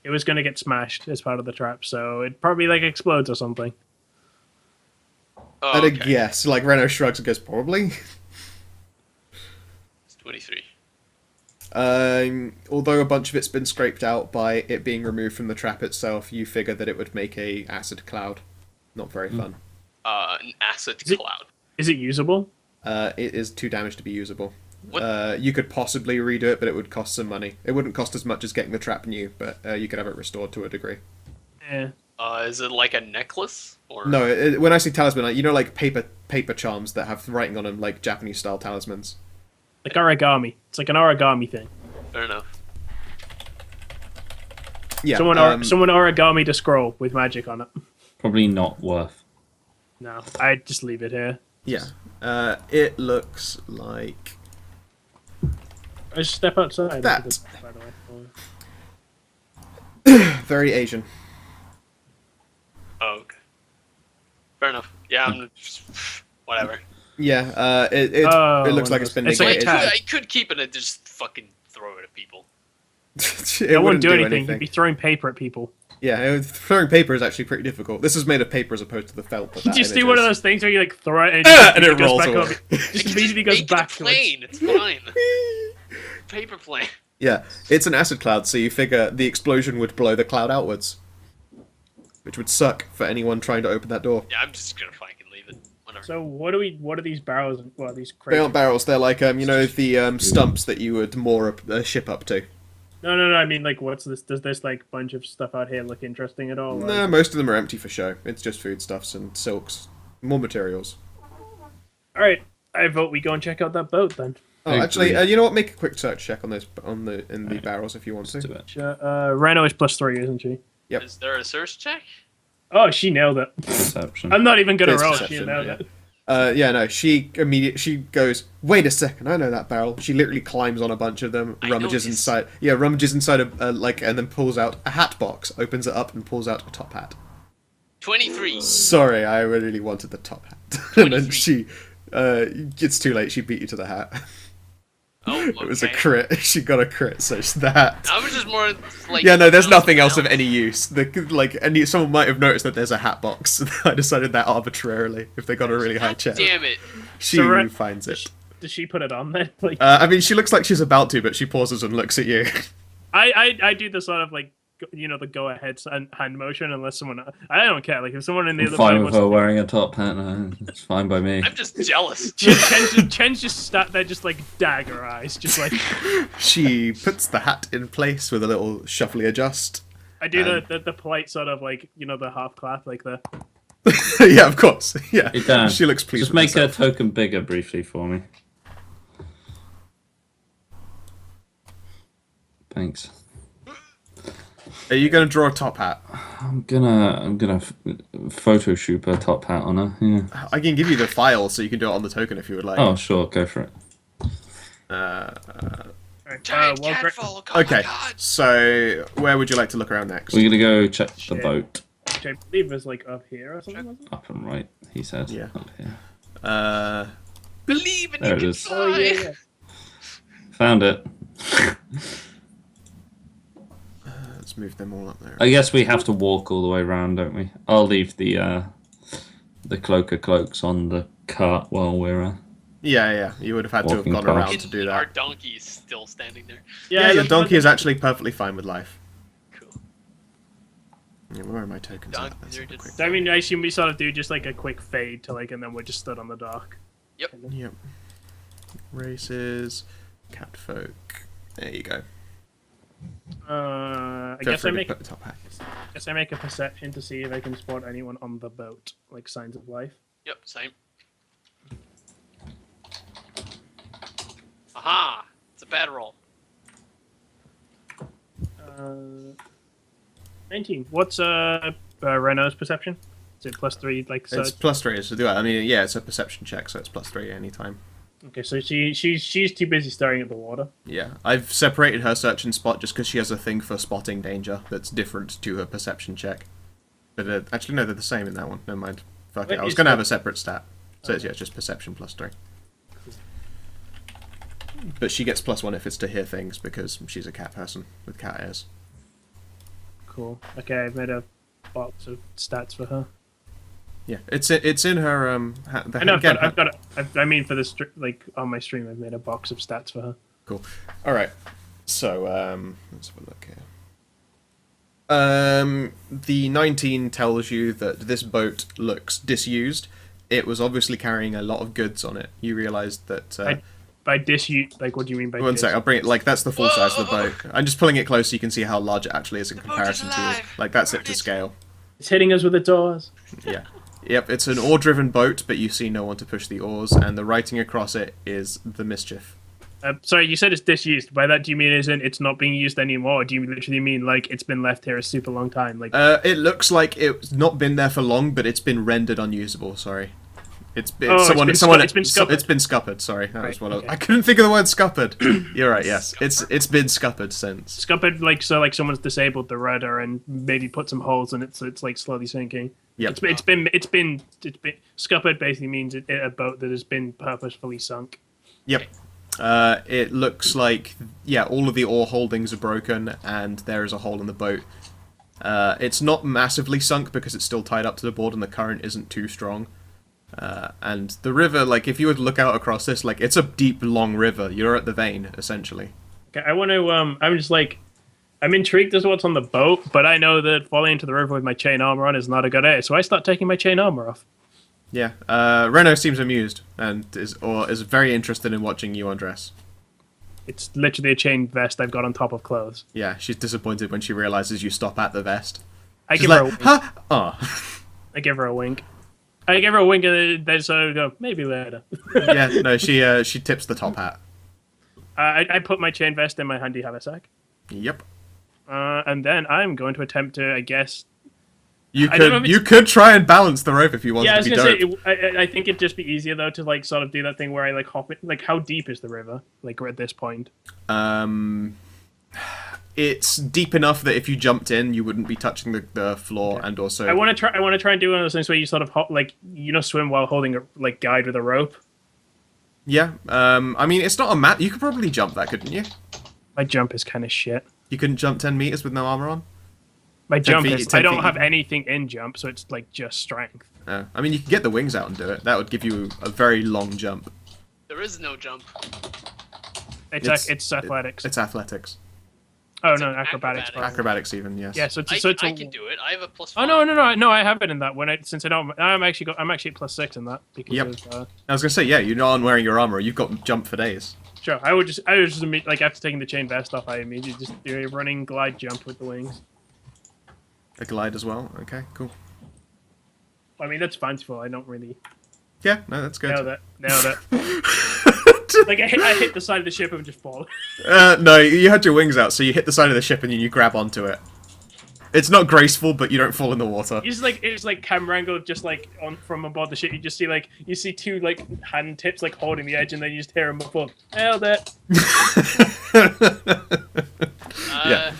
S4: It was gonna get smashed as part of the trap, so it probably like explodes or something.
S3: Oh,
S1: At a
S3: okay.
S1: guess, like Reno shrugs and goes, probably.
S3: It's 23.
S1: Although a bunch of it's been scraped out by it being removed from the trap itself, you figure that it would make a acid cloud. Not very fun.
S3: An acid
S4: Is it-
S3: cloud.
S4: Is it usable?
S1: It is too damaged to be usable.
S3: What?
S1: You could possibly redo it, but it would cost some money. It wouldn't cost as much as getting the trap new, but you could have it restored to a degree.
S4: Yeah.
S3: Is it like a necklace? Or
S1: No, when I say talisman, like, like paper charms that have writing on them, like Japanese style talismans.
S4: Like origami. It's like an origami thing.
S3: Fair enough.
S1: Yeah.
S4: Someone origami a scroll with magic on it.
S2: Probably not worth.
S4: No, I'd just leave it here.
S1: Yeah. It looks like
S4: I just step outside.
S1: That.
S4: By the way.
S1: very Asian.
S3: Oh, okay. Fair enough. Yeah, I'm whatever.
S1: Yeah. It looks like it's been
S4: It's like a
S1: negated.
S4: tag.
S3: I could keep it and just fucking throw it at people.
S1: It
S4: It wouldn't
S1: wouldn't
S4: do anything. You'd be throwing paper at people.
S1: Yeah, throwing paper is actually pretty difficult. This is made of paper as opposed to the felt. That
S4: You
S1: that
S4: just
S1: image
S4: do one of
S1: is.
S4: those things where you like throw it and,
S1: And it
S4: goes
S1: rolls
S4: back
S1: away.
S4: up. Just
S3: Just
S4: immediately goes
S3: make
S4: back
S3: it
S4: to
S3: a plane. It's fine. Paper plane.
S1: Yeah, it's an acid cloud, so you figure the explosion would blow the cloud outwards, which would suck for anyone trying to open that door.
S3: Yeah, I'm just gonna fucking leave it. Whatever.
S4: So what are these barrels? What are these
S1: They
S4: crates?
S1: aren't barrels. They're like the stumps that you would moor a ship up to.
S4: No. I mean, like, what's this? Does this like bunch of stuff out here look interesting at all? or-
S1: No, most of them are empty for show. It's just foodstuffs and silks, more materials.
S4: All right, I vote we go and check out that boat then.
S1: Oh,
S2: Agreed.
S1: actually, you know what? Make a quick search check on those in the barrels if you want
S2: Let's
S1: to.
S2: do it.
S4: Reno is +3, isn't she?
S1: Yep.
S3: Is there a search check?
S4: Oh, she nailed it.
S2: Perception.
S4: I'm not even gonna
S1: It's
S4: roll. She
S1: perception,
S4: nailed
S1: yeah.
S4: it.
S1: No, she goes, wait a second, I know that barrel. She literally climbs on a bunch of them,
S3: I know
S1: rummages
S3: this.
S1: inside, and then pulls out a hat box, opens it up, and pulls out a top hat.
S3: 23.
S1: Sorry, I really wanted the top hat. And then
S3: 23.
S1: she, it's too late, she beat you to the hat.
S3: Oh, okay.
S1: It was a crit, she got a crit, so it's the hat.
S3: I was just more like.
S1: Yeah, no, there's nothing else of any use. Someone might have noticed that there's a hat box. I decided that arbitrarily, if they got a really high check.
S3: Damn it!
S1: She
S4: So Ren-
S1: finds it.
S4: Does she put it on there? Like,
S1: I mean, she looks like she's about to, but she pauses and looks at you.
S4: I do the sort of like the go ahead hand motion unless someone I don't care. Like if someone in the
S2: I'm
S4: other
S2: fine
S4: plane
S2: with
S4: wants
S2: her
S4: to-
S2: wearing a top hat. No, it's fine by me.
S3: I'm just jealous.
S4: Chen's just sat there, just like dagger eyes, just like
S1: She puts the hat in place with a little shuffly adjust.
S4: I do the polite sort of like the half clap like the.
S1: Yeah, of course. Yeah,
S2: Hey, Dan,
S1: she looks pleased.
S2: Just
S1: with
S2: make her
S1: herself.
S2: token bigger briefly for me. Thanks.
S1: Are you going to draw a top hat?
S2: I'm gonna photo shoot a top hat on her. Yeah.
S1: I can give you the file so you can do it on the token if you would like.
S2: Oh, sure, go for it.
S4: Alright,
S3: Giant
S4: well,
S3: cat
S4: great.
S3: folk. Oh
S1: Okay,
S3: my god.
S1: so where would you like to look around next?
S2: We're gonna go check the
S4: Shit.
S2: boat.
S4: Which I believe was like up here or something. Was it?
S2: Up and right, he said.
S1: Yeah.
S2: Up here.
S3: Believe in
S2: There
S3: you
S2: it
S3: can
S2: is.
S3: fly.
S4: Oh yeah.
S2: Found it.
S1: Let's move them all up there.
S2: I guess we have to walk all the way around, don't we? I'll leave the cloak of cloaks on the cart while we're.
S1: Yeah, you would have had to have
S2: Walking
S1: gone
S2: past.
S1: around to do
S3: Our
S1: that.
S3: donkey is still standing there.
S1: Yeah, your
S4: that-
S1: donkey is actually perfectly fine with life.
S3: Cool.
S1: Yeah, where are my tokens?
S3: Donkeys
S1: Let's
S3: are
S1: have a
S3: just-
S1: quick-
S4: I mean, I assume we sort of do just like a quick fade to like, and then we're just stood on the dock.
S3: Yep.
S1: Yep. Races, catfolk. There you go.
S4: I
S1: Feel
S4: guess
S1: free
S4: I
S1: to
S4: make
S1: put the top hat.
S4: a perception to see if I can spot anyone on the boat, like signs of life.
S3: Yep, same. Aha! It's a bad roll.
S4: 19. What's Renault's perception? Is it +3? Like so?
S1: It's +3 to do it. I mean, yeah, it's a perception check, so it's +3 anytime.
S4: Okay, so she's too busy staring at the water.
S1: Yeah, I've separated her search and spot just because she has a thing for spotting danger that's different to her perception check. But actually, no, they're the same in that one. Never mind. Fuck it.
S4: Wait,
S1: I was
S4: is
S1: going to have
S4: that-
S1: a separate stat. So it's just perception +3. But she gets +1 if it's to hear things because she's a cat person with cat ears.
S4: Cool. Okay, I've made a box of stats for her.
S1: Yeah, it's in her
S4: I know I mean, for this like on my stream, I've made a box of stats for her.
S1: Cool. All right. So let's have a look here. The 19 tells you that this boat looks disused. It was obviously carrying a lot of goods on it. You realised that.
S4: By disused, like, what do you mean by?
S1: One sec, I'll bring it. Like, that's the full size of the boat. I'm just pulling it close so you can see how large it actually is in comparison to you. Like, that's it to scale.
S4: It's hitting us with its oars.
S1: Yeah. Yep, it's an oar-driven boat, but you see no one to push the oars, and the writing across it is the mischief.
S4: Sorry, you said it's disused. By that, do you mean it's not being used anymore? Or do you literally mean like it's been left here a super long time? Like,
S1: it looks like it's not been there for long, but it's been rendered unusable. Sorry, it's been it's been scuppered. Sorry, that was what I couldn't think of the word scuppered. You're right. Yes, it's been scuppered since.
S4: Scuppered, like someone's disabled the rudder and maybe put some holes in it, so it's like slowly sinking.
S1: Yep.
S4: It's been scuppered. Basically means a boat that has been purposefully sunk.
S1: Yep. It looks like, yeah, all of the oar holdings are broken, and there is a hole in the boat. It's not massively sunk because it's still tied up to the board and the current isn't too strong. And the river, like, if you were to look out across this, like, it's a deep, long river. You're at the vein, essentially.
S4: Okay, I want to, I'm intrigued as to what's on the boat, but I know that falling into the river with my chain armor on is not a good idea, so I start taking my chain armor off.
S1: Yeah, Renault seems amused and is very interested in watching you undress.
S4: It's literally a chain vest I've got on top of clothes.
S1: Yeah, she's disappointed when she realizes you stop at the vest.
S4: I
S1: She's
S4: give her
S1: like,
S4: a wink.
S1: huh? Oh.
S4: I give her a wink. I give her a wink and then sort of go, maybe later.
S1: Yeah, no, she tips the top hat.
S4: I put my chain vest in my handy haversack.
S1: Yep.
S4: And then I'm going to attempt to, I guess...
S1: You could try and balance the rope if you wanted
S4: yeah, I was
S1: to be
S4: gonna
S1: dope.
S4: say, I think it'd just be easier though to like sort of do that thing where I like hop it. Like, how deep is the river? Like, we're at this point.
S1: It's deep enough that if you jumped in, you wouldn't be touching the floor, okay. And also
S4: I want to try and do one of those things where you sort of swim while holding a guide with a rope.
S1: Yeah. I mean, it's not a mat. You could probably jump that, couldn't you?
S4: My jump is kind of shit.
S1: You couldn't jump 10 meters with no armor on?
S4: My jump is... I don't have anything in jump, so it's like just strength.
S1: I mean, you can get the wings out and do it. That would give you a very long jump.
S3: There is no jump.
S4: It's athletics.
S1: It's athletics.
S4: Oh, no, acrobatics.
S1: Acrobatics even, yes.
S4: Yeah,
S3: I can do it. I have a +5.
S4: Oh, no, I have it in that. I'm actually at +6 in that. Because
S1: yep. I was going to say, yeah, you're not wearing your armor. You've got jump for days.
S4: Sure, I would just like, after taking the chain vest off, I immediately just do a running glide jump with the wings.
S1: A glide as well? Okay, cool.
S4: I mean, that's fanciful. I don't really...
S1: Yeah, no, that's good.
S4: Nailed it. Like, I hit the side of the ship and just fall.
S1: No, you had your wings out, so you hit the side of the ship and then you grab onto it. It's not graceful, but you don't fall in the water.
S4: It's like camera angle, just like from aboard the ship. You just see you see two like hand tips like holding the edge, and then you just hear them above. Nailed it.
S3: Yeah.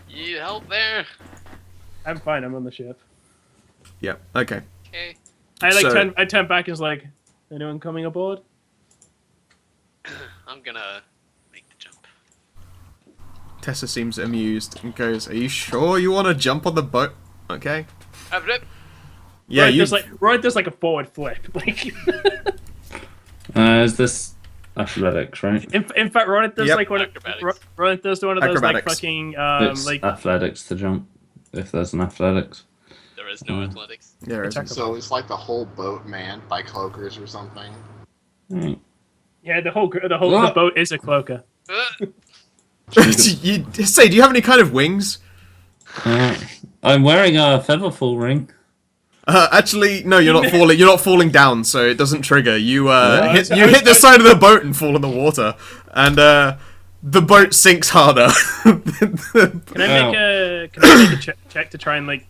S3: You help there?
S4: I'm fine. I'm on the ship.
S1: Yeah. Okay.
S3: Okay.
S4: I turn back and was like, anyone coming aboard?
S3: I'm gonna make the jump.
S1: Tessa seems amused and goes, "Are you sure you want to jump on the boat?" Okay.
S4: Yeah, Rod does like a forward flip. Like.
S2: Is this athletics, right?
S4: In fact, Rod does like one. Rod does one of those like
S1: Acrobatics.
S4: fucking
S2: It's
S4: like
S2: athletics to jump. If there's an athletics.
S3: There is no athletics.
S1: There isn't.
S5: So it's like the whole boat manned by cloakers or something.
S2: Right.
S4: Yeah, the boat is a cloaker.
S1: Do you have any kind of wings?
S2: I'm wearing a featherfall ring.
S1: Actually, no, you're not falling. You're not falling down, so it doesn't trigger. You hit the side of the boat and fall in the water, and the boat sinks harder.
S4: Can I make a check to try and like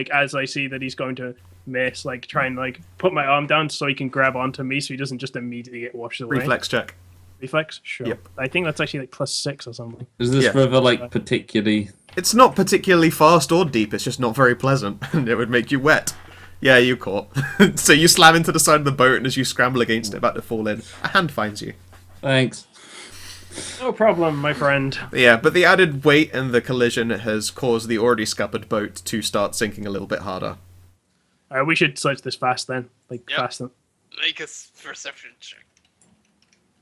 S4: as I see that he's going to miss, like try and like put my arm down so he can grab onto me, so he doesn't just immediately get washed away.
S1: Reflex check.
S4: Reflex, sure.
S1: Yep.
S4: I think that's actually like +6 or something.
S2: Is this river like particularly?
S1: It's not particularly fast or deep. It's just not very pleasant, and it would make you wet. Yeah, you caught. So you slam into the side of the boat, and as you scramble against it, about to fall in, a hand finds you.
S2: Thanks.
S4: No problem, my friend.
S1: Yeah, but the added weight and the collision has caused the already scuppered boat to start sinking a little bit harder.
S4: Alright, we should search this fast then. Like,
S3: Yep.
S4: fast.
S3: Make a perception check.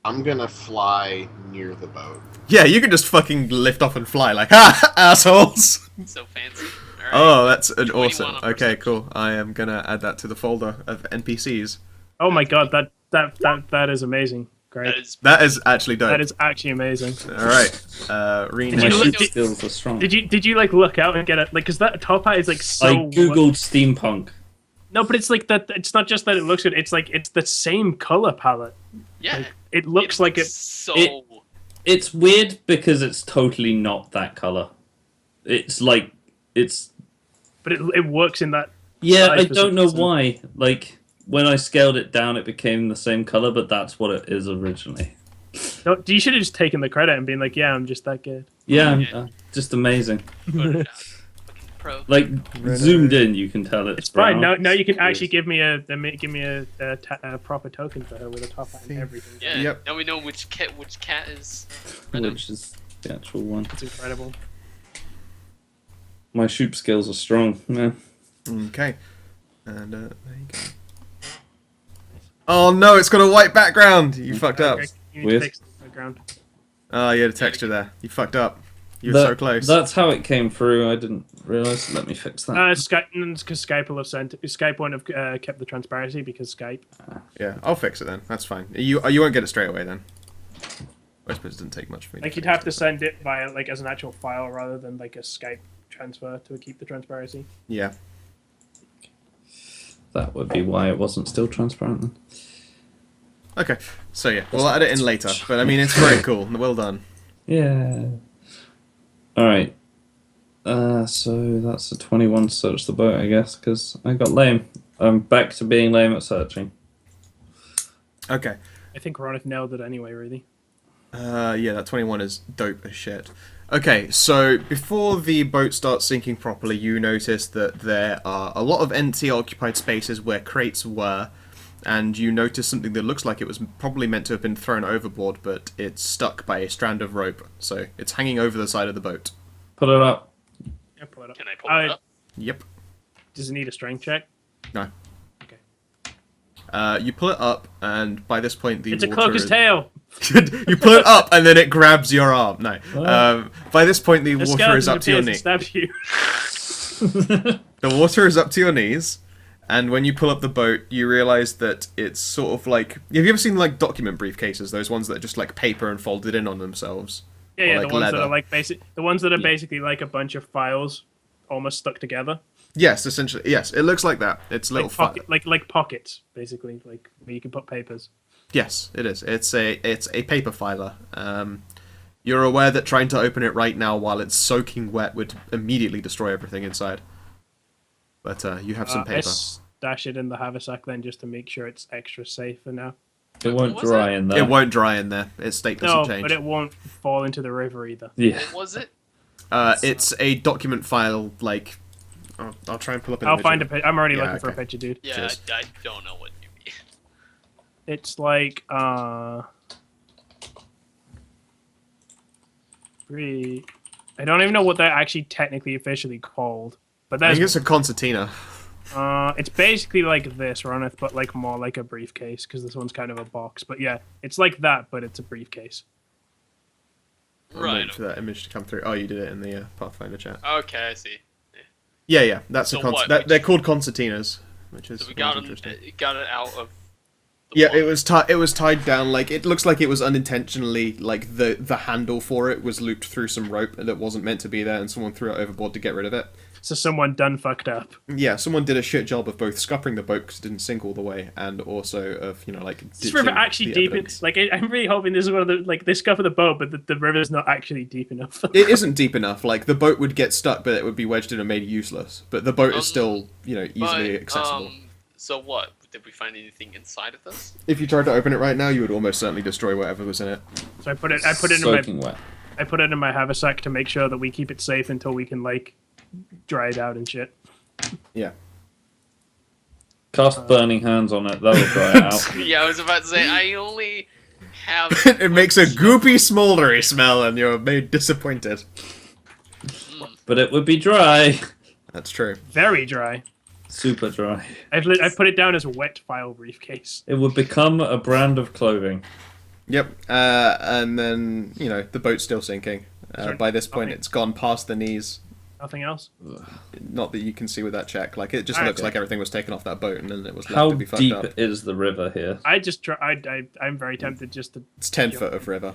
S5: I'm gonna fly near the boat.
S1: Yeah, you can just fucking lift off and fly like, ha, assholes!
S3: So fancy. Alright.
S1: Oh, that's an
S3: 21
S1: awesome.
S3: on
S1: Okay,
S3: perception.
S1: cool. I am gonna add that to the folder of NPCs.
S4: Oh my god, that is amazing. Great.
S3: That is
S1: That is actually dope.
S4: That is actually amazing.
S1: Alright, Reen.
S4: Did
S2: My
S4: you look-
S2: shoot skills are strong.
S4: Did you like look out and get it? Like, cause that top hat is like so.
S2: I googled steampunk.
S4: No, but it's like that. It's not just that it looks good. It's like it's the same color palette.
S3: yeah.
S4: It looks like it.
S3: so.
S2: It's weird because it's totally not that color. It's like it's.
S4: But it works in that.
S2: Yeah,
S4: size
S2: I don't know
S4: specificity.
S2: why. Like when I scaled it down, it became the same color, but that's what it is originally.
S4: No, you should have just taken the credit and been like, "Yeah, I'm just that good."
S2: Yeah,
S3: Yeah.
S2: just amazing.
S3: Put it out. Fucking pro.
S2: Like zoomed in, you can tell
S4: It's fine.
S2: brown.
S4: Now you can actually
S2: It's
S4: give me a proper token for her with a top hat and everything.
S3: Yeah.
S1: Yep.
S3: Now we know which cat is.
S2: weird, which is the actual one.
S4: It's incredible.
S2: My shoot skills are strong. Yeah.
S1: Okay. And there you go. Oh no, it's got a white background! You fucked up.
S4: Okay, you need
S2: Weird.
S4: to fix the background.
S1: Oh, you had a texture there. You fucked up. You were so close.
S2: That's how it came through. I didn't realize. Let me fix that.
S4: Skype, because Skype will have sent. Skype won't have kept the transparency because Skype.
S1: Yeah, I'll fix it then. That's fine. You won't get it straight away then. I suppose it doesn't take much for me.
S4: Like you'd have to send it via like as an actual file rather than like a Skype transfer to keep the transparency.
S1: Yeah.
S2: That would be why it wasn't still transparent then.
S1: Okay. So yeah, we'll add it in later. But I mean, it's very cool. Well done.
S2: Yeah. Alright. So that's a 21 to search the boat, I guess, because I got lame. I'm back to being lame at searching.
S1: Okay.
S4: I think Ronith nailed it anyway. Really.
S1: Yeah, that 21 is dope as shit. Okay, so before the boat starts sinking properly, you notice that there are a lot of empty occupied spaces where crates were, and you notice something that looks like it was probably meant to have been thrown overboard, but it's stuck by a strand of rope, so it's hanging over the side of the boat.
S2: Put it up.
S4: Yeah, pull it up.
S3: Can I pull it up?
S1: Yep.
S4: Does it need a strength check?
S1: No.
S4: Okay.
S1: You pull it up, and by this point the
S4: It's a
S1: water
S4: cloaker's
S1: is...
S4: tail.
S1: You pull it up, and then it grabs your arm. No.
S2: Oh.
S1: By this point the
S4: The
S1: water is
S4: skeleton
S1: up to your
S4: appears and
S1: knee.
S4: stabs you.
S1: The water is up to your knees, and when you pull up the boat, you realize that it's sort of like... Have you ever seen, like, document briefcases? Those ones that are just, like, paper and folded in on themselves?
S4: Yeah,
S1: Or,
S4: yeah,
S1: like,
S4: the ones that
S1: leather.
S4: are like the ones that are basically like a bunch of files almost stuck together.
S1: Yes, essentially. Yes, it looks like that. It's little...
S4: Like pockets, basically, like where you can put papers.
S1: Yes, it is. It's a paper filer. You're aware that trying to open it right now while it's soaking wet would immediately destroy everything inside. But you have some
S4: I
S1: paper.
S4: stash it in the haversack then just to make sure it's extra safe for now.
S2: It won't
S3: What was
S2: dry
S3: it?
S2: in there.
S1: It won't dry in there. Its state doesn't
S4: No,
S1: change.
S4: but it won't fall into the river either.
S2: Yeah.
S3: What was it?
S1: It's a document file, like... I'll try and pull up an
S4: I'll
S1: image
S4: find
S1: of-
S4: a picture. I'm already
S1: Yeah,
S4: looking for a
S1: okay.
S4: picture, dude.
S3: Yeah,
S1: Cheers.
S3: I don't know what you mean.
S4: It's like I don't even know what they're actually technically officially called. But
S1: I
S4: there's
S1: think it's a concertina.
S4: it's basically like this, Ronith, but like more like a briefcase because this one's kind of a box. But yeah, it's like that, but it's a briefcase.
S1: I'll
S3: Right.
S1: wait for that image to come through. Oh, you did it in the Pathfinder chat.
S3: Okay, I see.
S1: Yeah, that's
S3: So
S1: a
S3: what?
S1: they're called concertinas, which is
S3: So we got
S1: interesting.
S3: got it out of. The
S1: Yeah,
S3: water.
S1: it was tied down. Like it looks like it was unintentionally. Like the handle for it was looped through some rope that wasn't meant to be there, and someone threw it overboard to get rid of it.
S4: So someone done fucked up.
S1: Yeah, someone did a shit job of both scuppering the boat because it didn't sink all the way, and also of like.
S4: This river
S1: ditching
S4: actually
S1: the
S4: deep.
S1: evidence.
S4: Like I'm really hoping this is one of the like they scuff of the boat, but the river's not actually deep enough.
S1: It isn't deep enough. Like the boat would get stuck, but it would be wedged in and made useless. But the boat is still easily
S3: But,
S1: accessible.
S3: So what? Did we find anything inside of this?
S1: If you tried to open it right now, you would almost certainly destroy whatever was in it.
S4: So I put it in my
S2: Soaking wet.
S4: I put it in my haversack to make sure that we keep it safe until we can like dry it out and shit.
S1: Yeah.
S2: Cast burning hands on it. That'll dry it out.
S3: Yeah, I was about to say I only have.
S1: It makes a goopy, smoldery smell, and you're made disappointed.
S2: But it would be dry.
S1: That's true.
S4: Very dry.
S2: Super dry.
S4: I've put it down as a wet file briefcase.
S2: It would become a brand of clothing.
S1: Yep. And then, the boat's still sinking.
S4: Sorry,
S1: By this point,
S4: okay.
S1: it's gone past the knees.
S4: Nothing else.
S1: Not that you can see with that check. Like, it just
S4: Alright.
S1: looks like everything was taken off that boat and then it was left
S2: How
S1: to be fucked
S2: deep
S1: up.
S2: is the river here?
S4: I'm very tempted just to.
S1: It's 10 foot of river.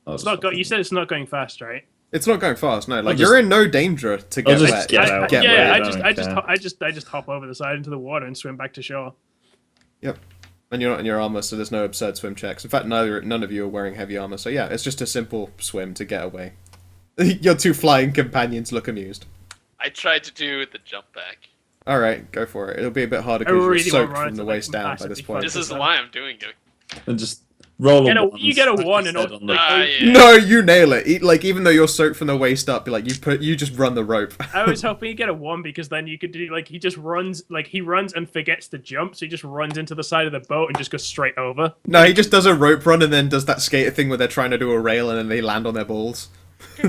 S2: Oh,
S4: It's not. You said it's not going fast, right?
S1: It's not going fast, no. Like,
S2: just-
S1: you're in no danger to
S2: I'll
S1: get
S2: just
S1: wet.
S2: get out.
S1: Get
S4: Yeah,
S1: wet.
S4: I just hop over the side into the water and swim back to shore.
S1: Yep. And you're not in your armor, so there's no absurd swim checks. In fact, none of you are wearing heavy armor, so yeah, it's just a simple swim to get away. Your two flying companions look amused.
S3: I tried to do the jump back.
S1: Alright, go for it. It'll be a bit harder
S4: I
S1: because
S4: really
S1: you're
S4: wanna
S1: soaked
S4: run
S1: from the
S4: into, like,
S1: waist down by this
S4: massively
S1: point.
S3: This is why I'm doing it.
S2: And just roll
S4: You get a one and all-
S3: Yeah.
S1: No, you nail it. Even though you're soaked from the waist up, you just run the rope.
S4: I was hoping you get a 1 because then you could do he just runs he runs and forgets to jump, so he just runs into the side of the boat and just goes straight over.
S1: No, he just does a rope run and then does that skater thing where they're trying to do a rail and then they land on their balls.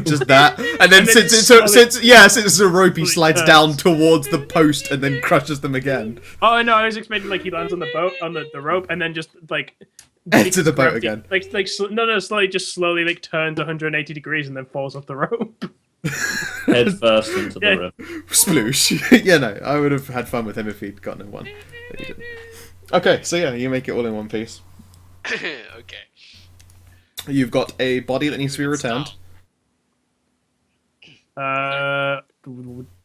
S1: Just that, and then since it's a rope, he slides down towards the post and then crushes them again.
S4: Oh no, I was expecting he lands on the boat on the rope and then just
S1: To the boat again.
S4: Slowly turns 180 degrees and then falls off the rope.
S2: Head first into the
S4: Yeah.
S2: river.
S1: Sploosh. Yeah, no, I would have had fun with him if he'd gotten a 1. But he didn't. Okay, so yeah, you make it all in one piece.
S3: Okay.
S1: You've got a body that needs to be returned.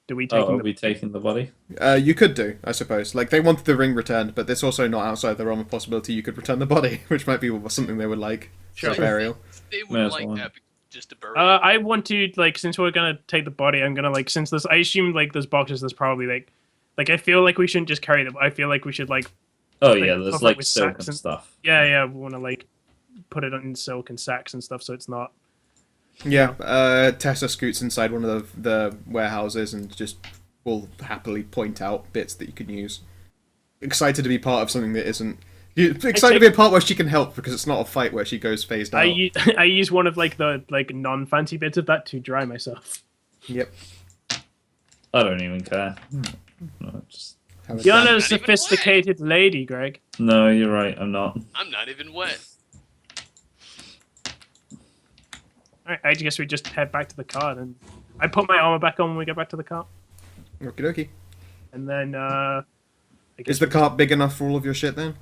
S4: Do we
S2: Oh,
S4: take
S2: are we taking the body?
S1: You could do, I suppose. Like, they wanted the ring returned, but it's also not outside the realm of possibility you could return the body, which might be something they would like
S4: Sure.
S1: for burial.
S3: They
S2: May
S3: would
S2: as
S3: like
S2: well.
S3: that just to bury.
S4: I want to since we're gonna take the body, I'm gonna since this I assume there's boxes. There's probably I feel like we shouldn't just carry them. I feel like we should
S2: Oh
S4: Like,
S2: yeah, there's
S4: cover it with
S2: silk
S4: sacks
S2: and
S4: and-
S2: stuff.
S4: we want to put it in silk and sacks and stuff so it's not.
S1: Yeah, Tessa scoots inside one of the warehouses and just will happily point out bits that you can use. Excited to be part of something that isn't... Excited to be a part where she can help, because it's not a fight where she goes phased out.
S4: I use one of the non-fancy bits of that to dry myself.
S1: Yep.
S2: I don't even care. No,
S1: Have it
S4: You're
S1: done.
S4: a
S3: even
S4: sophisticated lady, Greg.
S2: no, you're right. I'm not.
S3: I'm not even wet.
S4: Alright, I guess we just head back to the car and I put my armor back on when we get back to the car.
S1: Okie dokie.
S4: And then I guess
S1: Is the cart big enough for all of your shit then?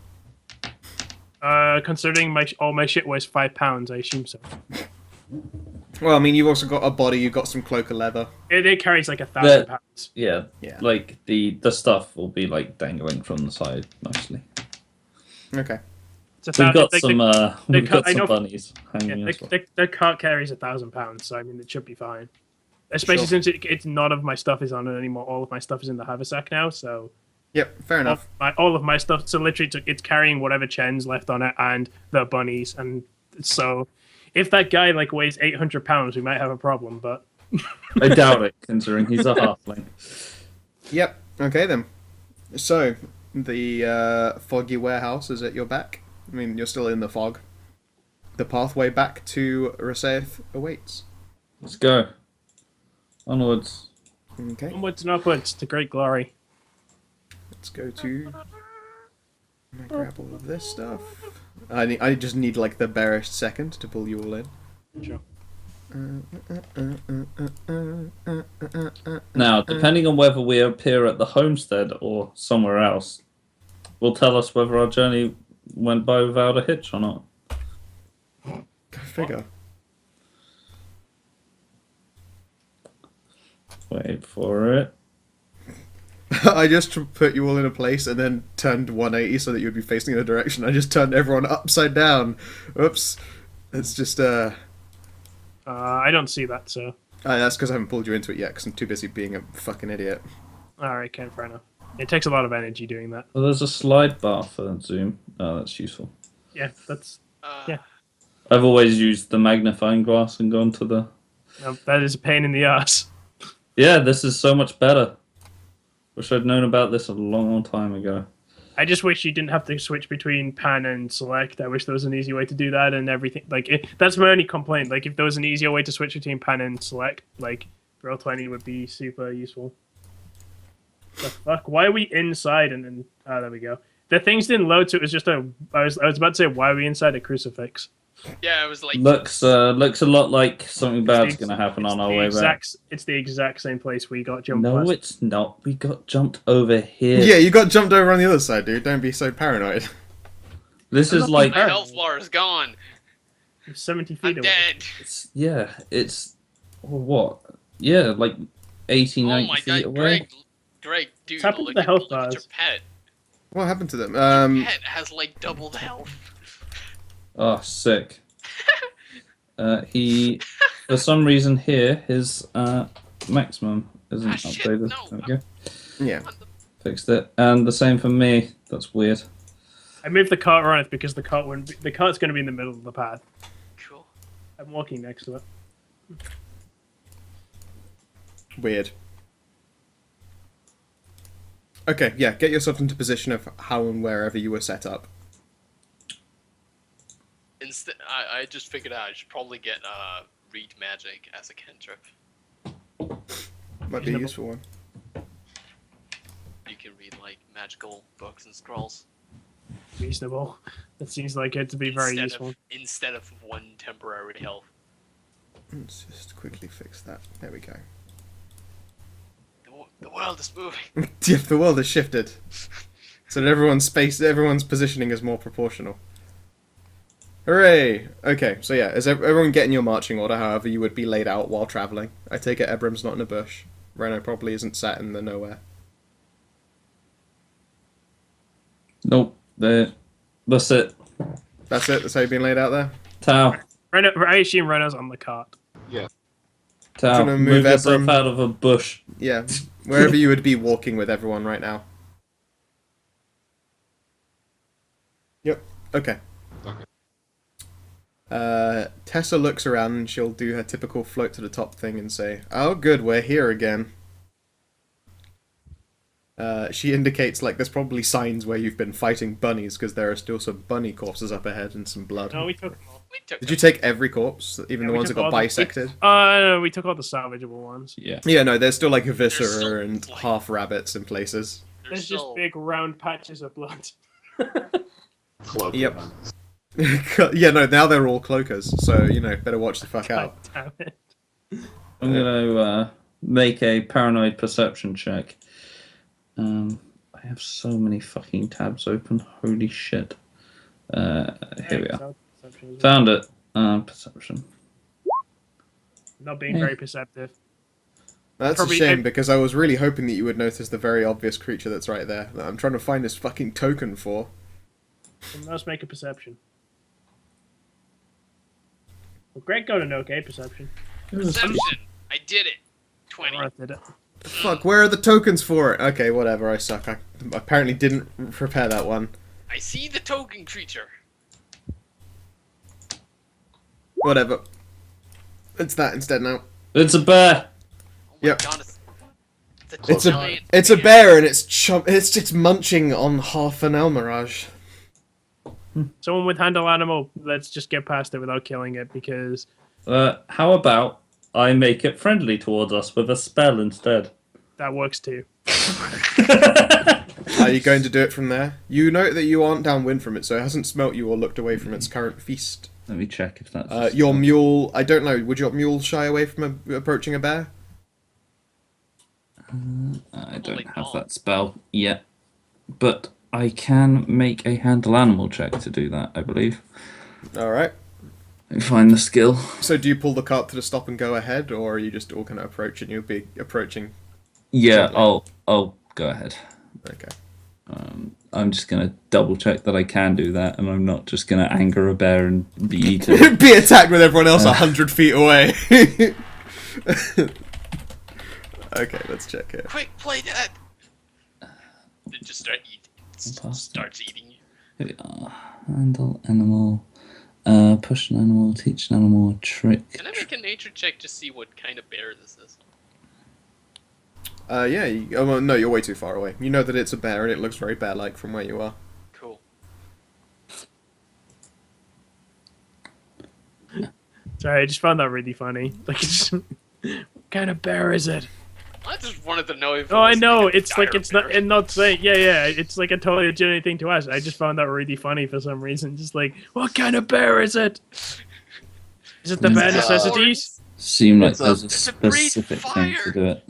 S4: considering all my shit weighs 5 pounds, I assume so.
S1: Well, I mean, you've also got a body, you've got some cloak of leather.
S4: It carries 1,000 pounds.
S2: Yeah,
S1: Yeah.
S2: like the stuff will be dangling from the side mostly.
S1: Okay.
S4: It's a
S2: We've got
S4: thousand-
S2: some we've got
S4: I
S2: some
S4: know-
S2: bunnies hanging as well.
S4: the cart carries 1,000 pounds, so I mean it should be fine. Especially
S1: Sure.
S4: since it's none of my stuff is on it anymore. All of my stuff is in the haversack now, so
S1: Yep, fair enough.
S4: all of my stuff. So literally, it's carrying whatever Chen's left on it and the bunnies, and so if that guy weighs 800 pounds, we might have a problem. But
S2: I doubt it, considering he's a halfling.
S1: Yep, okay then. So, the foggy warehouse is at your back. I mean, you're still in the fog. The pathway back to Rasaith awaits.
S2: Let's go. Onwards.
S1: Okay,
S4: onwards and upwards to great glory.
S1: let's go to... I grab all of this stuff. I just need the barest second to pull you all in.
S4: Sure.
S2: Now, depending on whether we appear at the homestead or somewhere else, will tell us whether our journey went by without a hitch or not.
S1: Go figure.
S2: Wait for it.
S1: I just put you all in a place and then turned 180 so that you'd be facing in a direction. I just turned everyone upside down. Oops. It's just,
S4: I don't see that, so
S1: that's because I haven't pulled you into it yet, because I'm too busy being a fucking idiot.
S4: all right, fair enough. It takes a lot of energy doing that.
S2: Well, there's a slide bar for zoom. Oh, that's useful.
S4: Yeah, that's Yeah.
S2: I've always used the magnifying glass and gone to the...
S4: that is a pain in the ass.
S2: Yeah, this is so much better. Wish I'd known about this a long time ago.
S4: I just wish you didn't have to switch between pan and select. I wish there was an easy way to do that and everything. That's my only complaint. If there was an easier way to switch between pan and select, Roll20 would be super useful. The fuck? Why are we inside and then... Oh, there we go. The things didn't load, so it was just a... I was about to say, why are we inside a crucifix?
S3: Yeah, it was like
S2: Looks a lot like something bad's
S4: It's
S2: going to happen
S4: it's
S2: on our
S4: the
S2: way back.
S4: It's the exact same place we got jumped
S2: No,
S4: last.
S2: it's not. We got jumped over here.
S1: Yeah, you got jumped over on the other side, dude. Don't be so paranoid.
S2: This
S4: I'm
S2: is
S4: not
S2: like...
S3: my health bar is gone.
S4: I'm 70 feet
S3: I'm
S4: away.
S3: dead.
S2: It's... What? Yeah, like 80,
S3: Oh
S2: 90
S3: my
S2: feet
S3: god,
S2: away.
S3: Greg, dude,
S4: What's happened to
S3: look
S4: the
S3: at,
S4: health
S3: look at your
S4: bars?
S3: pet.
S1: What happened to them?
S3: Your pet has like doubled health.
S2: Oh, sick. He... For some reason here, his maximum isn't
S3: Ah, shit,
S2: updated.
S3: no.
S2: There we go.
S1: Yeah.
S2: Fixed it. And the same for me. That's weird.
S4: I moved the cart around because the cart's going to be in the middle of the path.
S3: Cool.
S4: I'm walking next to it.
S1: Weird. Okay, yeah, get yourself into position of how and wherever you were set up.
S3: Instead, I just figured out I should probably get read magic as a cantrip.
S1: Might be a
S4: Reasonable.
S1: useful one.
S3: You can read like magical books and scrolls
S4: Reasonable. That seems like it to be very
S3: instead
S4: useful.
S3: instead of one temporary health.
S1: Let's just quickly fix that. There we go.
S3: The world is moving.
S1: Yeah, the world has shifted. So that everyone's positioning is more proportional. Hooray! Okay, so yeah, is everyone getting your marching order however you would be laid out while travelling? I take it Ebram's not in a bush. Reno probably isn't sat in the nowhere.
S2: Nope. That's it.
S1: That's it? That's how you've been laid out there?
S2: Tao.
S4: I assume Rena's on the cart.
S2: Tao.
S1: Gonna move
S2: Move yourself
S1: Ebram.
S2: out of a bush.
S1: Yeah, wherever you would be walking with everyone right now. Yep, okay. Tessa looks around and she'll do her typical float to the top thing and say, "Oh good, we're here again." She indicates like there's probably signs where you've been fighting bunnies because there are still some bunny corpses up ahead and some blood.
S4: No, we took them all.
S3: We took
S1: Did you take every corpse, even
S4: Yeah,
S1: the
S4: we
S1: ones that
S4: took
S1: got
S4: all the-
S1: bisected?
S4: No, we took all the salvageable ones.
S2: Yeah.
S1: Yeah, no, there's still like a
S3: There's
S1: viscera
S3: still,
S1: and
S3: like-
S1: half rabbits in places.
S4: There's just big round patches of blood.
S5: Cloak
S1: Yep.
S5: ones.
S1: Yeah, no, now they're all cloakers, so, you know, better watch the fuck
S4: God
S1: out.
S4: damn it.
S2: I'm gonna make a paranoid perception check. I have so many fucking tabs open. Holy shit. Here we are.
S4: Perception as well.
S2: Found it. Perception.
S4: Not being very perceptive.
S1: That's
S4: Probably-
S1: a shame, because I was really hoping that you would notice the very obvious creature that's right there, that I'm trying to find this fucking token for.
S4: Someone else make a perception. Well, Greg got an okay perception.
S3: Perception. I did it. 20.
S4: Laura did it.
S1: Fuck, where are the tokens for it? Okay, whatever, I suck. I apparently didn't prepare that one.
S3: I see the token creature.
S1: Whatever. It's that instead now.
S2: It's a bear!
S3: Oh my
S1: Yep.
S3: god,
S1: It's a bear and it's just munching on half an Elmirage.
S4: Someone with handle animal, let's just get past it without killing it because
S2: How about I make it friendly towards us with a spell instead?
S4: that works too.
S1: Are you going to do it from there? You note that you aren't downwind from it, so it hasn't smelt you or looked away from its current feast.
S2: Let me check if that's...
S1: Your mule, I don't know, would your mule shy away from approaching a bear?
S2: I don't
S3: Probably
S2: have
S3: not.
S2: that spell yet. But I can make a handle animal check to do that, I believe.
S1: Alright.
S2: Let me find the skill.
S1: So do you pull the cart to the stop and go ahead, or are you just all kind of approaching? You'll be approaching.
S2: Yeah,
S1: Simply.
S2: I'll go ahead.
S1: Okay.
S2: I'm just gonna double check that I can do that, and I'm not just gonna anger a bear and be eaten.
S1: Be attacked with everyone else 100 feet away. Okay, let's check it.
S3: Quick, play that. They just start eating. Starts eating you.
S2: Here we are. Handle animal. Push an animal. Teach an animal a trick.
S3: Can I make a nature check to see what kind of bear this is?
S1: Yeah, oh, well, no, you're way too far away. You know that it's a bear and it looks very bear-like from where you are.
S3: Cool.
S4: Sorry, I just found that really funny. Like, it's just, what kind of bear is it?
S3: I just wanted to know if.
S4: Oh, I know.
S3: Like
S4: It's like it's not and not saying. Yeah. It's like a totally legitimate thing to ask. I just found that really funny for some reason. Just like, what kind of bear is it? Is it the
S2: It's,
S4: bare necessities?
S2: Seem like
S5: It's a-
S2: there's a
S3: it's a breed
S2: specific
S3: fire.
S2: thing to do it.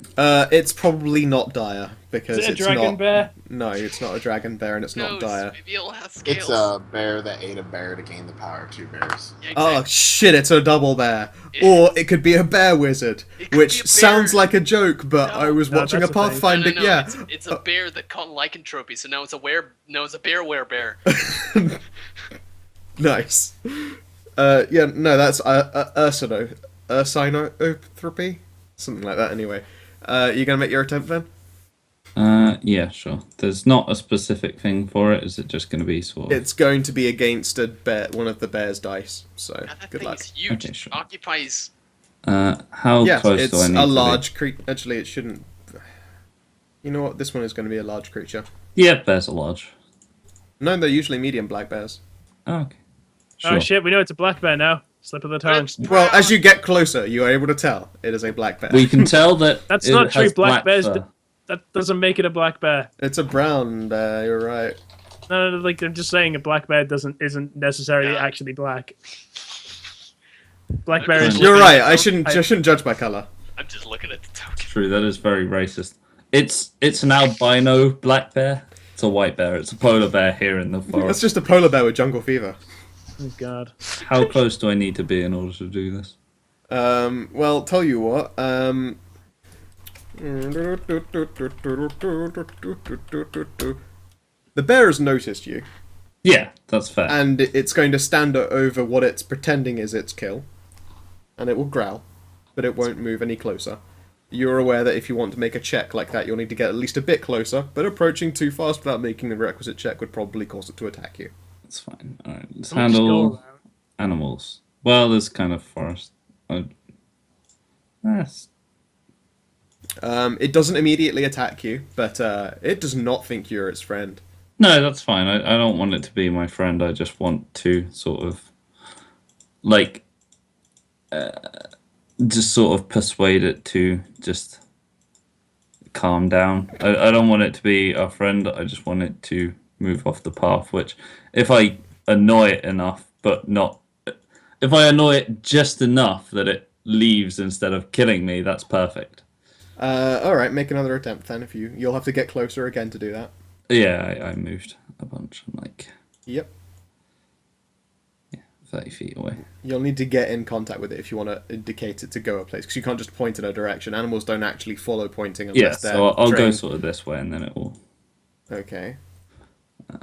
S1: It's probably not dire because
S4: Is it a
S1: it's
S4: dragon
S1: not.
S4: bear?
S1: No, it's not a dragon bear, and it's not
S3: Knows?
S1: dire.
S3: Maybe it'll have scales.
S5: It's a bear that ate a bear to gain the power of two bears.
S3: Yeah,
S1: Oh
S3: exactly.
S1: shit! It's a double bear,
S3: It-
S1: or it could be a bear wizard,
S3: It could
S1: which
S3: be a bear.
S1: sounds like a joke. But
S3: No.
S1: I was
S4: No,
S1: watching a
S4: that's a thing.
S1: Pathfinder.
S3: No,
S1: Yeah,
S3: It's a bear that caught lycanthropy, so now it's a it's a bear bear.
S1: nice. Yeah, no, that's Ursinotropy, something like that. Anyway, you gonna make your attempt then?
S2: Yeah, sure. There's not a specific thing for it. Is it just going to be sort of?
S1: It's going to be against a bear, one of the bear's dice. So
S3: God, that
S1: good
S3: thing
S1: luck.
S3: is huge.
S2: Okay, sure.
S3: Occupies.
S2: How
S1: Yes,
S2: close
S1: it's
S2: do I need
S1: a
S2: to be?
S1: large creature. Actually, it shouldn't. You know what? This one is going to be a large creature.
S2: Yeah, bears are large.
S1: No, they're usually medium black bears.
S2: Oh, okay. Sure.
S4: Oh shit! We know it's a black bear now. Slip of the tongue.
S3: It's
S1: Well,
S3: brown.
S1: as you get closer, you are able to tell it is a black bear.
S2: We can tell that
S4: That's
S2: it
S4: not true.
S2: has
S4: Black bears.
S2: fur.
S4: That doesn't make it a black bear.
S1: It's a brown bear. You're right.
S4: No, like I'm just saying, a black bear isn't necessarily
S3: Yeah.
S4: actually black. Black bear is.
S3: Just
S1: You're
S3: looking
S1: right.
S3: at
S1: I
S3: the
S1: shouldn't.
S4: I-
S1: I shouldn't judge by color.
S3: I'm just looking at the token.
S2: True, that is very racist. It's an albino black bear. It's a white bear. It's a polar bear here in the
S1: That's
S2: forest.
S1: just a polar bear with jungle fever.
S4: Oh god.
S2: How close do I need to be in order to do this?
S1: Well, tell you what. The bear has noticed you,
S2: Yeah, that's fair.
S1: and it's going to stand over what it's pretending is its kill, and it will growl, but it won't move any closer. You're aware that if you want to make a check like that, you'll need to get at least a bit closer, but approaching too fast without making the requisite check would probably cause it to attack you.
S2: That's fine. All right, let's
S4: Let me just go
S2: handle
S4: around.
S2: animals. Well, there's kind of forest. Yes.
S1: It doesn't immediately attack you, but it does not think you're its friend.
S2: No, that's fine. I don't want it to be my friend. I just want to sort of, like, just sort of persuade it to just calm down. I don't want it to be our friend. I just want it to move off the path, which, if I annoy it enough, but not... If I annoy it just enough that it leaves instead of killing me, that's perfect.
S1: Alright, make another attempt then. You'll have to get closer again to do that.
S2: Yeah, I moved a bunch. I'm like
S1: Yep.
S2: 30 feet away.
S1: You'll need to get in contact with it if you want to indicate it to go a place, because you can't just point in a direction. Animals don't actually follow pointing unless
S2: Yeah,
S1: they're
S2: so I'll go
S1: trained.
S2: sort of this way and then it will...
S1: Okay.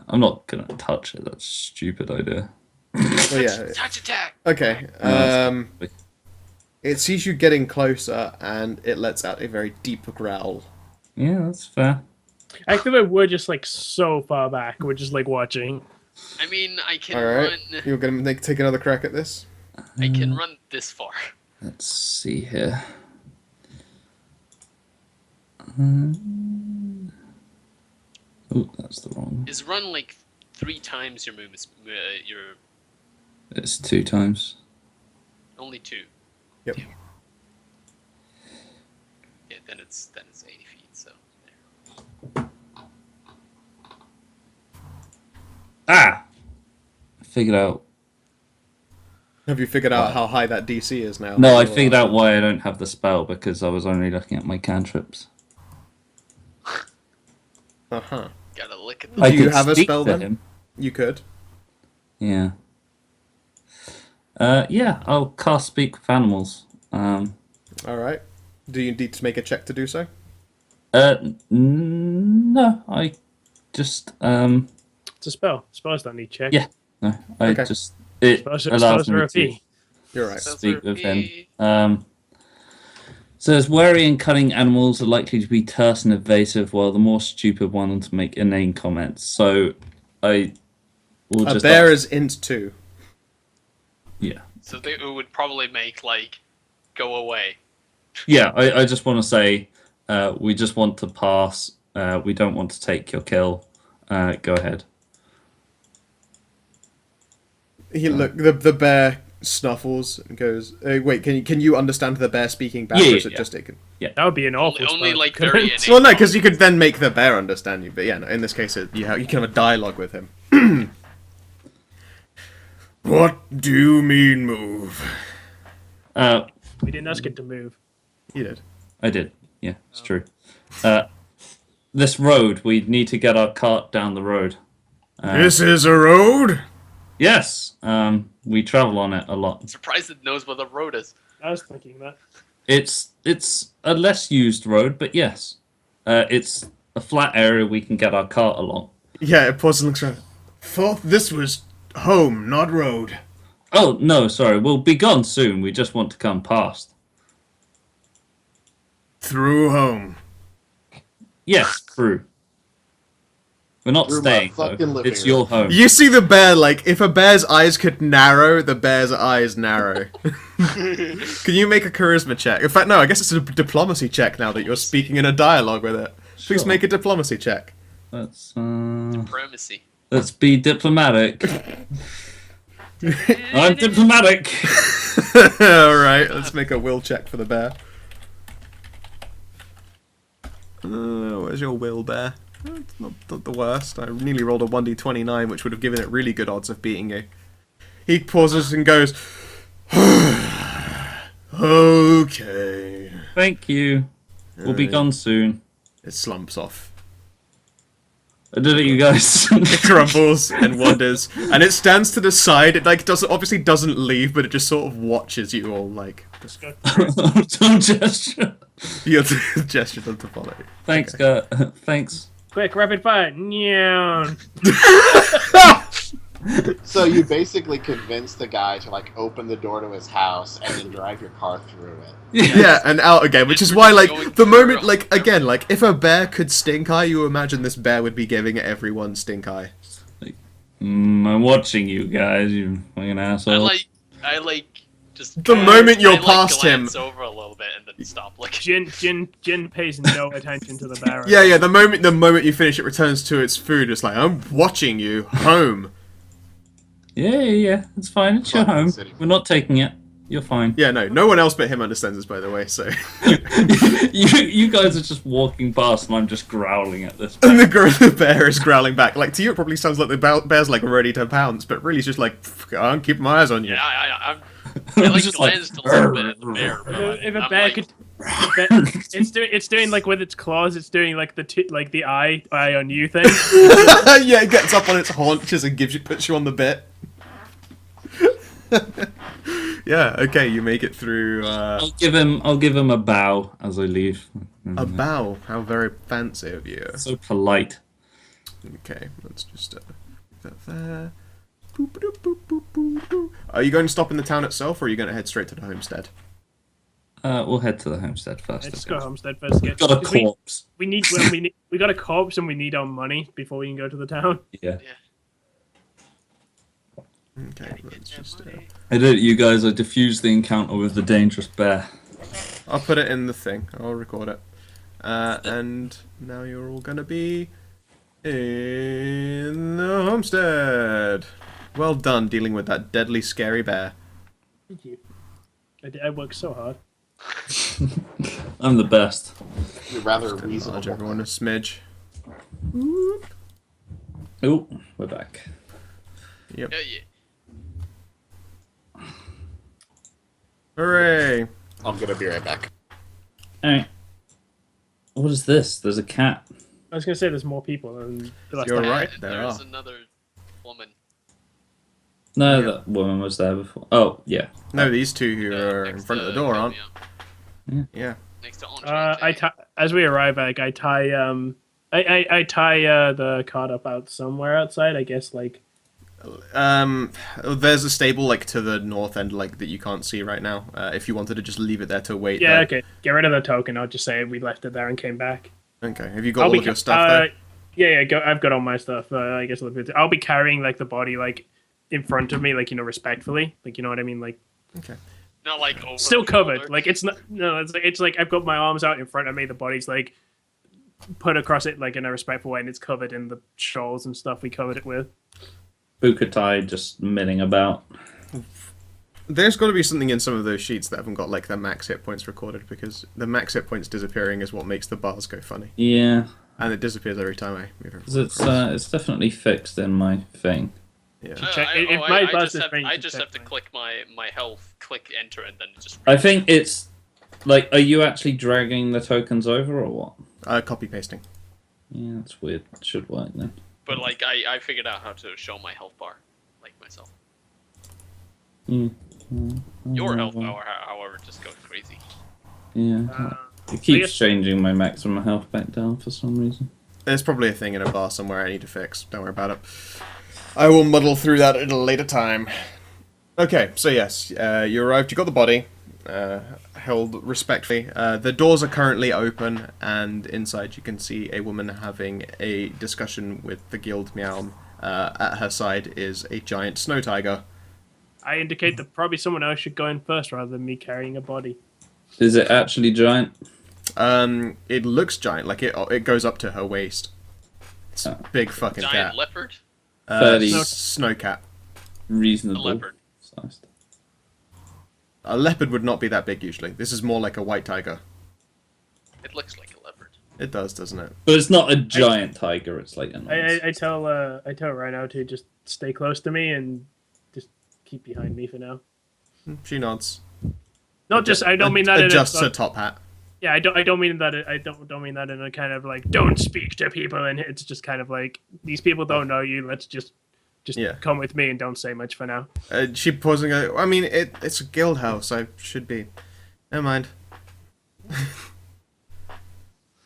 S2: I'm not going to touch it. That's a stupid idea.
S1: Well, yeah.
S3: Touch attack.
S1: Okay. It sees you getting closer, and it lets out a very deep growl.
S2: Yeah, that's fair.
S4: I feel like we're just like so far back. We're just like watching.
S3: I mean, I can
S1: Alright.
S3: run.
S1: You're going to take another crack at this?
S3: I can run this far.
S2: Let's see here. Oh, that's the wrong.
S3: Is run like 3 times your movement? Your
S2: It's 2 times.
S3: only 2.
S1: Yep.
S3: Damn. Yeah, then it's 80 feet. So there.
S2: Ah! I figured out.
S1: Have you figured out
S2: Right.
S1: how high that DC is now?
S2: No, I figured out why I don't have the spell because I was only looking at my cantrips.
S1: Uh-huh.
S3: Gotta look at
S1: Do
S3: the.
S2: I
S1: you
S2: could
S1: have a
S2: speak
S1: spell
S2: to
S1: then?
S2: him.
S1: You could.
S2: Yeah. Yeah, I'll cast Speak with Animals.
S1: Alright. Do you need to make a check to do so?
S2: No, I just
S4: It's a spell. Spells don't need check.
S2: Yeah. no, I
S1: Okay.
S2: just it
S4: Spells,
S2: allows
S4: spells are
S2: me
S4: a
S2: to
S4: fee.
S1: You're right.
S3: Spells
S2: speak
S3: are
S2: with him.
S3: fee.
S2: Says wary and cunning animals are likely to be terse and evasive, while the more stupid ones make inane comments. So, I will
S1: A
S2: just
S1: bear
S2: ask-
S1: is int 2.
S2: yeah,
S3: So they it would probably make like go away.
S2: yeah. I just want to say, we just want to pass. We don't want to take your kill. Go ahead.
S1: Look, the bear snuffles and goes, "Wait, can you understand the bear speaking back,
S2: Yeah,
S1: or is it
S2: yeah.
S1: just it can?"
S4: That would be an awful.
S3: Only
S4: start.
S3: like
S4: Couldn't-
S3: very innate.
S1: Well, no, because you could then make the bear understand you. But yeah, no, in this case, you can have a dialogue with him. What do you mean move?
S4: We didn't ask it to move.
S1: You did.
S2: I did. Yeah, it's true. This road, we need to get our cart down the road.
S1: This is a road.
S2: Yes, we travel on it a lot.
S3: Surprised it knows where the road is.
S4: I was thinking that.
S2: It's a less used road, but yes, it's a flat area we can get our cart along.
S1: Yeah, it pauses and looks around. Thought this was home, not road.
S2: Oh no, sorry, we'll be gone soon. We just want to come past.
S1: Through home.
S2: Yes, true. We're not
S5: Through my
S2: staying
S5: fucking
S2: though.
S5: living
S2: It's your
S5: room.
S2: home.
S1: You see the bear, like, if a bear's eyes could narrow, the bear's eyes narrow. Can you make a charisma check? In fact, no, I guess it's a diplomacy check now that you're speaking in a dialogue with it. Please
S2: Sure.
S1: make a diplomacy check.
S2: Let's
S3: Primacy.
S2: let's be diplomatic. I'm diplomatic.
S1: Alright, let's make a will check for the bear. Where's your will, bear? It's not the worst. I nearly rolled a 1d29, which would have given it really good odds of beating you. He pauses and goes, okay.
S2: Thank you. We'll be gone soon.
S1: It slumps off.
S2: I did it, you guys.
S1: It grumbles and wanders, and it stands to the side. It like obviously doesn't leave, but it just sort of watches you all like. Just
S2: Don't gesture.
S1: your gesture to follow.
S2: Thanks,
S1: Okay.
S2: Thanks.
S4: Quick, rapid fire. Nyan.
S5: So you basically convince the guy to like open the door to his house and then drive your car through it.
S1: Yeah, and out again, which is why, like, the moment, like, again, like, if a bear could stink eye, you imagine this bear would be giving everyone stink eye.
S2: I'm watching you guys, you fucking assholes.
S3: I like just
S1: The moment you're
S3: I, like,
S1: past him-
S3: glance over a little bit and then stop looking.
S4: Jin pays no attention to the barrel.
S1: Yeah, the moment you finish, it returns to its food. It's like, I'm watching you home.
S2: Yeah, it's fine. It's your
S5: Fucking
S2: home.
S5: city.
S2: We're not taking it. You're fine.
S1: Yeah, no one else but him understands this, by the way. So,
S2: you guys are just walking past, and I'm just growling at this.
S1: and the bear is growling back. Like to you, it probably sounds like the bear's like ready to pounce, but really, it's just like, I'm keeping my eyes on you.
S3: Yeah, I
S2: I'm
S3: like
S2: just like,
S3: glanced a little bit at the bear. but
S4: If a
S3: I'm
S4: bear
S3: like,
S4: could, it's doing like with its claws. It's doing like the eye on you thing.
S1: Yeah, it gets up on its haunches and puts you on the bit. Yeah, okay, you make it through
S2: I'll give him a bow as I leave.
S1: a bow. How very fancy of you.
S2: So polite.
S1: Okay, let's just put that there. Boop, boop, boop, boop, boop, boop. Are you going to stop in the town itself, or are you going to head straight to the homestead?
S2: We'll head to the homestead first.
S4: Let's
S2: I
S4: go
S2: guess.
S4: homestead first.
S2: Got a corpse.
S4: We got a corpse and we need our money before we can go to the town.
S2: Yeah.
S1: Okay, let's just.
S2: I did it, you guys. I diffused the encounter with the dangerous bear.
S1: I'll put it in the thing. I'll record it. And now you're all gonna be in the homestead. Well done dealing with that deadly, scary bear.
S4: Thank you. I worked so hard.
S2: I'm the best.
S5: You're rather
S1: Enlarge
S5: reasonable.
S1: everyone a smidge.
S2: Oh, we're back.
S1: Yep.
S3: yeah.
S1: Hooray!
S5: I'm gonna be right back.
S2: Alright. What is this? There's a cat.
S4: I was gonna say there's more people than the last
S1: You're
S4: time.
S1: right,
S3: And
S1: there
S3: there's
S1: are.
S3: another woman.
S2: No,
S1: Yeah.
S2: that woman was there before. Oh, yeah.
S1: No, these two who are in
S3: next
S1: front of the
S3: to
S1: door aren't.
S3: Sylvia.
S1: Yeah.
S3: Next to Andre.
S4: As we arrive, like I tie the cart up out somewhere outside. I guess like
S1: There's a stable like to the north end, like that you can't see right now. If you wanted to just leave it there to wait.
S4: yeah,
S1: though.
S4: okay. Get rid of the token. I'll just say we left it there and came back.
S1: Okay. Have you got all of your stuff there?
S4: Yeah. I've got all my stuff. I guess I'll be carrying like the body like in front of me, like respectfully, like you know what I mean, like
S1: Okay.
S3: Not like over
S4: still
S3: the
S4: covered.
S3: shoulder.
S4: Like it's not. No, it's like I've got my arms out in front of me. The body's like put across it like in a respectful way, and it's covered in the shawls and stuff we covered it with.
S2: Bukatai just milling about.
S1: There's got to be something in some of those sheets that haven't got like their max hit points recorded, because the max hit points disappearing is what makes the bars go funny,
S2: Yeah,
S1: and it disappears every time I move it.
S2: 'cause it's definitely fixed in my thing.
S1: Yeah.
S4: Check- if my buzz is ringing,
S3: I
S4: to
S3: just
S4: check
S3: have to
S4: mine.
S3: click my health, click enter, and then it just.
S2: I think it's like, are you actually dragging the tokens over or what?
S1: Copy pasting.
S2: Yeah, that's weird. It should work then.
S3: But like I figured out how to show my health bar, like myself. Your health bar, however, just goes crazy.
S2: Yeah.
S4: Uh,
S2: It keeps
S4: guess-
S2: changing my maximum health back down for some reason.
S1: There's probably a thing in a bar somewhere I need to fix. Don't worry about it. I will muddle through that at a later time. Okay, so yes, you arrived. You got the body held respectfully. The doors are currently open, and inside you can see a woman having a discussion with the guild meow. At her side is a giant snow tiger.
S4: I indicate that probably someone else should go in first rather than me carrying a body.
S2: Is it actually giant?
S1: It looks giant, like it goes up to her waist. It's a big fucking
S3: Giant
S1: cat.
S3: leopard,
S2: 30.
S1: Snow cat.
S3: a
S2: Reasonable
S3: leopard.
S2: sized.
S1: A leopard would not be that big usually. This is more like a white tiger.
S3: It looks like a leopard.
S1: It does, doesn't it?
S2: But it's not a giant tiger, it's like a nice.
S4: I tell Rhino to just stay close to me and just keep behind me for now.
S1: She nods.
S4: Not just I don't mean that in
S1: Adjusts
S4: a,
S1: her top hat.
S4: yeah, I don't mean that I don't mean that in a kind of like don't speak to people, and it's just kind of like these people don't know you, let's just
S1: Yeah.
S4: come with me and don't say much for now.
S1: She pausing. I mean, it's a guild house. I should be. Never mind.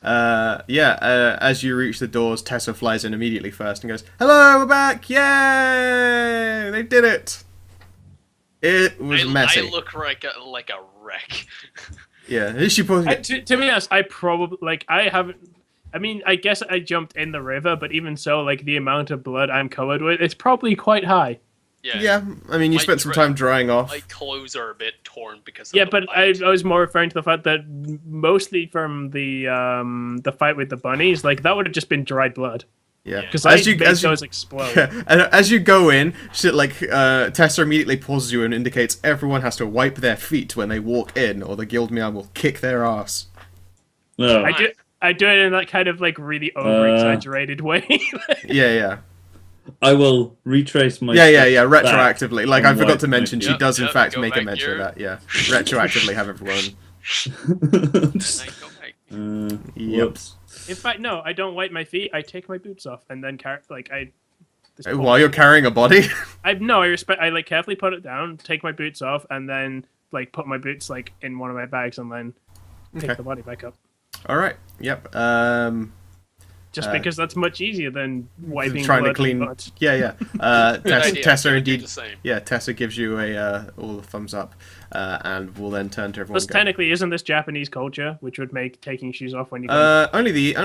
S1: As you reach the doors, Tessa flies in immediately first and goes, "Hello, we're back! Yay! They did it! It was messy."
S3: I look like a wreck.
S1: Yeah, is she pausing?
S4: To be honest, I probably like I haven't. I mean, I guess I jumped in the river, but even so, like the amount of blood I'm covered with, it's probably quite high.
S1: Yeah, I mean, you
S3: My
S1: spent some
S3: dre-
S1: time drying off.
S3: My clothes are a bit torn because of
S4: Yeah,
S3: the
S4: but I
S3: bite.
S4: was more referring to the fact that mostly from the fight with the bunnies, like that would have just been dried blood
S1: Yeah,
S4: because I made those explode.
S1: and as you go in, Tessa immediately pauses you and indicates everyone has to wipe their feet when they walk in, or the guild meow will kick their ass.
S2: No.
S4: I do it in that kind of like really over exaggerated way.
S1: Yeah.
S2: I will retrace my.
S1: Yeah,
S2: steps back
S1: retroactively. Like,
S2: and
S1: I forgot
S2: wipe
S1: to
S2: my
S1: mention,
S2: feet.
S1: she does in
S3: Yep,
S1: fact
S3: go
S1: make a
S3: back
S1: mention of
S3: here.
S1: that, yeah. Retroactively have everyone.
S3: I go back.
S1: Yep.
S2: Whoops.
S4: In fact, no, I don't wipe my feet. I take my boots off and then
S1: While you're carrying a body?
S4: I like carefully put it down, take my boots off, and then like put my boots like in one of my bags and then pick
S1: Okay.
S4: the body back up.
S1: Alright, yep.
S4: Just because that's much easier than wiping
S1: Trying to
S4: blood
S1: clean.
S4: and blood.
S1: Yeah.
S3: Good idea.
S1: Tessa
S3: I'm gonna do
S1: indeed.
S3: the same.
S1: Yeah, Tessa gives you all the thumbs up, and will then turn to everyone.
S4: Plus,
S1: and go,
S4: technically, isn't this Japanese culture, which would make taking shoes off when you go?
S1: only the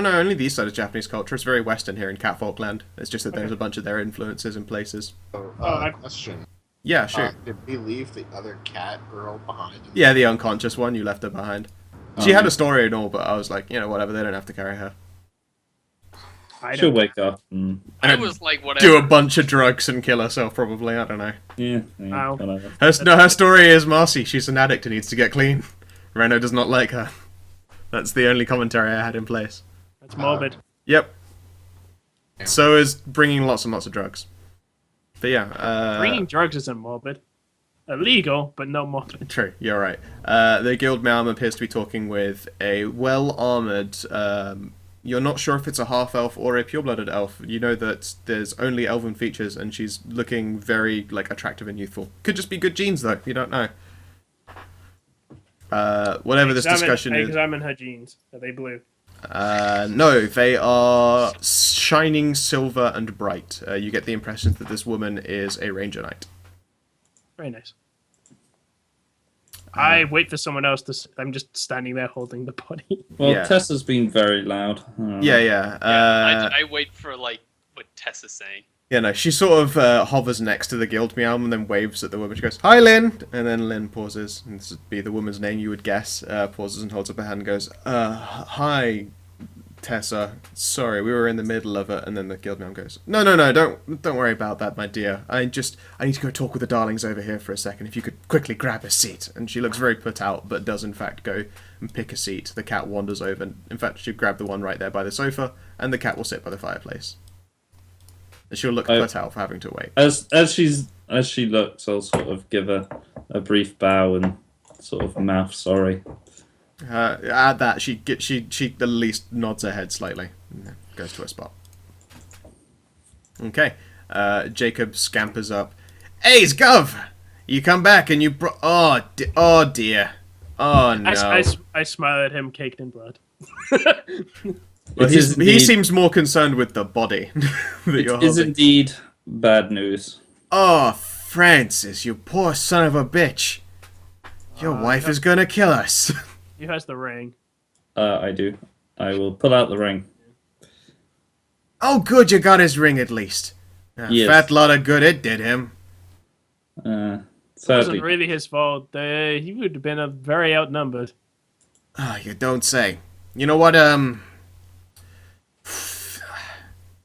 S1: east side of Japanese culture. It's very western here in Catfolkland. It's just that there's a bunch of their influences in places.
S5: Question.
S1: Yeah, sure.
S5: Did we leave the other cat girl behind?
S1: Yeah, the unconscious one, you left her behind. She had a story and all, but I was like, whatever, they don't have to carry her.
S4: I
S2: She'll
S4: don't.
S2: wake up and
S3: I
S1: And
S3: was like, whatever.
S1: do a bunch of drugs and kill herself, probably. I don't know.
S2: yeah,
S4: Ow.
S2: whatever.
S1: Her story is Marcy. She's an addict who needs to get clean. Reno does not like her. That's the only commentary I had in place.
S4: That's morbid.
S1: Yep. So is bringing lots and lots of drugs. But yeah.
S4: Bringing drugs isn't morbid. Illegal, but no morbid.
S1: True, you're right. The guild Malm appears to be talking with a well-armored. You're not sure if it's a half-elf or a pure-blooded elf. You know that there's only elven features, and she's looking very attractive and youthful. Could just be good genes, though. You don't know. Whatever this discussion
S4: I
S1: is.
S4: examine her jeans. Are they blue?
S1: No, they are shining silver and bright. You get the impression that this woman is a ranger knight.
S4: Very nice. I wait for someone else to. I'm just standing there holding the body.
S2: Well,
S1: Yeah.
S2: Tessa's been very loud.
S1: Yeah.
S3: I wait for like what Tessa's saying.
S1: Yeah, no, she sort of hovers next to the guild meow and then waves at the woman. She goes, "Hi, Lynn!" And then Lynn pauses, and this would be the woman's name you would guess, pauses and holds up her hand and goes, "Hi, Tessa, sorry, we were in the middle of it. And then the guildman goes, no, don't worry about that, my dear. I need to go talk with the darlings over here for a second. If you could quickly grab a seat. And she looks very put out, but does in fact go and pick a seat. The cat wanders over. In fact, she'll grab the one right there by the sofa, and the cat will sit by the fireplace. And she'll look put out for having to wait.
S2: As she looks, I'll sort of give her a brief bow and sort of mouth sorry.
S1: At that, she at least nods her head slightly and goes to her spot. Okay, Jacob scampers up. Hey, it's Gov! You come back and you oh dear. Oh no.
S4: I smile at him, caked in blood.
S1: Well, he seems more concerned with the body that you're
S2: It is
S1: holding.
S2: indeed bad news.
S1: Oh, Francis, you poor son of a bitch. Your wife is gonna kill us.
S4: He has the ring.
S2: I do. I will pull out the ring.
S1: Oh, good, you got his ring at least.
S2: Yes.
S1: Fat lot of good it did him.
S4: It
S2: Sadly.
S4: wasn't really his fault. He would have been very outnumbered.
S1: Ah, you don't say. You know what,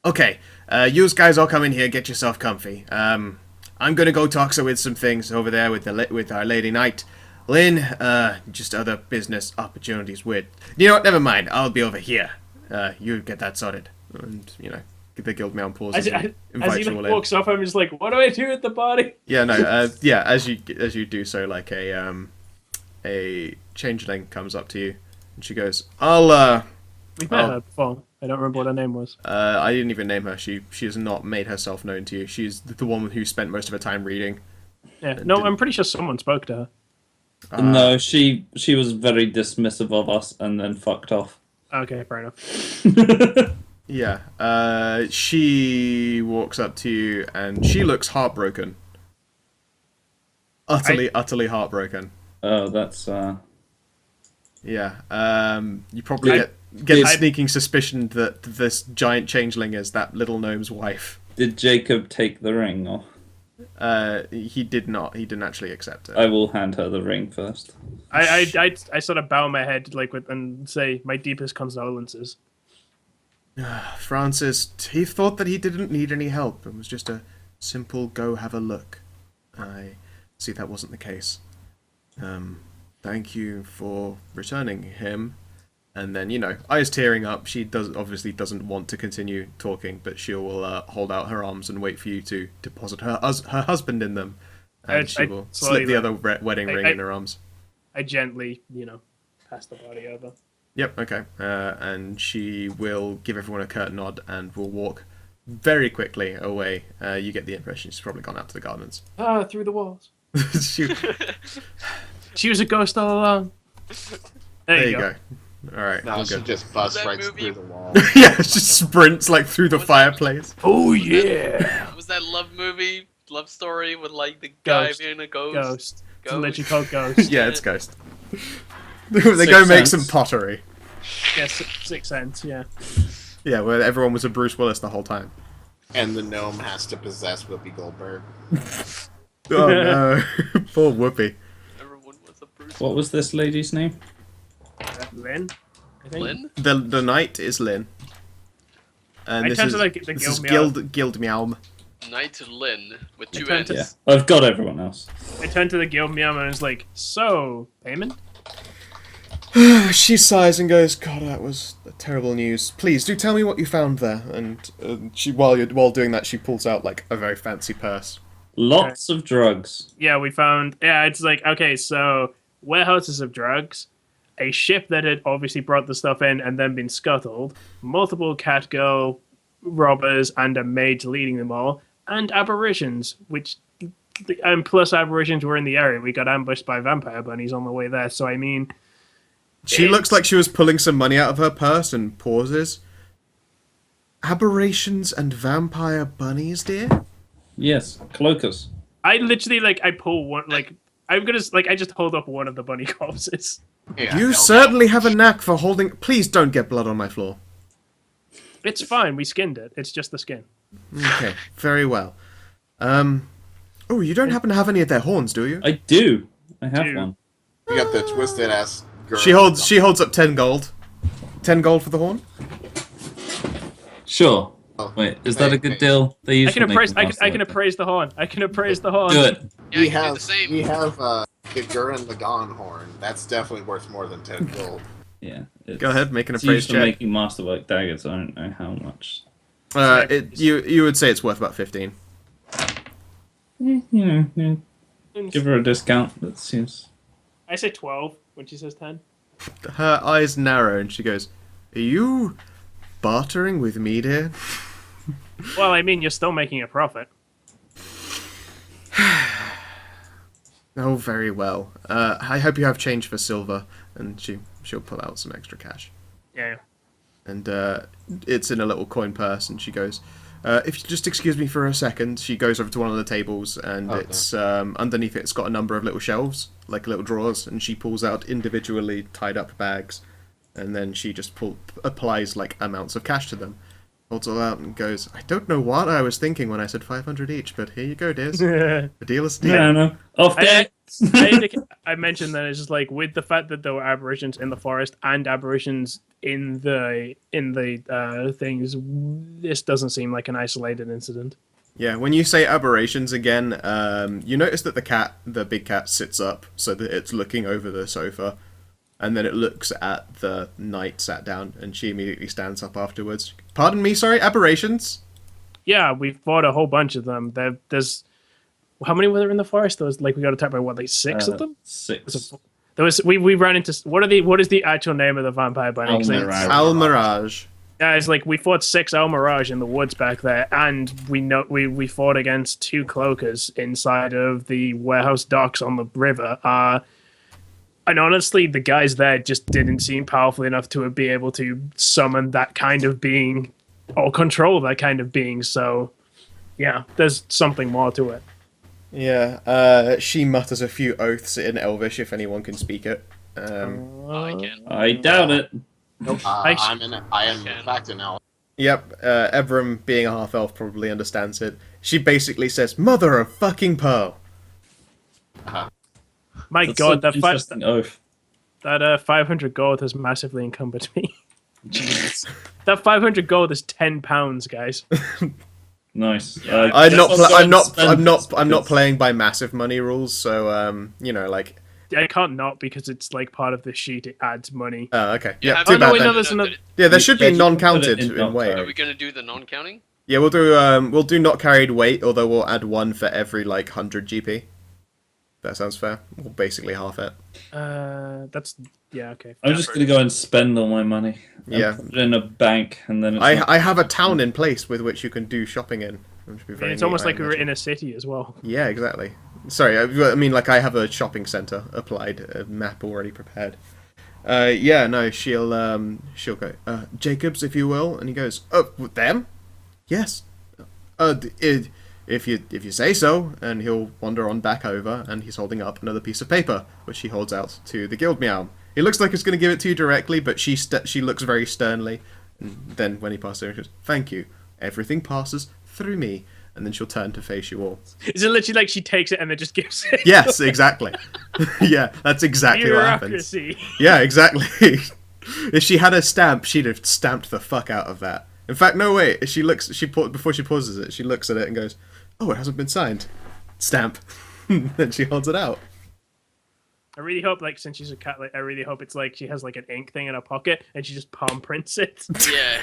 S1: Okay, you guys all come in here, get yourself comfy. I'm gonna go talk with some things over there with our Lady Knight. Lynn, just other business opportunities with... You know what, never mind, I'll be over here. You get that sorted. And, you know, the guildman pauses and invites
S4: as
S1: you
S4: he
S1: all in.
S4: walks off, I'm just like, what do I do with the body?
S1: Yeah, no, yeah, as you do so, like a changeling comes up to you, and she goes,
S4: We've met her before. I don't remember what her name was.
S1: I didn't even name her. She has not made herself known to you. She's the one who spent most of her time reading.
S4: Yeah, no, I'm pretty sure someone spoke to her.
S2: No, she was very dismissive of us and then fucked off.
S4: Okay, fair enough.
S1: Yeah, she walks up to you, and she looks heartbroken. Utterly heartbroken.
S2: Oh, that's
S1: Yeah, you probably get a sneaking suspicion that this giant changeling is that little gnome's wife.
S2: Did Jacob take the ring, or?
S1: He did not. He didn't actually accept it.
S2: I will hand her the ring first.
S4: I sort of bow my head and say my deepest condolences.
S1: Francis, he thought that he didn't need any help. It was just a simple go have a look. I see that wasn't the case. Thank you for returning him. And then, you know, eyes tearing up, she obviously doesn't want to continue talking, but she will hold out her arms and wait for you to deposit her husband in them. And she will slip the other wedding ring in her arms.
S4: I gently, pass the body over.
S1: Yep, okay. And she will give everyone a curt nod and will walk very quickly away. You get the impression she's probably gone out to the gardens.
S4: Through the walls.
S1: she,
S4: She was a ghost all along. There you go.
S1: Alright,
S5: Now
S1: all
S5: she
S1: good.
S5: just busts
S3: That
S5: right
S3: movie-
S5: through the wall.
S1: Yeah, she just sprints like through the fireplace.
S4: Oh yeah.
S3: Was that love story with like the guy
S4: Ghost.
S3: being a ghost?
S4: Ghost. It's literally called Ghost.
S1: Yeah, it's Ghost. They go make
S2: Sense.
S1: some pottery.
S4: Yeah, 6 cents. Yeah.
S1: Yeah, where everyone was a Bruce Willis the whole time.
S5: And the gnome has to possess Whoopi Goldberg.
S1: Oh no, poor Whoopi.
S3: Everyone was a Bruce.
S2: What was this lady's name?
S4: Lynn. I think.
S3: Lynn?
S1: The knight is Lynn. And
S4: I
S1: this
S4: turned
S1: is,
S4: to the
S1: this is
S4: guild
S1: Meowm.
S3: Knight Lynn with
S4: I
S3: two
S4: turned to-
S3: N's.
S2: Yeah, I've got everyone else.
S4: I turned to the guild meow and was like, "So, payment?"
S1: She sighs and goes, "God, that was terrible news. Please do tell me what you found there." And she, while doing that, she pulls out like a very fancy purse.
S2: Lots of drugs.
S4: Yeah, we found. Yeah, it's like okay, so warehouses of drugs, a ship that had obviously brought the stuff in and then been scuttled, multiple catgirl robbers and a mage leading them all, and aberrations, which. And plus aberrations were in the area. We got ambushed by vampire bunnies on the way there. So I mean,
S1: She looks like she was pulling some money out of her purse and pauses. Aberrations and vampire bunnies, dear?
S2: Yes, cloakers.
S4: I literally I pull one I'm gonna I just hold up one of the bunny corpses.
S5: Yeah,
S1: You
S5: no,
S1: certainly have a knack for holding... Please don't get blood on my floor.
S4: It's fine. We skinned it. It's just the skin.
S1: Okay, very well. Oh, you don't happen to have any of their horns, do you?
S2: I do. I have
S4: Dude.
S2: one.
S5: You got the twisted ass girl.
S1: She holds up 10 gold. 10 gold for the horn?
S2: Sure.
S5: Oh,
S2: Wait, is that a good deal? They
S4: I
S2: use
S4: can
S2: for
S4: appraise.
S2: making
S4: I can
S2: masterwork.
S4: appraise the horn. I can appraise the horn.
S2: Do it.
S3: Yeah,
S5: we
S3: you can do
S5: have
S3: the same.
S5: we have the Gurren Lagann horn. That's definitely worth more than 10 gold.
S2: Yeah.
S1: Go ahead, make an
S2: It's
S1: appraise
S2: used for
S1: check.
S2: making masterwork daggers. I don't know how much.
S1: You would say it's worth about 15.
S2: Yeah. Give her a discount. That seems.
S4: I say 12 when she says 10.
S1: Her eyes narrow and she goes, "Are you bartering with me, dear?"
S4: Well, I mean, you're still making a profit.
S1: Oh, very well. I hope you have change for silver, and she'll pull out some extra cash.
S4: Yeah.
S1: And it's in a little coin purse, and she goes, "If you just excuse me for a second," she goes over to one of the tables, and
S5: Okay.
S1: it's underneath it's got a number of little shelves, like little drawers, and she pulls out individually tied up bags, and then she just applies like amounts of cash to them. Holds all out and goes, "I don't know what I was thinking when I said 500 each, but here you go, dears. The deal is a deal."
S2: Yeah, no. Off deck.
S4: I mentioned that it's just like with the fact that there were aberrations in the forest and aberrations in the things. This doesn't seem like an isolated incident.
S1: Yeah, when you say aberrations again, you notice that the big cat sits up so that it's looking over the sofa, and then it looks at the knight sat down, and she immediately stands up afterwards. "Pardon me, sorry, aberrations?"
S4: Yeah, we've fought a whole bunch of them. There's how many were there in the forest? There was like we got attacked by what, like 6 of them?
S2: 6.
S4: There was we ran into what is the actual name of the vampire bunny? 'Cause
S2: Almirage.
S1: Almirage.
S4: Yeah, it's like we fought 6 Almirage in the woods back there, and we fought against 2 cloakers inside of the warehouse docks on the river. And honestly, the guys there just didn't seem powerful enough to be able to summon that kind of being or control that kind of being. So, yeah, there's something more to it.
S1: Yeah, she mutters a few oaths in Elvish if anyone can speak it.
S3: I can.
S2: I doubt it.
S5: Nope. I am in fact an elf.
S1: Yep, Evram, being a half-elf, probably understands it. She basically says, "Mother of fucking pearl."
S4: My
S2: That's
S4: God,
S2: an
S4: that
S2: interesting oath.
S4: 500 gold has massively encumbered me.
S2: Jesus.
S4: That 500 gold is £10, guys.
S2: Nice.
S3: Yeah,
S1: I'm not playing by massive money rules, so like.
S4: I can't not because it's like part of the sheet. It adds money.
S1: Oh, okay.
S3: You
S1: Yeah,
S3: have
S1: too
S3: to-
S1: bad
S4: wait,
S1: then.
S4: no, there's another.
S1: Yeah, there should be
S2: Yeah, you can put
S1: non-counted
S2: it in
S1: in weight.
S3: Are we gonna do the non-counting?
S1: Yeah, we'll do not carried weight, although we'll add 1 for every like 100 GP. That sounds fair. We'll basically half it.
S4: That's yeah, okay.
S2: I'm just gonna go and spend all my money. And
S1: Yeah.
S2: Put it in a bank, and then it's not-
S1: I have a town in place with which you can do shopping in. Which would be very
S4: It's
S1: neat,
S4: almost
S1: I
S4: like we were
S1: imagine.
S4: in a city as well.
S1: Yeah, exactly. Sorry, I mean, like, I have a shopping centre applied, a map already prepared. Yeah, no, she'll go, "Jacobs, if you will," and he goes, "Oh, with them? Yes. If you say so," and he'll wander on back over, and he's holding up another piece of paper, which he holds out to the guild meow. He looks like he's going to give it to you directly, but she looks very sternly, and then when he passes over, she goes, "Thank you. Everything passes through me," and then she'll turn to face you all.
S4: Is it literally like she takes it and then just gives it?
S1: Yes, exactly. Yeah, that's exactly what happens.
S4: Bureaucracy.
S1: Yeah, exactly. If she had a stamp, she'd have stamped the fuck out of that. In fact, no wait. Before she pauses it, she looks at it and goes, "Oh, it hasn't been signed." Stamp. Then she holds it out.
S4: I really hope, like, since she's a cat, like, I really hope it's like she has like an ink thing in her pocket and she just palm prints it.
S3: Yeah.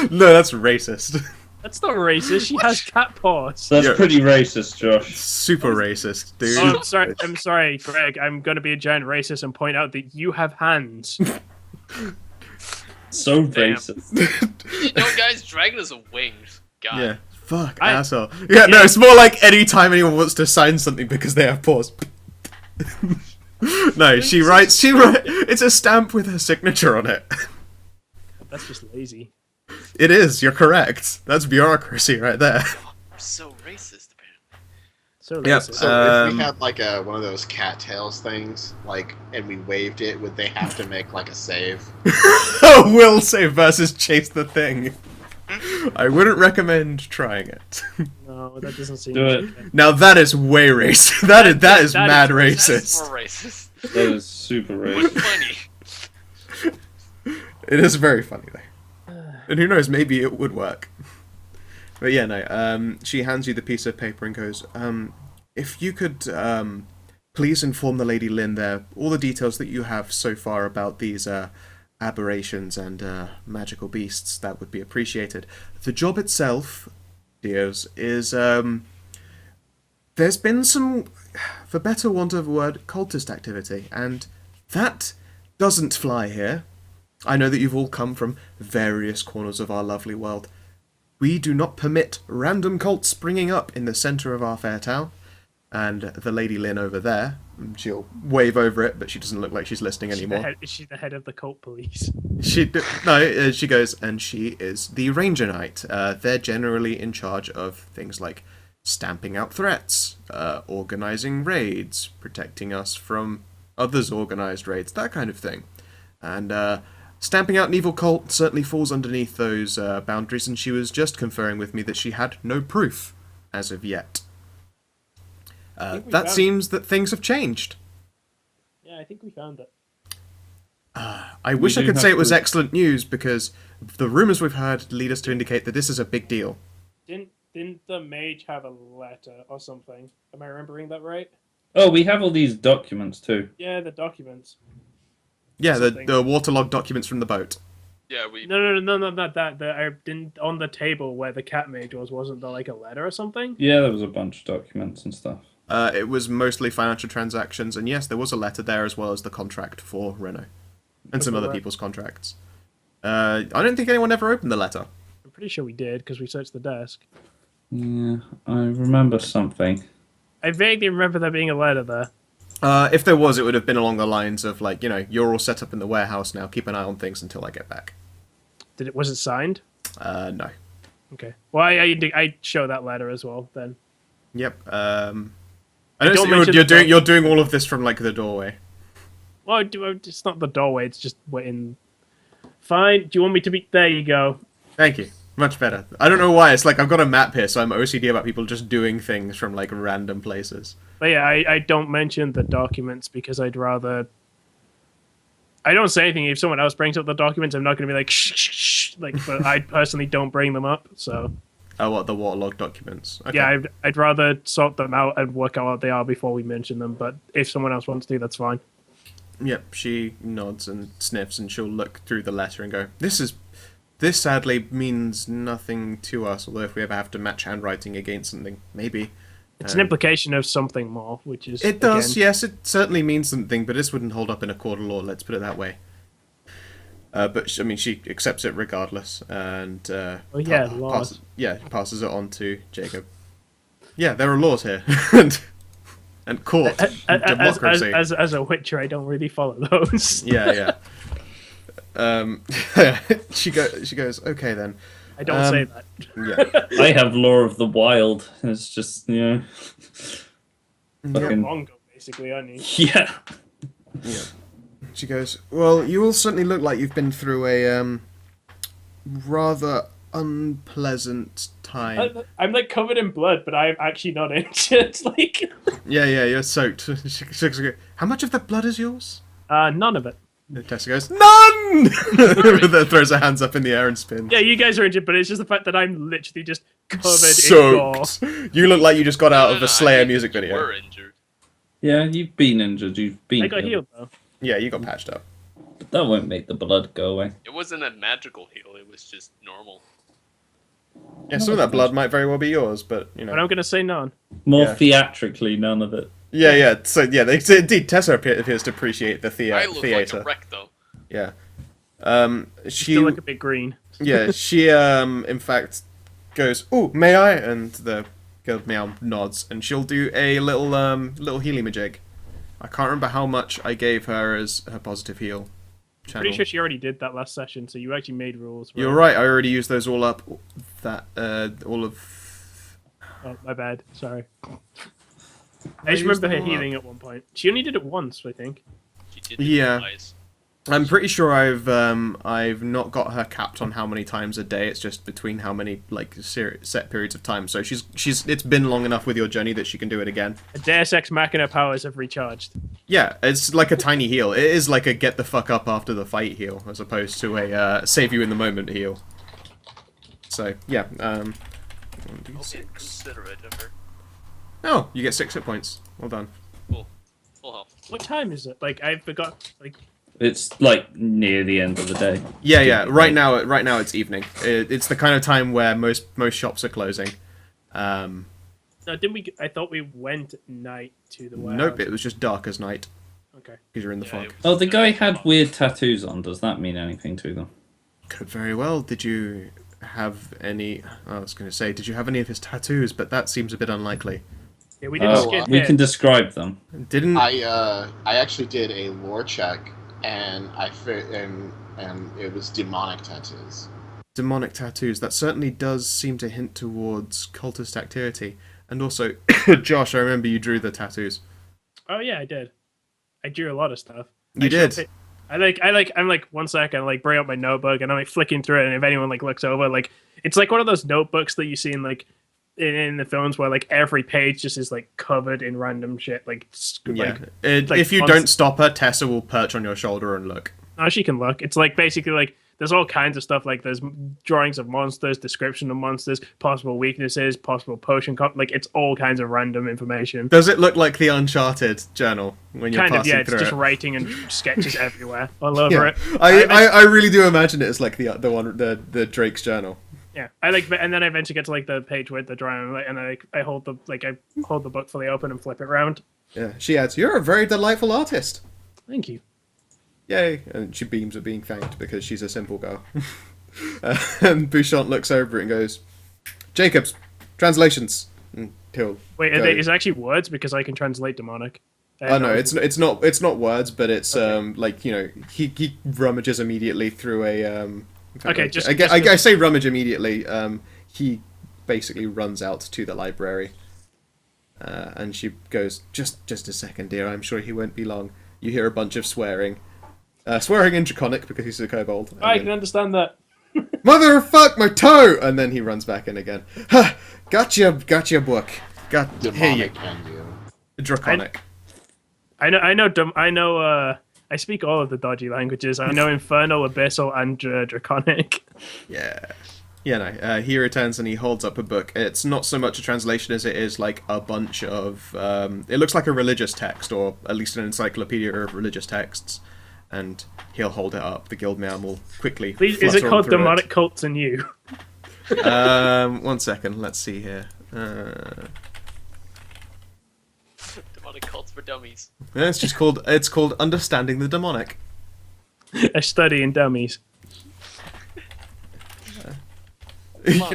S1: No, that's racist.
S4: That's not racist. She has cat paws.
S2: That's
S1: Yeah.
S2: pretty racist, Josh.
S1: Super racist, dude.
S4: Oh, I'm sorry, Greg. I'm gonna be a giant racist and point out that you have hands.
S2: So
S4: Damn.
S2: racist.
S3: You know, guys, dragon is a winged god.
S1: Yeah. Fuck,
S4: I-
S1: asshole. Yeah, no, it's more like any time anyone wants to sign something because they have paws. No, she writes. It's a stamp with her signature on it.
S4: That's just lazy.
S1: It is. You're correct. That's bureaucracy right there.
S3: We're so racist, apparently.
S4: So
S1: Yep.
S4: racist.
S5: So if we had like one of those cattails things, like, and we waved it, would they have to make like a save?
S1: Will save versus chase the thing. I wouldn't recommend trying it.
S4: No, that doesn't seem.
S2: Do it.
S4: okay.
S1: Now that is way racist. That is
S4: that
S1: mad
S4: is-
S3: That's
S1: racist.
S3: more racist.
S2: That is super
S3: But
S2: racist.
S3: funny.
S1: It is very funny though. And who knows, maybe it would work. But yeah, no. She hands you the piece of paper and goes, if you could please inform the Lady Lynn there all the details that you have so far about these aberrations and magical beasts, that would be appreciated. The job itself, dears, is there's been some, for better want of a word, cultist activity, and that doesn't fly here. I know that you've all come from various corners of our lovely world. We do not permit random cults springing up in the centre of our fair town. And the Lady Lynn over there, she'll wave over it, but she doesn't look like she's listening anymore.
S4: Is she the head of the cult police?
S1: She goes, and she is the Ranger Knight. They're generally in charge of things like stamping out threats, organising raids, protecting us from others' organised raids, that kind of thing. And stamping out an evil cult certainly falls underneath those boundaries, and she was just conferring with me that she had no proof as of yet. That seems that things have changed.
S4: Yeah, I think we found it.
S1: I wish I could say it was excellent news, because the rumours we've heard lead us to indicate that this is a big deal.
S4: Didn't the mage have a letter or something? Am I remembering that right?
S2: Oh, we have all these documents too.
S4: Yeah, the documents.
S1: Yeah, the waterlogged documents from the boat.
S3: Yeah, we.
S4: No, not that. I didn't on the table where the cat mage was. Wasn't there like a letter or something?
S2: Yeah, there was a bunch of documents and stuff.
S1: It was mostly financial transactions, and yes, there was a letter there as well as the contract for Renault. And some other people's contracts. I don't think anyone ever opened the letter.
S4: I'm pretty sure we did, because we searched the desk.
S2: Yeah, I remember something.
S4: I vaguely remember there being a letter there.
S1: If there was, it would have been along the lines of, like, you're all set up in the warehouse now, keep an eye on things until I get back.
S4: Was it signed?
S1: No.
S4: Okay. Well, I show that letter as well, then.
S1: Yep, I noticed that you're doing all of this from, like, the doorway.
S4: Well, it's not the doorway, it's just waiting. Fine, do you want me to be... There you go.
S1: Thank you. Much better. I don't know why, it's like I've got a map here, so I'm OCD about people just doing things from, like, random places.
S4: But yeah, I don't mention the documents because I'd rather... I don't say anything. If someone else brings up the documents, I'm not going to be like, shh, shh, shh. Like, but I personally don't bring them up, so...
S1: Oh, what, the waterlogged documents? Okay.
S4: Yeah, I'd rather sort them out and work out what they are before we mention them, but if someone else wants to, that's fine.
S1: Yep, she nods and sniffs, and she'll look through the letter and go, This sadly means nothing to us, although if we ever have to match handwriting against something, maybe.
S4: It's an implication of something more, which is...
S1: It does, yes, it certainly means something, but this wouldn't hold up in a court of law, let's put it that way. But, I mean, she accepts it regardless, and
S4: laws.
S1: Passes it on to Jacob. Yeah, there are laws here. and court, democracy.
S4: As a witcher, I don't really follow those.
S1: Yeah. She goes, okay then.
S4: I don't say that.
S1: Yeah.
S2: I have Law of the Wild. It's just,
S4: You're
S2: fucking...
S4: Mongo, basically, aren't you?
S2: Yeah.
S1: Yeah. She goes, well, you all certainly look like you've been through a rather unpleasant time.
S4: I'm like covered in blood, but I'm actually not injured. Like,
S1: yeah, you're soaked. She goes, how much of that blood is yours?
S4: None of it.
S1: Tessa goes, none! Throws her hands up in the air and spins.
S4: Yeah, you guys are injured, but it's just the fact that I'm literally just covered
S1: soaked.
S4: in gore.
S1: You look like you just got out of a Slayer music video.
S3: You were injured.
S2: Yeah, you've been injured. You've been.
S4: I got healed though.
S1: Yeah, you got patched up.
S2: But that won't make the blood go away.
S3: It wasn't a magical heal, it was just normal.
S1: Yeah, some of that blood might very well be yours, but,
S4: But I'm gonna say none.
S2: More theatrically, none of it.
S1: Yeah. So, yeah, indeed, Tessa appears to appreciate the
S3: I look
S1: theater.
S3: like a wreck, though.
S1: Yeah. She
S4: Still look a bit green.
S1: Yeah, she, in fact, goes, "Ooh, may I?" And the girl meow nods, and she'll do a little healy-majig. I can't remember how much I gave her as her positive heal channel.
S4: Pretty sure she already did that last session, so you actually made rules.
S1: You're right, I already used those all up. All of...
S4: Oh, my bad. Sorry. I just remember her healing at one point. She only did it once, I think.
S3: She did
S1: Yeah.
S3: twice.
S1: I'm pretty sure I've not got her capped on how many times a day. It's just between how many set periods of time. So it's been long enough with your journey that she can do it again.
S4: A Deus Ex Machina powers have recharged.
S1: Yeah, it's like a tiny heal. It is like a get the fuck up after the fight heal, as opposed to a save you in the moment heal. So yeah,
S3: Okay,
S1: 1d6.
S3: consider it, Ember.
S1: Oh, you get 6 hit points. Well done.
S3: Cool. Full health.
S4: What time is it? Like I forgot. Like
S2: It's like near the end of the day.
S1: Yeah. Right now it's evening. It's the kind of time where most shops are closing.
S4: no, didn't we? I thought we went at night to the warehouse.
S1: Nope, it was just dark as night
S4: Okay.
S1: because you're in the
S3: Yeah,
S1: fog.
S3: it was-
S2: Oh, the guy had weird tattoos on. Does that mean anything to them?
S1: Could very well. Did you have any? I was going to say, did you have any of his tattoos? But that seems a bit unlikely.
S4: Yeah, we didn't skip
S2: We
S4: hit.
S2: can describe them.
S1: Didn't?
S5: I actually did a lore check, and and it was demonic tattoos.
S1: Demonic tattoos. That certainly does seem to hint towards cultist activity. And also, Josh, I remember you drew the tattoos.
S4: Oh yeah, I did. I drew a lot of stuff.
S1: You did.
S4: I'm like 1 second, like bring up my notebook and I'm like flicking through it, and if anyone like looks over, like it's like one of those notebooks that you see in like in the films where like every page just is like covered in random shit. Like
S1: Yeah.
S4: like
S1: If you
S4: monster-
S1: don't stop her, Tessa will perch on your shoulder and look.
S4: oh, she can look. It's like basically like there's all kinds of stuff. Like there's drawings of monsters, description of monsters, possible weaknesses, possible potion like it's all kinds of random information.
S1: Does it look like the Uncharted journal when you're
S4: Kind of,
S1: passing
S4: yeah. It's
S1: through
S4: just
S1: it?
S4: writing and sketches everywhere all over it.
S1: I really do imagine it as like the Drake's journal.
S4: Yeah, I like, and then I eventually get to like the page with the drawing, and I hold the book fully open and flip it around.
S1: Yeah, she adds, "You're a very delightful artist."
S4: Thank you.
S1: Yay! And she beams at being thanked because she's a simple girl. And Bouchant looks over it and goes, "Jacobs, translations." And he'll
S4: Wait,
S1: go,
S4: is it actually words because I can translate demonic?
S1: Oh no, it's not words, but it's like you know he rummages immediately through a in fact,
S4: Okay,
S1: I say rummage immediately. He basically runs out to the library, and she goes, just a second, dear. I'm sure he won't be long. You hear a bunch of swearing, swearing in Draconic because he's a kobold.
S4: I can understand that.
S1: Motherfuck my toe! And then he runs back in again. Ha! Gotcha book. Here you.
S5: Demonic and you.
S1: Draconic.
S4: I know. I speak all of the dodgy languages. I know Infernal, Abyssal, and Draconic.
S1: Yeah. Yeah, no. He returns and he holds up a book. It's not so much a translation as it is like a bunch of... it looks like a religious text, or at least an encyclopedia of religious texts. And he'll hold it up. The Guildman will quickly
S4: Please, is it
S1: flutter on
S4: called
S1: through
S4: Demonic Cults and You?
S1: 1 second. Let's see here.
S3: Demonic cults for dummies.
S1: It's called Understanding the Demonic.
S4: A study in dummies.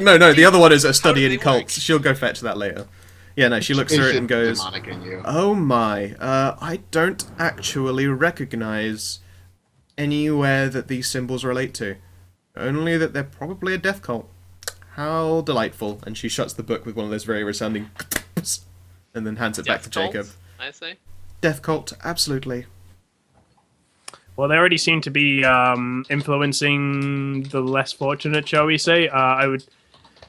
S1: No, the other one is a study
S3: do
S1: in
S3: they
S1: cults.
S3: work?
S1: She'll go fetch that later. Yeah, no, she looks through it and goes,
S5: Demonic and you.
S1: "Oh my, I don't actually recognize anywhere that these symbols relate to. Only that they're probably a death cult. How delightful." And she shuts the book with one of those very resounding and then hands it back to
S3: Death
S1: Jacob.
S3: cult, I say.
S1: Death cult, absolutely.
S4: Well, they already seem to be influencing the less fortunate, shall we say? I would,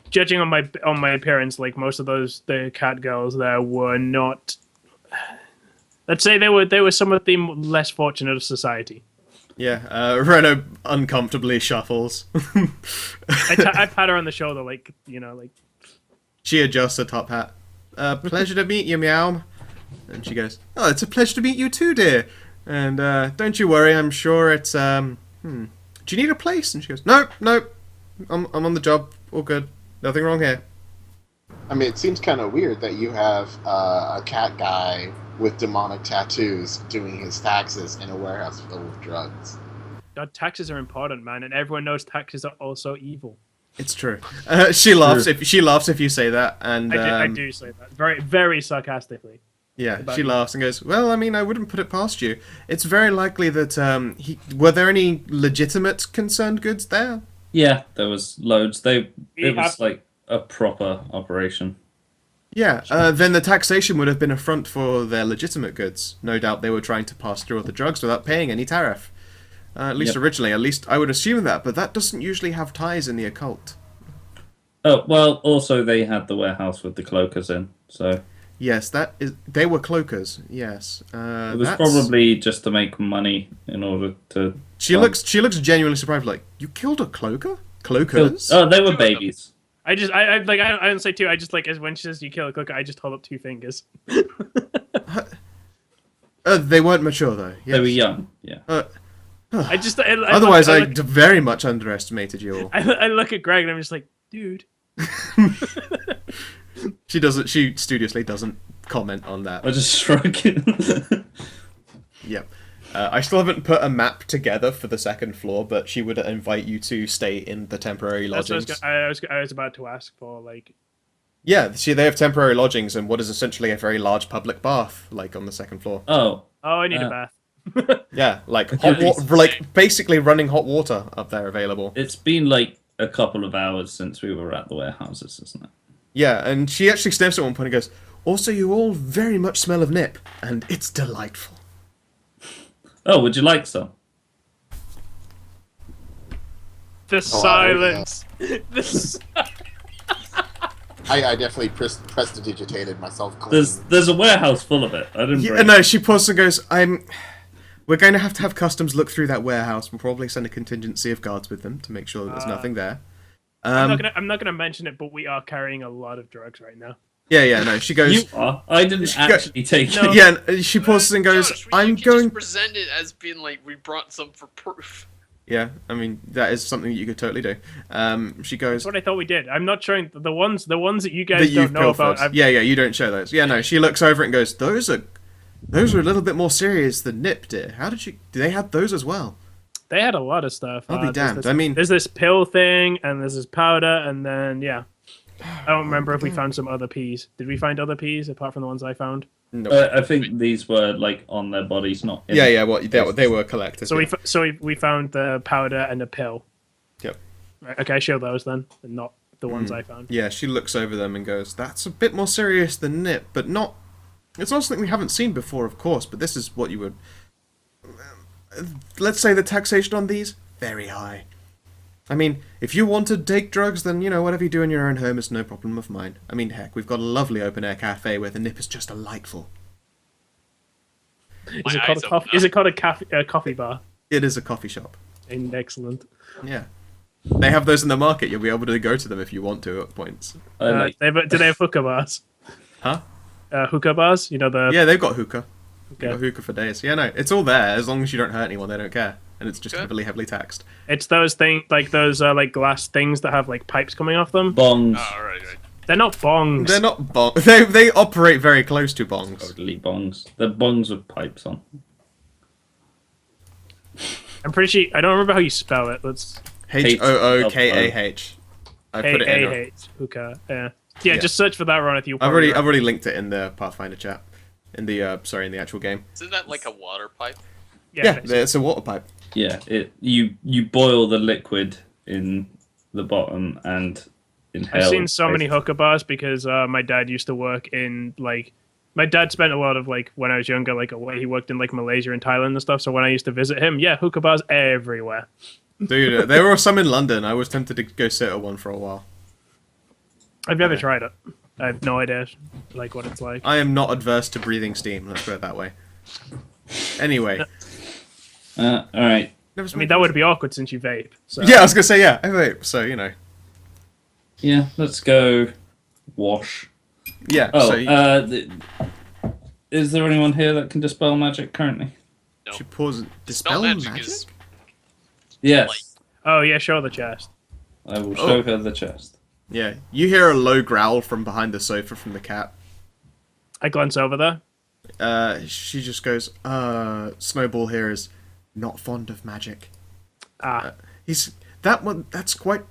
S4: judging on my appearance, like most of the cat girls there were not. Let's say they were some of the less fortunate of society.
S1: Yeah, Reno uncomfortably shuffles.
S4: I pat her on the shoulder, like like.
S1: She adjusts her top hat. Pleasure to meet you, meow. And she goes, "Oh, it's a pleasure to meet you too, dear. And don't you worry, I'm sure it's Do you need a place?" And she goes, "Nope. I'm on the job. All good. Nothing wrong here."
S5: I mean, it seems kind of weird that you have a cat guy with demonic tattoos doing his taxes in a warehouse filled with drugs.
S4: God, taxes are important, man, and everyone knows taxes are also evil.
S1: It's true. She laughs if you say that, and
S4: I do say that very, very sarcastically.
S1: yeah,
S4: About
S1: she
S4: you.
S1: laughs and goes, "Well, I mean, I wouldn't put it past you. It's very likely that were there any legitimate concerned goods there?"
S2: Yeah, there was loads. It
S4: We
S2: was
S4: have-
S2: like a proper operation.
S1: Yeah, then the taxation would have been a front for their legitimate goods. No doubt they were trying to pass through all the drugs without paying any tariff. At least
S2: Yep.
S1: originally, at least I would assume that, but that doesn't usually have ties in the occult.
S2: Oh, well, also they had the warehouse with the cloakers in, so
S1: Yes, they were cloakers. Yes,
S2: it was probably just to make money in order to...
S1: She looks genuinely surprised. Like, "You killed a cloaker? cloakers.
S2: Oh, they were
S3: Two of them.
S2: babies.
S4: I don't say two. I just like as when she says you kill a cloaker, I just hold up 2 fingers.
S1: They weren't mature though. Yes.
S2: They were young. Yeah.
S1: Otherwise, I very much underestimated you all.
S4: I look at Greg and I'm just like, dude.
S1: She doesn't. She studiously doesn't comment on that.
S2: I just shrug.
S1: Yep. I still haven't put a map together for the second floor, but she would invite you to stay in the temporary
S4: That's
S1: lodgings.
S4: what I was about to ask for. Like,
S1: Yeah, see, they have temporary lodgings and what is essentially a very large public bath, like on the second floor.
S2: Oh.
S4: I need a bath.
S1: Yeah, like
S2: Okay.
S1: like basically running hot water up there available.
S2: It's been like a couple of hours since we were at the warehouses, isn't it?
S1: Yeah, and she actually sniffs at one point and goes, "Also, you all very much smell of nip, and it's delightful."
S2: Oh, would you like some?
S4: The silence.
S5: I definitely prestidigitated myself clean.
S2: There's a warehouse full of it. I didn't.
S1: Yeah,
S2: bring
S1: no, she pauses and goes, We're going to have customs look through that warehouse. We'll probably send a contingency of guards with them to make sure that there's nothing there.
S4: I'm not gonna mention it, but we are carrying a lot of drugs right now.
S1: Yeah, no, she goes...
S2: You are. I didn't actually take
S4: No.
S2: it.
S1: Yeah, and she pauses and goes,
S3: Josh,
S1: I'm
S3: you can
S1: going...
S3: just present it as being like, we brought some for proof.
S1: Yeah, I mean, that is something that you could totally do. She goes...
S4: That's what I thought we did. I'm not showing the ones that you
S1: that
S4: guys
S1: you've
S4: don't know about.
S1: pilfered. Yeah, you don't show those. Yeah, no, she looks over it and goes, Those are a little bit more serious than Nip did. How did you... Do they have those as well?
S4: They had a lot of stuff.
S1: I'll be damned.
S4: I mean, there's this pill thing, and there's this powder, and then yeah, I don't remember if we found some other peas. Did we find other peas apart from the ones I found?
S1: No.
S2: I think these were like on their bodies, not. In
S1: Yeah, they were collectors.
S4: So
S1: yeah.
S4: we found the powder and a pill.
S1: Yep.
S4: Right, okay, show those then, and not the ones I found.
S1: Yeah, she looks over them and goes, "That's a bit more serious than Nip, but not. It's not something we haven't seen before, of course. But this is what you would. Let's say the taxation on these very high. I mean, if you want to take drugs, then whatever you do in your own home is no problem of mine. I mean, heck, we've got a lovely open air cafe where the Nip is just delightful.
S4: Is it called a coffee? Is it called a coffee bar?
S1: It is a coffee shop.
S4: Excellent.
S1: Yeah. They have those in the market. You'll be able to go to them if you want to at points.
S2: I like-
S4: Do they have hookah bars?
S1: Huh?
S4: Hookah bars?
S1: Yeah, they've got hookah.
S4: Okay.
S1: They've got hookah for days. Yeah, no, it's all there. As long as you don't hurt anyone, they don't care. And it's just
S3: Good.
S1: heavily, heavily taxed.
S4: It's those things like those like glass things that have like pipes coming off them.
S2: bongs.
S3: Oh, right.
S4: They're not bongs.
S1: They're not bongs. They operate very close to bongs.
S2: Totally bongs. They're bongs with pipes on.
S4: I'm pretty sure. I don't remember how you spell it. Let's
S1: HOOKAH. I put it in.
S4: A-A-H, hookah. Yeah, just search for that, Ron. If you.
S1: I've already linked it in the Pathfinder chat. In the actual game.
S3: Isn't that like a water pipe?
S1: Yeah,
S4: basically.
S1: it's a water pipe.
S2: Yeah, you boil the liquid in the bottom and inhale.
S4: I've seen so many
S2: basically.
S4: hookah bars because my dad used to work in like. My dad spent a lot of like when I was younger, like away. He worked in like Malaysia and Thailand and stuff. So when I used to visit him, yeah, hookah bars everywhere.
S1: Dude, there were some in London. I was tempted to go sit at one for a while.
S4: I've never tried it. I have no idea like what it's like.
S1: I am not adverse to breathing steam. Let's put it that way. Anyway.
S2: All right.
S1: Never
S4: I mean, that would be awkward since you vape. So.
S1: Yeah, I was gonna say yeah. I vape, so
S2: Yeah, let's go wash.
S1: Yeah.
S2: Oh,
S1: so
S2: is there anyone here that can dispel magic currently?
S3: No.
S1: she pauses.
S3: Dispel
S1: Dispel
S3: magic is-
S2: Yes.
S4: Oh yeah, show the chest.
S2: I will show her the chest.
S1: Yeah. You hear a low growl from behind the sofa from the cat.
S4: I glance over there.
S1: She just goes, Snowball here is not fond of magic. He's that one. That's quite.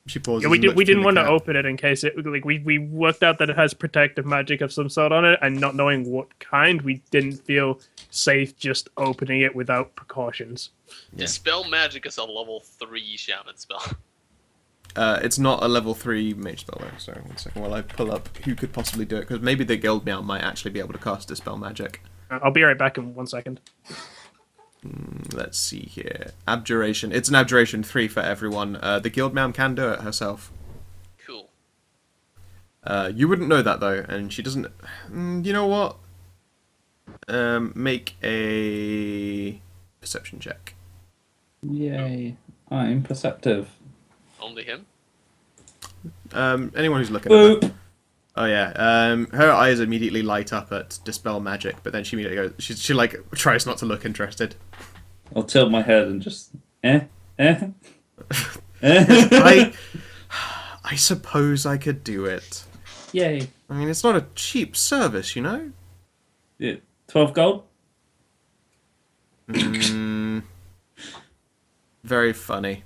S1: She pauses.
S4: Yeah, we
S1: and
S4: did.
S1: looks
S4: We
S1: through
S4: didn't
S1: the
S4: want to
S1: cat.
S4: open it in case it like we worked out that it has protective magic of some sort on it, and not knowing what kind, we didn't feel safe just opening it without precautions.
S1: Yeah.
S3: Dispel magic is a level 3 shaman spell.
S1: It's not a level 3 mage spell though. So 1 second while I pull up who could possibly do it, because maybe the guild meow might actually be able to cast dispel magic.
S4: I'll be right back in 1 second.
S1: Let's see here. Abjuration. It's an abjuration 3 for everyone. The guild meow can do it herself.
S3: Cool.
S1: You wouldn't know that though, and she doesn't. You know what? Make a perception check.
S2: Yay! I'm perceptive.
S3: Only him?
S1: Anyone who's looking at her.
S2: Boop.
S1: Oh yeah. Her eyes immediately light up at dispel magic, but then she immediately goes. She like tries not to look interested.
S2: I'll tilt my head and just eh.
S1: I suppose I could do it.
S2: Yay.
S1: I mean, it's not a cheap service, you know.
S2: Yeah. 12 gold?
S1: Very funny.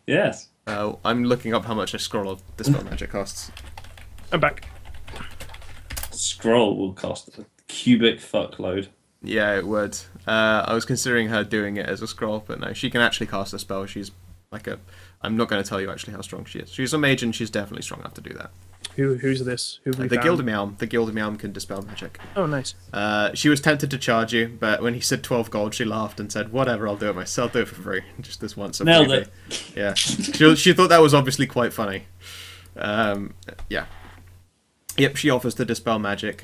S2: Yes.
S1: I'm looking up how much a scroll of dispel magic costs.
S4: I'm back.
S2: Scroll will cost a cubic fuckload.
S1: Yeah, it would. I was considering her doing it as a scroll, but no, she can actually cast a spell. She's like a... I'm not going to tell you actually how strong she is. She's a mage and she's definitely strong enough to do that.
S4: Who's this? Who we
S1: The
S4: found?
S1: Gildamealm. The Gildamealm can dispel magic.
S4: Oh, nice.
S1: She was tempted to charge you, but when he said 12 gold, she laughed and said, whatever, I'll do it myself. I'll do it for free. Just this once. A
S2: Nailed
S1: freebie.
S2: it.
S1: Yeah. She thought that was obviously quite funny. Yeah. Yep, she offers to dispel magic.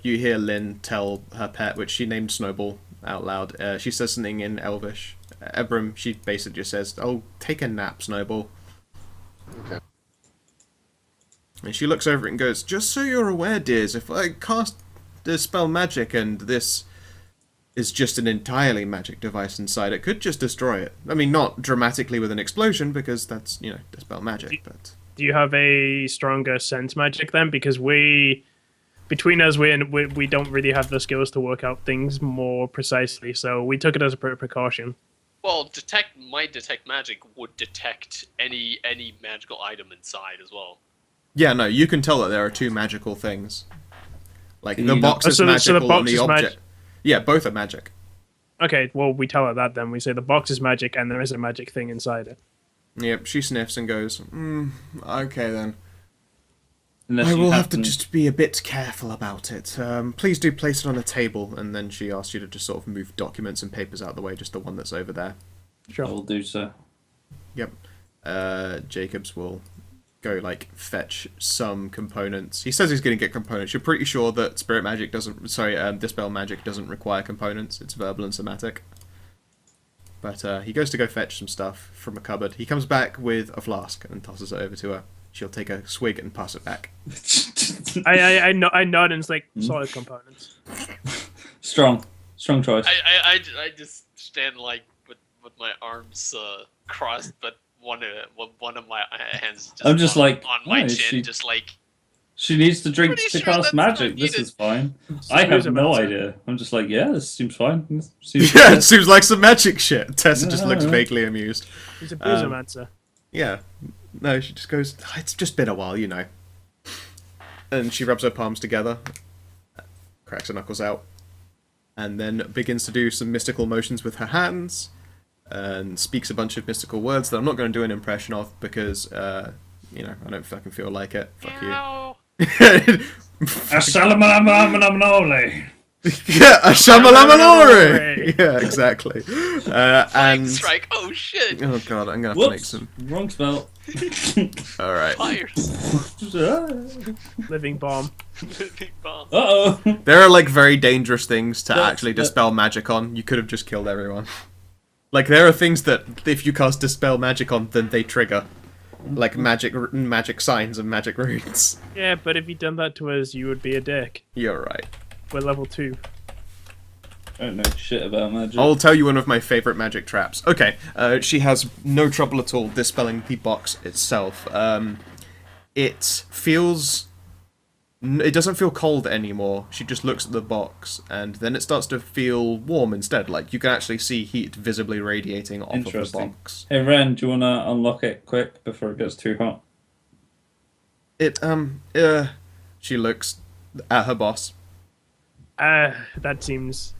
S1: You hear Lynn tell her pet, which she named Snowball, out loud. She says something in Elvish. Ebram, she basically just says, oh, take a nap, Snowball.
S5: Okay.
S1: And she looks over it and goes, just so you're aware, dears, if I cast dispel magic and this is just an entirely magic device inside, it could just destroy it. I mean, not dramatically with an explosion, because that's, you know, dispel magic, but...
S4: Do you have a stronger sense magic then? Because between us, we don't really have the skills to work out things more precisely, so we took it as a precaution.
S3: Well, my detect magic would detect any magical item inside as well.
S1: Yeah, no, you can tell that there are two magical things. Like,
S2: Can
S1: the
S2: you
S1: box
S2: not-
S1: is
S4: so the
S1: magical
S4: box
S1: and the
S4: is
S1: object... Yeah, both are magic.
S4: Okay, well, we tell her that then. We say the box is magic and there is a magic thing inside it.
S1: Yep, she sniffs and goes, okay then.
S2: Unless
S1: I
S2: you
S1: will have to
S2: happen-
S1: just be a bit careful about it. Please do place it on a table, and then she asks you to just sort of move documents and papers out of the way, just the one that's over there.
S2: I
S4: Sure.
S2: will do so.
S1: Yep. Jacobs will go, like, fetch some components. He says he's going to get components. You're pretty sure that Dispel Magic doesn't require components. It's verbal and somatic. But he goes to go fetch some stuff from a cupboard. He comes back with a flask and tosses it over to her. She'll take a swig and pass it back.
S4: I nod and it's like solid components.
S2: Strong choice.
S3: I just stand like with my arms crossed, but one of my hands just
S2: I'm just like,
S3: on my
S2: why is
S3: chin,
S2: she-
S3: just like
S2: She needs to drink
S3: Pretty
S2: to
S3: sure
S2: cast
S3: that's
S2: magic.
S3: not
S2: This
S3: needed.
S2: is fine. I have no
S4: Bruiser
S2: idea. I'm just like, yeah, this seems fine. This seems
S1: Yeah,
S2: good.
S1: it seems like some magic shit. Tessa just looks
S2: Yeah.
S1: vaguely amused.
S4: He's a bruisomancer.
S1: Yeah. No, she just goes, it's just been a while, you know. And she rubs her palms together, cracks her knuckles out, and then begins to do some mystical motions with her hands, and speaks a bunch of mystical words that I'm not going to do an impression of because, you know, I don't fucking feel like it. Fuck you.
S3: Meow.
S2: Assalamualaikum.
S1: Yeah, a Shamalamalore! Yeah, exactly. And...
S3: Strike! Oh shit!
S1: Oh god, I'm gonna have to make
S2: Whoops,
S1: some...
S2: wrong spell.
S1: Alright.
S3: Fires!
S4: Living bomb.
S3: Big bomb.
S2: Uh-oh.
S1: There are, like, very dangerous things to
S2: That's-
S1: actually dispel magic on. You could have just killed everyone. Like, there are things that, if you cast dispel magic on, then they trigger. Like, magic signs and magic runes.
S4: Yeah, but if you'd done that to us, you would be a dick.
S1: You're right.
S4: We're level 2.
S2: I don't know shit about magic.
S1: I'll tell you one of my favourite magic traps. Okay, she has no trouble at all dispelling the box itself. It feels... It doesn't feel cold anymore. She just looks at the box, and then it starts to feel warm instead. Like, you can actually see heat visibly radiating off of the
S2: Interesting.
S1: box.
S2: Hey, Ren, do you want to unlock it quick before it gets too hot?
S1: She looks at her boss.
S4: That seems...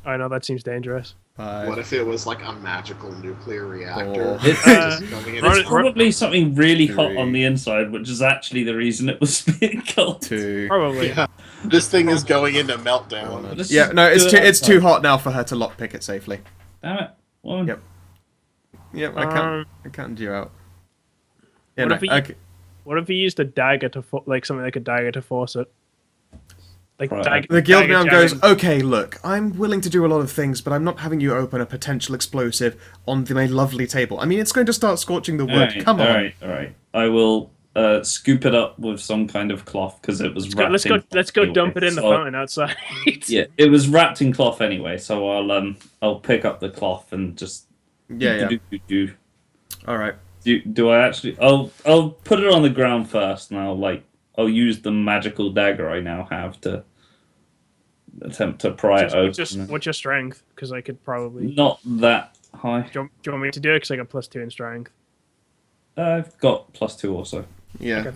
S4: I know, that seems dangerous.
S5: What if it was like a magical nuclear reactor?
S1: Four.
S2: It's-
S5: Just coming in-
S4: Run
S2: There's
S4: it-
S2: probably something really hot
S1: Three.
S2: on the inside, which is actually the reason it was being cold.
S1: 2...
S4: Probably.
S5: Yeah. This thing is going into meltdown.
S2: Let's
S1: Yeah,
S2: just
S1: no,
S2: do it
S1: it's too
S2: outside.
S1: hot now for her to lockpick it safely.
S2: Damn it. Well,
S1: Yep. Yep, I can't you out. Yeah,
S4: What
S1: no,
S4: if he-
S1: okay.
S4: What if he used a dagger to... like something like a dagger to force it? Like
S2: Right.
S1: The guild
S4: dagger
S1: man goes,
S4: jamming.
S1: okay, look, I'm willing to do a lot of things, but I'm not having you open a potential explosive on my lovely table. I mean, it's going to start scorching the wood. Come on.
S2: All right. I will scoop it up with some kind of cloth because it was wrapped
S4: Let's
S2: in
S4: go
S2: cloth
S4: dump it in the
S2: anyway,
S4: fountain outside.
S2: yeah, it was wrapped in cloth anyway, so I'll pick up the cloth and just
S1: Yeah.
S2: do.
S1: All right.
S2: Do I actually? I'll put it on the ground first, and I'll use the magical dagger I now have to attempt to pry it open.
S4: What's your strength? Because I could probably.
S2: Not that high.
S4: Do you want me to do it? Because I got +2 in strength.
S2: I've got +2 also.
S1: Yeah.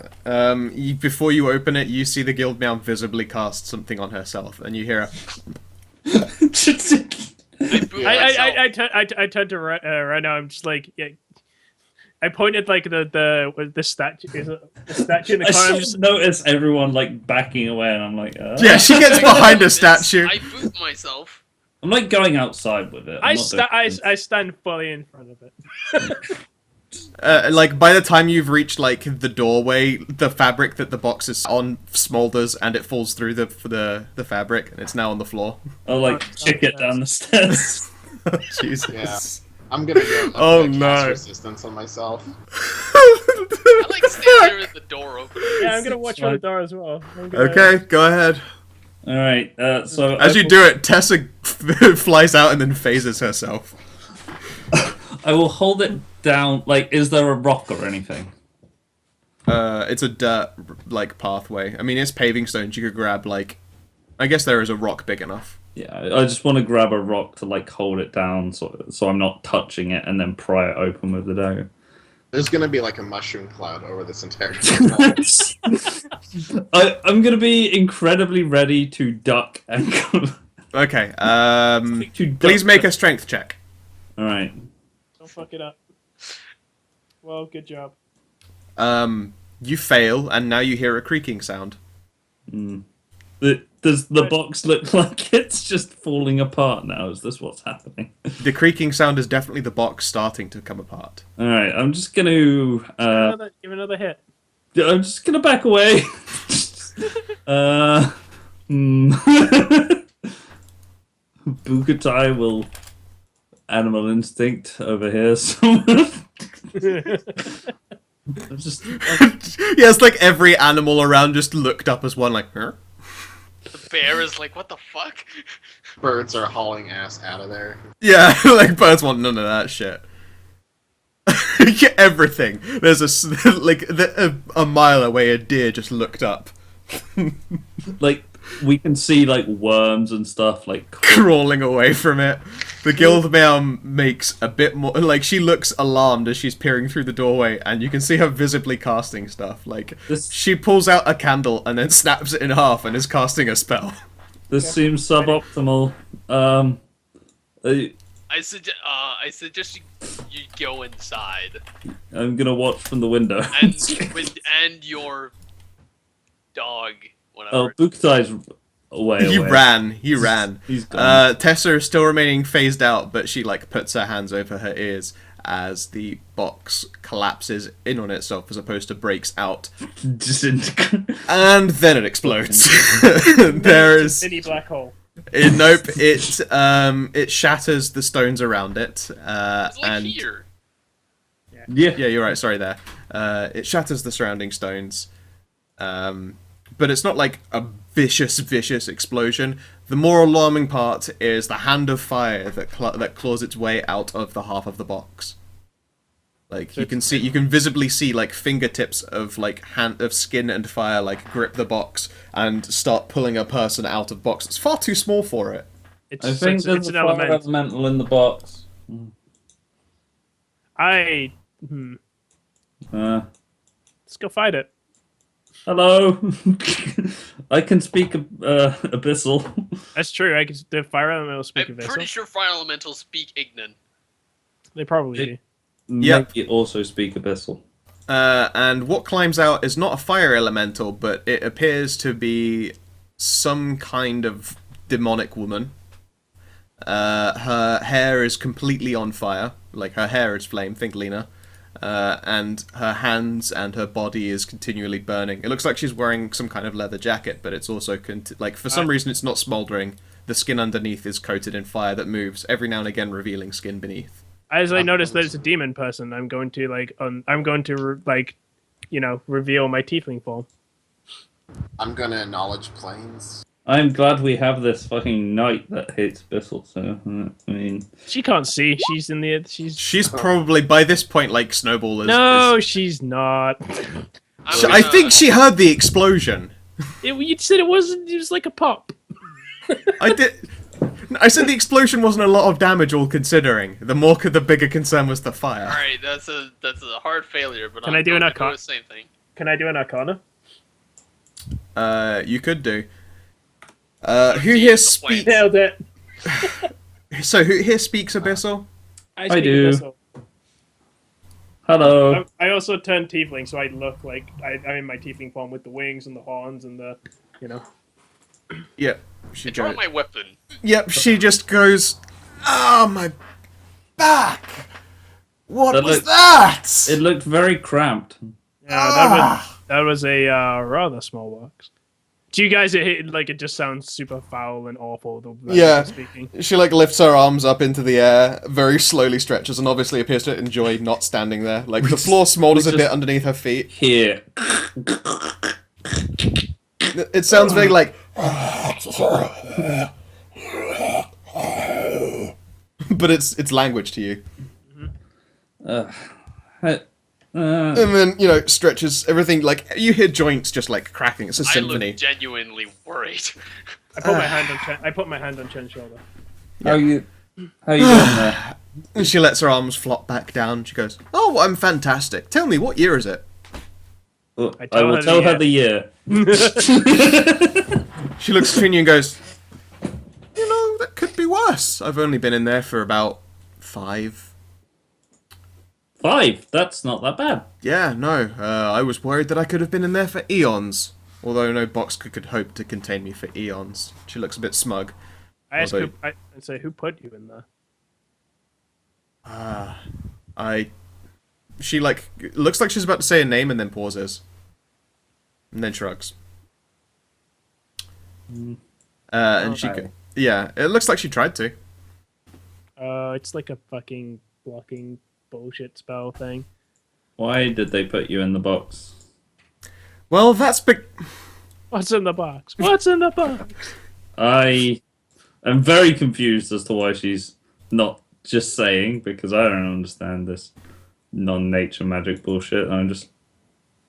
S1: Before you open it, you see the guild man visibly cast something on herself, and you hear a...
S4: I turned to right now. I'm just like, yeah. I pointed like the statue. Is it the statue in the corner?
S2: I just notice everyone like backing away, and I'm like,
S1: Yeah, she gets behind a statue.
S3: I boot myself.
S2: I'm like going outside with it.
S4: I stand fully in front of it.
S1: Like, by the time you've reached, like, the doorway, the fabric that the box is on smolders, and it falls through the fabric, and it's now on the floor.
S2: I'll like kick it down the stairs.
S1: Jesus.
S5: Yeah. I'm gonna go.
S1: Oh,
S5: cast
S1: no.
S5: resistance on myself.
S3: I like stand there at the door open.
S4: Yeah, I'm gonna watch for the door as well.
S1: Okay, go ahead.
S2: All right. So
S1: As you do it, Tessa flies out and then phases herself.
S2: I will hold it down. Like, is there a rock or anything?
S1: It's a dirt, like, pathway. I mean, it's paving stones. You could grab, like... I guess there is a rock big enough.
S2: Yeah, I just want to grab a rock to like hold it down, so I'm not touching it, and then pry it open with the dagger.
S5: There's gonna be like a mushroom cloud over this entire wall.
S2: I'm gonna be incredibly ready to duck and go.
S1: Okay,
S2: To duck
S1: please make a strength check.
S2: All right.
S4: Don't fuck it up. Well, good job.
S1: You fail, and now you hear a creaking sound.
S2: Does the box look like it's just falling apart now? Is this what's happening?
S1: The creaking sound is definitely the box starting to come apart.
S2: All right, I'm just gonna
S4: Give another hit.
S2: I'm just gonna back away. Bukatai will animal instinct over here somewhere. Just
S1: Yeah, it's like every animal around just looked up as one, like, huh?
S3: The bear is like, what the fuck?
S5: Birds are hauling ass out of there.
S1: Yeah, like birds want none of that shit. Yeah, everything. There's a mile away, a deer just looked up,
S2: like we can see like worms and stuff like
S1: crawling away from it. The guildmare makes a bit more, like, she looks alarmed as she's peering through the doorway, and you can see her visibly casting stuff. Like, she pulls out a candle and then snaps it in half and is casting a spell.
S2: This seems suboptimal.
S3: I suggest you go inside
S2: I'm gonna watch from the window.
S3: and your dog. Whatever.
S2: Oh, Bukatai's away.
S1: He ran.
S2: He's gone.
S1: Tessa is still remaining phased out, but she, like, puts her hands over her ears as the box collapses in on itself as opposed to breaks out. And then it explodes. There is...
S4: Mini black hole.
S1: Nope, it shatters the stones around it.
S3: It's like
S1: and
S3: here.
S2: Yeah.
S1: Yeah, you're right, sorry there. It shatters the surrounding stones. But it's not like a vicious explosion. The more alarming part is the hand of fire that claws its way out of the half of the box. Like, you can visibly see, like, fingertips of, like, skin and fire, like, grip the box and start pulling a person out of the box. It's far too small for it.
S2: I think there's
S4: an
S2: a fire
S4: element.
S2: elemental in the box.
S4: Let's go fight it.
S2: Hello. I can speak abyssal.
S4: That's true. The fire elemental speak
S3: I'm
S4: of this.
S3: pretty sure fire elementals speak Ignan.
S4: They probably do.
S1: Yep.
S2: Maybe also speak abyssal.
S1: And what climbs out is not a fire elemental, but it appears to be some kind of demonic woman. Her hair is completely on fire. Like, her hair is flame, think Lena. and her hands and her body is continually burning. It looks like she's wearing some kind of leather jacket, but it's also for some reason it's not smoldering. The skin underneath is coated in fire that moves every now and again, revealing skin beneath.
S4: As I notice that it's a demon person, I'm going to reveal my tiefling form.
S5: I'm gonna acknowledge planes.
S2: I'm glad we have this fucking knight that hates Bissell, so, I mean...
S4: She can't see. She's in the...
S1: She's probably, by this point, like, Snowball is...
S4: No, she's not.
S1: I think she heard the explosion.
S4: You said it was like a pop.
S1: I said the explosion wasn't a lot of damage, all considering. The bigger concern was the fire.
S3: Alright, that's a hard failure, but
S4: Can I do an
S3: going to
S4: Arcana?
S3: the same thing.
S4: Can I do an Arcana?
S1: You could do. Who here speaks...
S4: Nailed it.
S1: So, who here speaks Abyssal?
S2: I do.
S4: Abyssal.
S2: Hello.
S4: I also turned tiefling, so I look like I'm in my tiefling form with the wings and the horns and the,
S1: Yep.
S3: I draw my weapon.
S1: Yep, she just goes, "Oh, my back! What was that?"
S2: It looked very cramped.
S4: Yeah, that was a rather small box. To you guys, it just sounds super foul and awful. The way
S1: Yeah.
S4: speaking.
S1: She, lifts her arms up into the air, very slowly stretches, and obviously appears to enjoy not standing there. Like, the floor smolders a bit underneath her feet.
S2: Here.
S1: It sounds very like... But it's language to you.
S2: And
S1: And then, stretches, everything, like, you hear joints just, like, cracking. It's a
S3: I
S1: symphony.
S3: look genuinely worried.
S4: I put my hand on Chen's shoulder.
S2: How you doing there?
S1: And she lets her arms flop back down. She goes, "Oh, I'm fantastic. Tell me, what year is it?"
S2: Oh,
S4: I
S2: I will tell her the year.
S1: She looks between you and goes, "That could be worse. I've only been in there for about 5.
S2: 5? That's not that bad.
S1: Yeah, no. I was worried that I could have been in there for eons. Although no box could hope to contain me for eons." She looks a bit smug.
S4: I ask
S1: Although-
S4: I'd say, who put you in there?
S1: She, looks like she's about to say a name and then pauses. And then shrugs. And she...
S2: Okay.
S1: Yeah, it looks like she tried to.
S4: It's like a fucking blocking bullshit spell thing.
S2: Why did they put you in the box?
S1: Well, that's...
S4: What's in the box? What's in the box?
S2: I am very confused as to why she's not just saying, because I don't understand this non-nature magic bullshit. I'm just...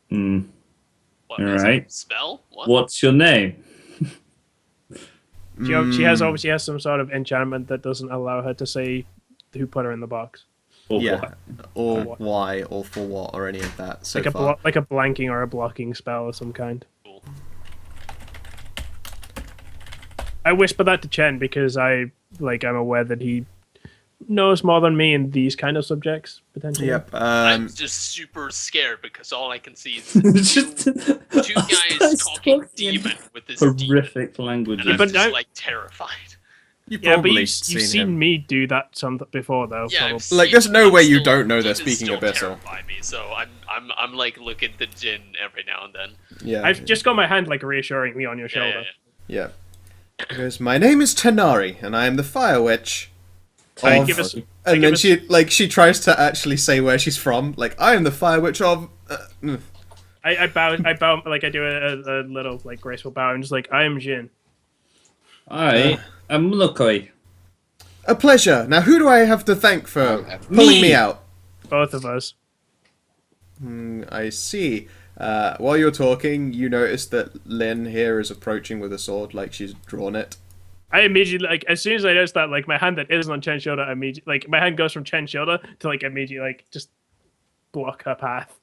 S3: What, is it
S2: Alright.
S3: a spell? What?
S2: What's your name?
S4: She obviously has some sort of enchantment that doesn't allow her to say who put her in the box.
S2: Or
S1: Yeah.
S2: what?
S1: Or
S4: what?
S1: why, or for what, or any of that so
S4: Like a
S1: far.
S4: like a blanking or a blocking spell of some kind.
S3: Cool.
S4: I whisper that to Chen because I'm aware that he knows more than me in these kind of subjects potentially.
S1: Yep.
S3: I'm just super scared because all I can see is two guys talking demon with this demon,
S2: horrific language.
S3: and I'm
S4: but
S3: just
S4: now-
S3: terrified.
S1: You've
S4: Yeah, but
S1: probably
S4: you've seen me do that some before though.
S3: Yeah,
S4: probably.
S3: I've seen
S1: Like, there's no
S3: it,
S1: way you
S3: still-
S1: don't know they're
S3: demons
S1: speaking
S3: still
S1: Abyssal.
S3: terrify me, so I'm like looking to Jin every now and then.
S1: Yeah.
S4: I've just got my hand like reassuringly on your
S3: Yeah,
S4: shoulder.
S3: yeah,
S1: Yeah. He goes, "My name is Tanari, and I am the Fire Witch."
S4: Hey,
S1: of-"
S4: give us-
S1: And then
S4: give
S1: she tries to actually say where she's from. Like, "I am the Fire Witch of."
S4: I bow, like I do a little like graceful bow. I'm just like, I am Jin.
S2: I am Lokoi.
S1: A pleasure. Now, who do I have to thank for pulling me out?
S4: Both of us.
S1: I see. While you're talking, you notice that Lynn here is approaching with a sword, like she's drawn it.
S4: I immediately like as soon as I notice that like my hand that isn't on Chen's shoulder, immediately like my hand goes from Chen's shoulder to like immediately like just block her path.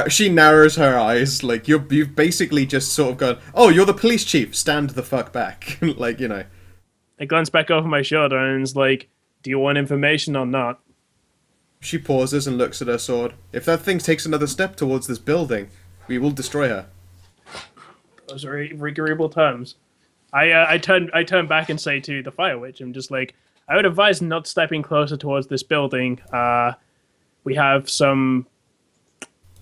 S1: She narrows her eyes, like you've basically just sort of gone, "Oh, you're the police chief. Stand the fuck back." Like,
S4: I glance back over my shoulder and is like, "Do you want information or not?"
S1: She pauses and looks at her sword. "If that thing takes another step towards this building, we will destroy her."
S4: Those are agreeable terms. I turn back and say to the Fire Witch, I'm just like, I would advise not stepping closer towards this building. we have some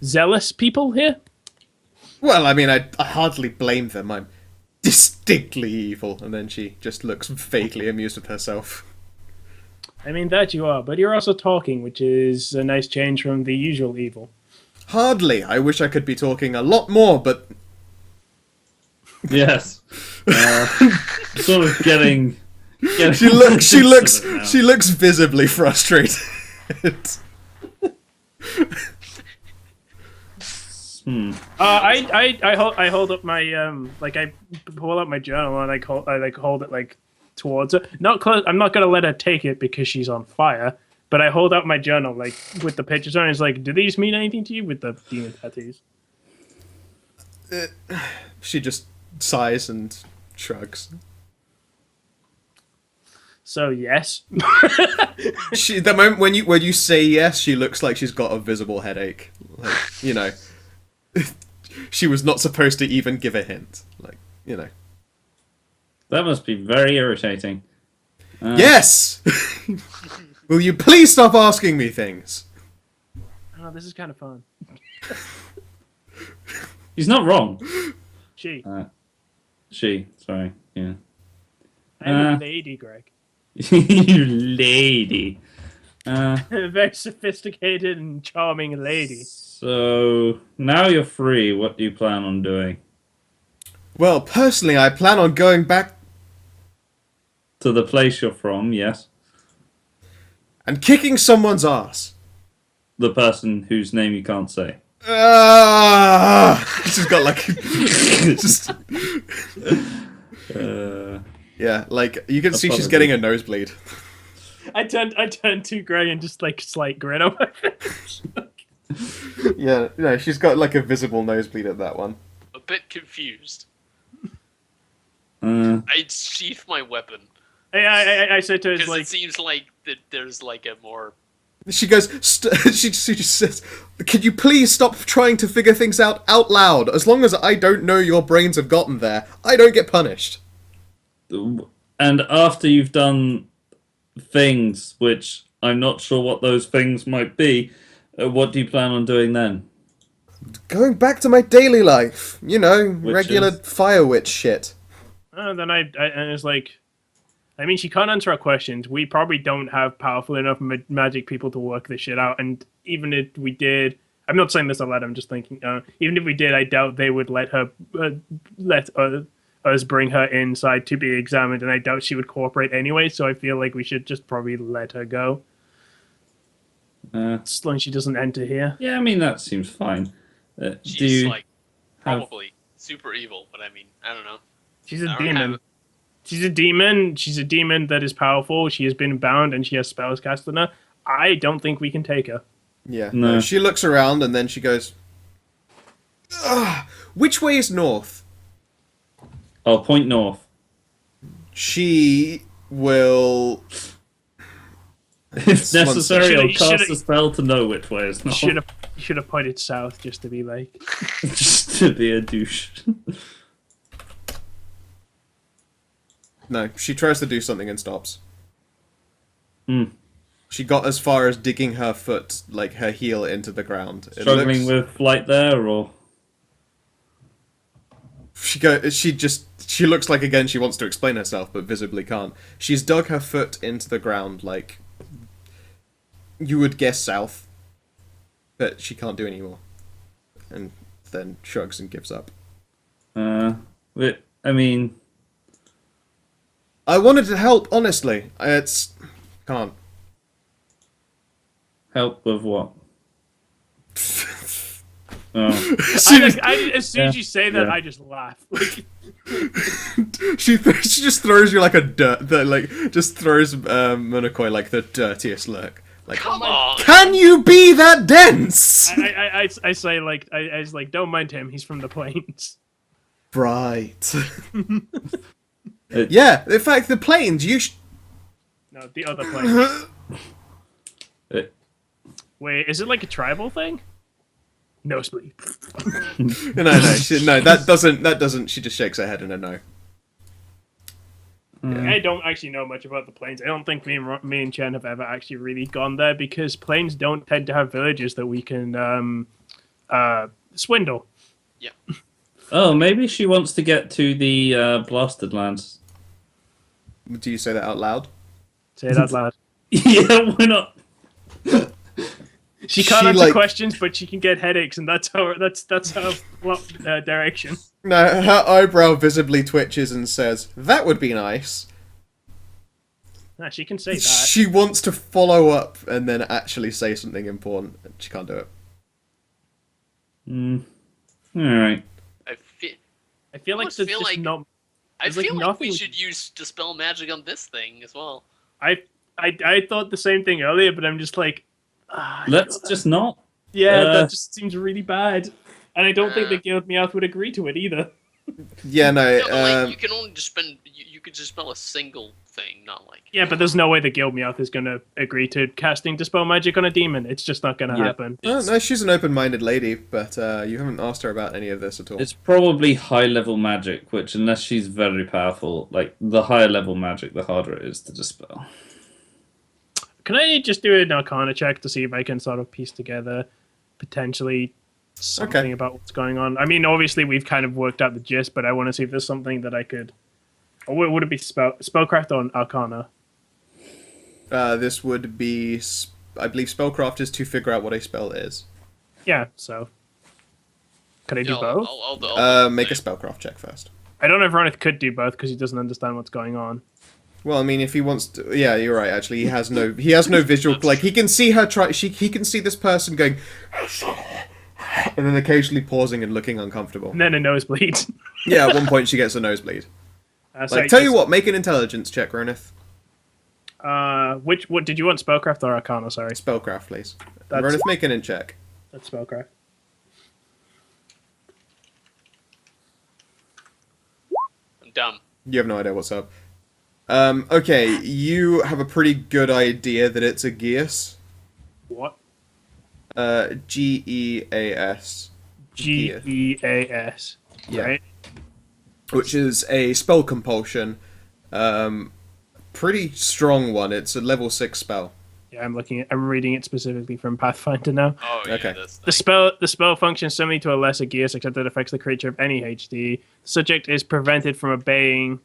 S4: zealous people here.
S1: Well, I mean, I hardly blame them. I'm distinctly evil. And then she just looks vaguely amused with herself.
S4: I mean, that you are, but you're also talking, which is a nice change from the usual evil.
S1: Hardly. I wish I could be talking a lot more, but
S2: Yes. Sort of getting
S1: she looks visibly frustrated.
S4: I hold up my I pull up my journal and I hold it like towards her. Not close. I'm not gonna let her take it because she's on fire. But I hold out my journal like with the pictures on. It's like, do these mean anything to you with the demon tattoos?
S1: She just sighs and shrugs.
S4: So yes.
S1: The moment when you say yes, she looks like she's got a visible headache. Like, you know, she was not supposed to even give a hint. Like, you know.
S2: That must be very irritating.
S1: Yes. Will you please stop asking me things?
S4: Oh, this is kind of fun.
S2: He's not wrong.
S4: She.
S2: Sorry. Yeah.
S4: I'm a lady, Greg.
S2: You lady.
S4: A very sophisticated and charming lady.
S2: So, now you're free. What do you plan on doing?
S1: Well, personally, I plan on going back
S2: To the place you're from, yes.
S1: and kicking someone's ass.
S2: The person whose name you can't say.
S1: She's got like just yeah, like you can see she's getting a nosebleed.
S4: I turned to Grey and just like slight grin on my face.
S1: Yeah, no, she's got like a visible nosebleed at that one.
S3: A bit confused.
S2: Uh,
S3: I sheath my weapon
S4: I said to her, it's
S3: because
S4: like,
S3: it seems like that there's like a more.
S1: She goes. She just says, "Can you please stop trying to figure things out loud? As long as I don't know your brains have gotten there, I don't get punished."
S2: and after you've done things, which I'm not sure what those things might be, what do you plan on doing then?
S1: Going back to my daily life, you know,
S2: Which
S1: regular
S2: is?
S1: fire witch shit.
S4: then I and it's like, I mean, she can't answer our questions. We probably don't have powerful enough magic people to work this shit out. And even if we did, I'm not saying this out loud. I'm just thinking. Even if we did, I doubt they would let her us bring her inside to be examined, and I doubt she would cooperate anyway. So I feel like we should just probably let her go, as long as she doesn't enter here.
S2: Yeah, I mean that seems fine. Do
S3: She's
S2: you
S3: like
S2: have-
S3: probably super evil, but I mean, I don't know.
S4: She's a
S3: I don't
S4: demon.
S3: have-
S4: She's a demon. She's a demon that is powerful. She has been bound, and she has spells cast on her. I don't think we can take her.
S1: Yeah.
S2: No.
S1: She looks around and then she goes, "Ugh, which way is north?"
S2: Oh, point north.
S1: She will.
S2: If necessary, I'll
S4: You
S2: cast
S4: should've-
S2: a spell to know which way is north.
S4: Should have pointed south just to be like.
S2: Just to be a douche.
S1: No, she tries to do something and stops.
S2: Hmm.
S1: She got as far as digging her foot, like her heel, into the ground. It
S2: Struggling
S1: looks-
S2: with flight there, or
S1: She looks like again she wants to explain herself, but visibly can't. She's dug her foot into the ground, like you would guess south, but she can't do anymore. And then shrugs and gives up.
S2: I mean,
S1: I wanted to help, honestly. Can't.
S2: help with what? Oh.
S4: As soon as you say that,
S2: Yeah.
S4: I just laugh. Like,
S1: She just throws you like a just throws Monokoi like the dirtiest look. Like,
S3: Come on!
S1: can you be that dense?
S4: I say like I was like, don't mind him. He's from the plains.
S1: Right. Yeah, in fact, the plains.
S4: No, the other plains.
S2: It-
S4: Wait, is it like a tribal thing? Nosebleed.
S1: No, that doesn't. She just shakes her head in a no.
S4: I don't actually know much about the plains. I don't think me and Chen have ever actually really gone there because plains don't tend to have villages that we can swindle.
S3: Yeah.
S2: Oh, maybe she wants to get to the blasted lands.
S1: Do you say that out loud?
S4: Say it out loud.
S2: Yeah, why not?
S4: She can't
S1: She,
S4: answer
S1: like-
S4: questions, but she can get headaches, and that's her direction.
S1: No, her eyebrow visibly twitches and says, "That would be nice."
S4: Nah, she can say that.
S1: She wants to follow up and then actually say something important. She can't do it.
S2: Alright.
S3: I feel.
S4: I feel like
S3: almost
S4: there's
S3: feel
S4: just
S3: like-
S4: not.
S3: I
S4: There's, like,
S3: feel like we
S4: nothing-
S3: should use dispel magic on this thing as well.
S4: I thought the same thing earlier, but I'm just like,
S2: Let's just not.
S4: yeah,
S2: Uh,
S4: that just seems really bad, and I don't think the Guild Meowth would agree to it either.
S1: Yeah, no.
S3: No, but like you can only just spend. You could just spell a single thing, not like.
S4: Yeah, but there's no way the Guild Meowth is going to agree to casting Dispel Magic on a demon. It's just not going to
S2: Yeah.
S4: happen.
S1: No, she's an open-minded lady, but you haven't asked her about any of this at all.
S2: It's probably high level magic, which, unless she's very powerful, like the higher level magic, the harder it is to dispel.
S4: Can I just do an Arcana check to see if I can sort of piece together potentially something about what's going on? I mean, obviously we've kind of worked out the gist, but I want to see if there's something that I could. Or would it be spellcraft or Arcana?
S1: This would be, I believe, spellcraft is to figure out what a spell is.
S4: Yeah. So. Could I do
S3: Yeah,
S4: both?
S3: I'll
S1: Make a spellcraft check first.
S4: I don't know if Ronith could do both because he doesn't understand what's going on.
S1: Well, I mean, if he wants to, yeah, you're right. Actually, he has no visual. Like he can see her try. He can see this person going, and then occasionally pausing and looking uncomfortable.
S4: And then a nosebleed.
S1: Yeah, at one point she gets a nosebleed.
S4: Sorry,
S1: Like, tell you what, make an intelligence check, Ronith.
S4: What did you want? Spellcraft or Arcana? Sorry,
S1: Spellcraft, please.
S4: That's-
S1: Ronith, make an int check.
S4: that's spellcraft.
S3: I'm dumb.
S1: You have no idea what's up. Okay, you have a pretty good idea that it's a Geas.
S4: What?
S1: Geas.
S4: Geas.
S1: Yeah.
S4: Right.
S1: Which is a spell compulsion. Pretty strong one. It's a level 6 spell.
S4: Yeah, I'm reading it specifically from Pathfinder now.
S3: Oh yeah,
S1: Okay.
S3: this
S4: The spell functions similarly to a lesser Geas, except that it affects the creature of any HD. The subject is prevented from obeying.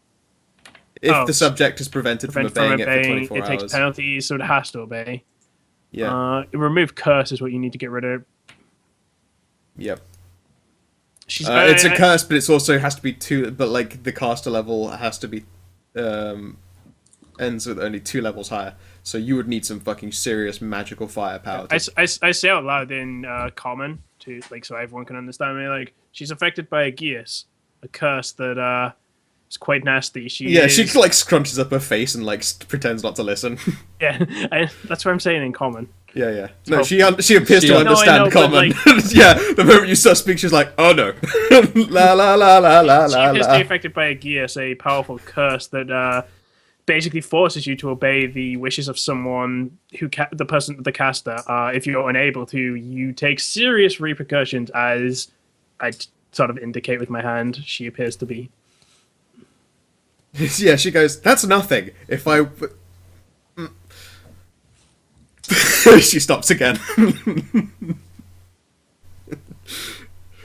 S1: If the subject is prevented from obeying it for 24
S4: it takes
S1: hours.
S4: penalties, so it has to obey.
S1: Yeah.
S4: Remove curse is what you need to get rid of.
S1: Yep.
S4: She's
S1: It's a curse, but it's also has to be 2. But like the caster level has to be ends with only 2 levels higher. So you would need some fucking serious magical firepower.
S4: I say out loud in common to so everyone can understand me. Like she's affected by a Geas, a curse that is quite nasty. She
S1: like scrunches up her face and like pretends not to listen.
S4: yeah. That's what I'm saying in common.
S1: Yeah. No,
S4: Oh.
S1: she appears
S2: She-
S1: to
S2: No, I
S1: understand
S4: know, but,
S1: common. Yeah, the moment you start speaking, she's like, "Oh no, la la la la la
S4: She
S1: la
S4: appears to
S1: la."
S4: be affected by a Geas, a powerful curse that basically forces you to obey the wishes of someone the caster. If you're unable to, you take serious repercussions, as I sort of indicate with my hand. She appears to be.
S1: Yeah, she goes, "That's nothing. If I." She stops again.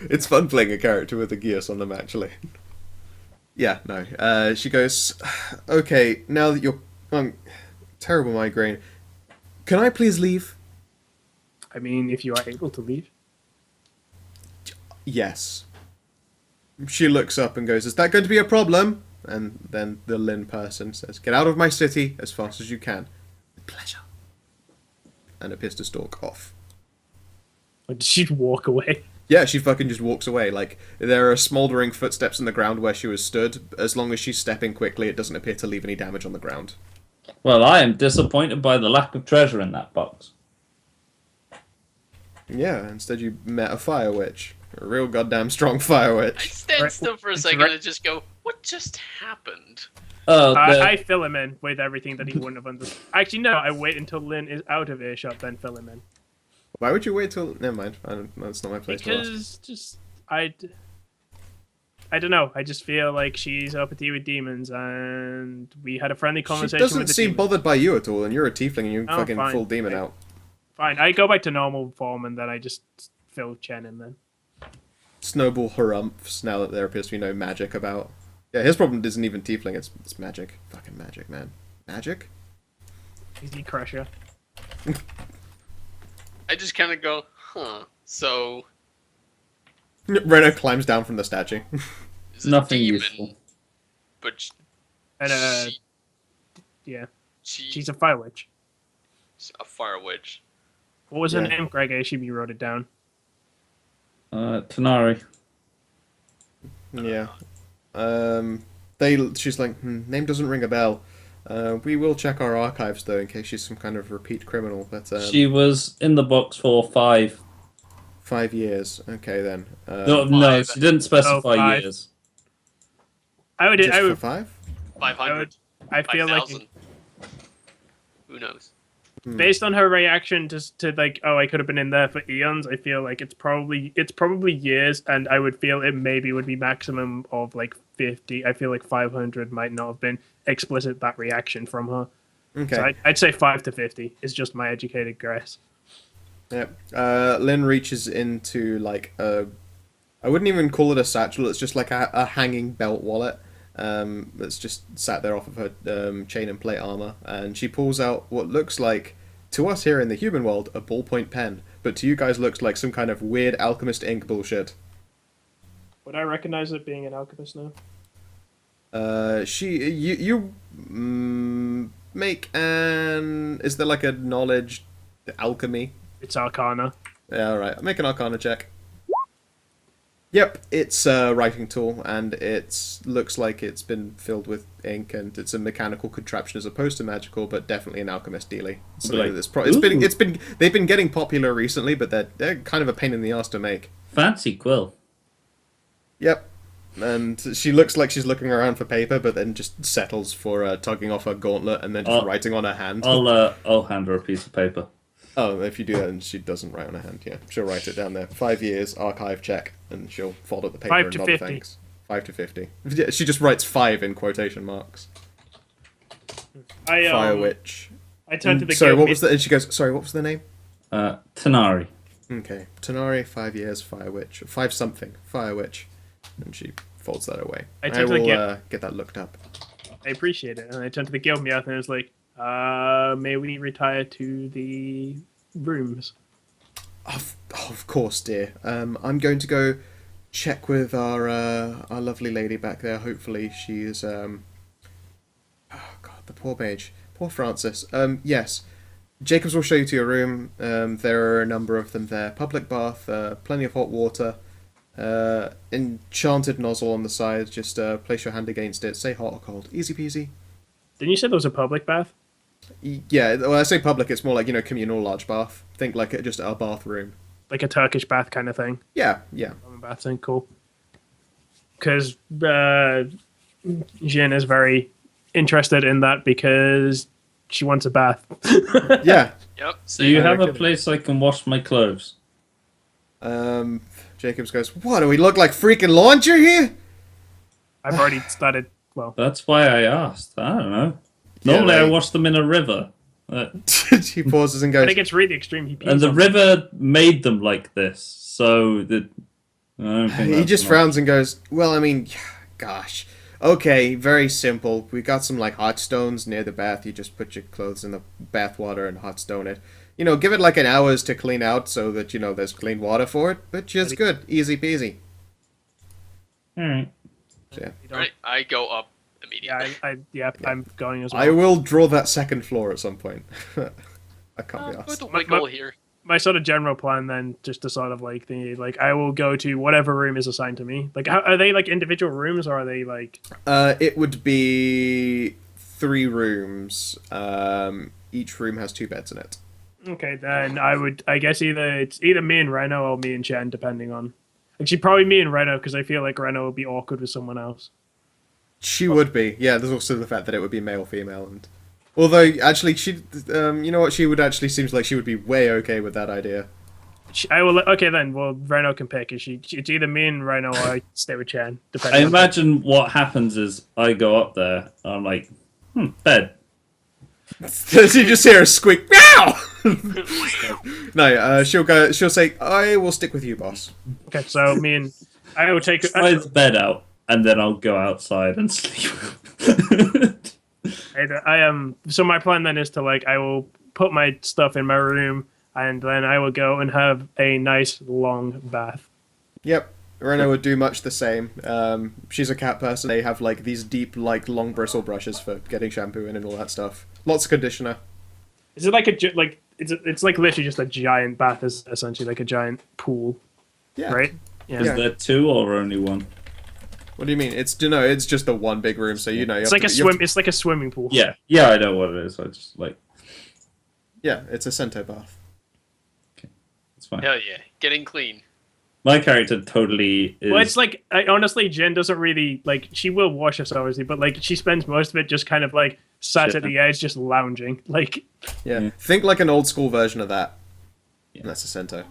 S1: It's fun playing a character with a Geas on them, actually. Yeah, no. She goes, "Okay, now that you're terrible migraine, can I please leave?"
S4: I mean, if you are able to leave.
S1: Yes. She looks up and goes, "Is that going to be a problem?" And then the Lin person says, "Get out of my city as fast as you can. With pleasure." And appears to stalk off.
S4: Or did she walk away?
S1: Yeah, she fucking just walks away. Like, there are smouldering footsteps in the ground where she was stood. As long as she's stepping quickly, it doesn't appear to leave any damage on the ground.
S2: Well, I am disappointed by the lack of treasure in that box.
S1: Yeah, instead you met a fire witch. A real goddamn strong fire
S3: I
S1: witch.
S3: stand
S4: Right,
S3: still for a
S4: it's
S3: second
S4: right-
S3: and just go, "What just happened?"
S2: Oh,
S4: I fill him in with everything that he wouldn't have understood. Actually, no, I wait until Lynn is out of earshot, then fill him in.
S1: Why would you wait till... Never mind. That's not my place to ask.
S4: Because I don't know. I just feel like she's up at you with demons, and we had a friendly
S1: She
S4: conversation.
S1: doesn't
S4: with the
S1: seem
S4: demon.
S1: bothered by you at all, and you're a tiefling and you're
S4: Oh,
S1: fucking
S4: fine.
S1: full demon out.
S4: Fine, I go back to normal form, and then I just fill Chen in then.
S1: Snowball harumphs now that there appears to be no magic about. Yeah, his problem isn't even tiefling, it's magic. Fucking magic, man. Magic?
S4: Easy crusher.
S3: I just kind of go, huh. So,
S1: Reno climbs down from the statue.
S3: it's a
S2: Nothing
S3: demon,
S2: useful.
S3: but
S4: And
S3: she,
S4: yeah,
S3: she's
S4: she's a fire witch.
S3: a fire witch.
S4: What was her
S1: Yeah.
S4: name, Greg? I assume you wrote it down.
S2: Tanari.
S1: Yeah. She's like, name doesn't ring a bell. We will check our archives though, in case she's some kind of repeat criminal. But
S2: She was in the box for 5.
S1: 5 years. Okay then.
S2: No, she didn't specify
S4: 5.
S2: years.
S4: I would.
S1: Just
S4: I
S1: for
S4: would.
S1: 5?
S3: 500.
S4: I feel like
S3: 5,000. Who knows?
S4: based on her reaction to like, oh, I could have been in there for eons. I feel like it's probably years, and I would feel it maybe would be maximum of like 50. I feel like 500 might not have been explicit that reaction from her.
S1: Okay.
S4: So I'd say 5 to 50 is just my educated guess.
S1: Yep. Lynn reaches into like a. I wouldn't even call it a satchel. It's just like a hanging belt wallet. That's just sat there off of her chain and plate armor, and she pulls out what looks like, to us here in the human world, a ballpoint pen, but to you guys looks like some kind of weird alchemist ink bullshit.
S4: Would I recognize it being an alchemist now?
S1: Make an. Is there like a knowledge alchemy?
S4: It's Arcana.
S1: Yeah, alright. Make an Arcana check. Yep, it's a writing tool, and it looks like it's been filled with ink, and it's a mechanical contraption as opposed to magical, but definitely an alchemist dealy. So
S2: Like,
S1: they've been getting popular recently, but they're kind of a pain in the ass to make.
S2: Fancy quill.
S1: Yep, and she looks like she's looking around for paper, but then just settles for tugging off her gauntlet and then just writing on her hand.
S2: I'll hand her a piece of paper.
S1: Oh, if you do that and she doesn't write on her hand, yeah. She'll write it down there. 5 years, archive check, and she'll fold up the paper
S4: 5
S1: and
S4: to
S1: nod
S4: 50.
S1: thanks. 5 to 50. Yeah, she just writes 5 in quotation marks. Fire Witch.
S4: I turned to the
S1: Sorry,
S4: guild
S1: what was the... And she goes, sorry, what was the name?
S2: Tanari.
S1: Okay. Tanari, 5 years, Fire Witch. 5 something, Fire Witch. And she folds that away.
S4: I
S1: I
S4: turned to the
S1: will
S4: guild.
S1: get that looked up.
S4: I appreciate it. And I turned to the guild meowth and I was like, may we retire to the rooms?
S1: Of course, dear. I'm going to go check with our lovely lady back there. Hopefully she is oh god, the poor mage. Poor Francis. Yes. Jacobs will show you to your room. There are a number of them there. Public bath, plenty of hot water, enchanted nozzle on the side. Just place your hand against it. Say hot or cold. Easy peasy.
S4: Didn't you say there was a public bath?
S1: Yeah, when I say public, it's more like, communal large bath. Think like just a bathroom.
S4: Like a Turkish bath kind of thing?
S1: Yeah, yeah.
S4: Roman bath thing, cool. Because Jin is very interested in that because she wants a bath.
S1: Yeah.
S3: Yep.
S2: Do you
S3: Same.
S2: have a place I can wash my clothes?
S1: Jacobs goes, what, do we look like freaking laundry here?
S4: I've already started, well,
S2: That's why I asked. I don't know. Normally I
S1: like-
S2: wash them in a river.
S1: He pauses and
S4: when
S1: goes,
S4: it gets really extreme, he pees
S2: And the
S4: on
S2: river made them like this, so that I don't think
S1: he
S2: that's
S1: just
S2: much.
S1: frowns and goes, well, I mean, gosh. Okay, very simple. We got some, like, hot stones near the bath. You just put your clothes in the bath water and hot stone it. Give it, like, an hour's to clean out so that, there's clean water for it. But just good. Easy peasy.
S2: Alright.
S1: So, yeah.
S3: Right. I go up
S4: Yeah,
S3: immediately.
S4: I'm going as well.
S1: I will draw that second floor at some point. I can't be
S3: Go
S1: asked.
S3: the wiggle here.
S4: My sort of general plan then, just to sort of like I will go to whatever room is assigned to me. Like, are they like individual rooms or are they like?
S1: It would be 3 rooms. Each room has 2 beds in it.
S4: Okay, then I guess it's either me and Reno or me and Chen, depending on. Actually, probably me and Reno because I feel like Reno would be awkward with someone else.
S1: She would be. Yeah, there's also the fact that it would be male, female, and although actually she, you know what, she would actually seems like she would be way okay with that idea.
S4: I will. Okay, then. Well, Reno can pick. It's either me and Reno, or I stay with Chen.
S2: I
S4: Depending.
S2: imagine what happens is I go up there. I'm like, bed.
S1: So you just hear a squeak. Meow! No, she'll go. She'll say, "I will stick with you, boss."
S4: Okay, so I will take.
S2: Try the bed out, and then I'll go outside and sleep.
S4: I am. So my plan then is to I will put my stuff in my room, and then I will go and have a nice long bath.
S1: Yep. Reno would do much the same. She's a cat person. They have these deep, long bristle brushes for getting shampoo in and all that stuff. Lots of conditioner.
S4: Is it it's literally just a giant bath, is essentially like a giant pool,
S1: Yeah.
S4: right? Yeah.
S2: Is there two or only one?
S1: What do you mean? It's it's just the one big room, so
S4: It's like It's like a swimming pool.
S2: Yeah, I know what it is. I just
S1: Yeah, it's a cento bath.
S2: it's fine.
S3: Hell yeah, getting clean.
S2: My character totally is.
S4: Well, it's honestly, Jen doesn't really she will wash us obviously, but she spends most of it just kind of sat at the edge, just lounging.
S1: Yeah. Think like an old school version of that. Yeah. That's a cento.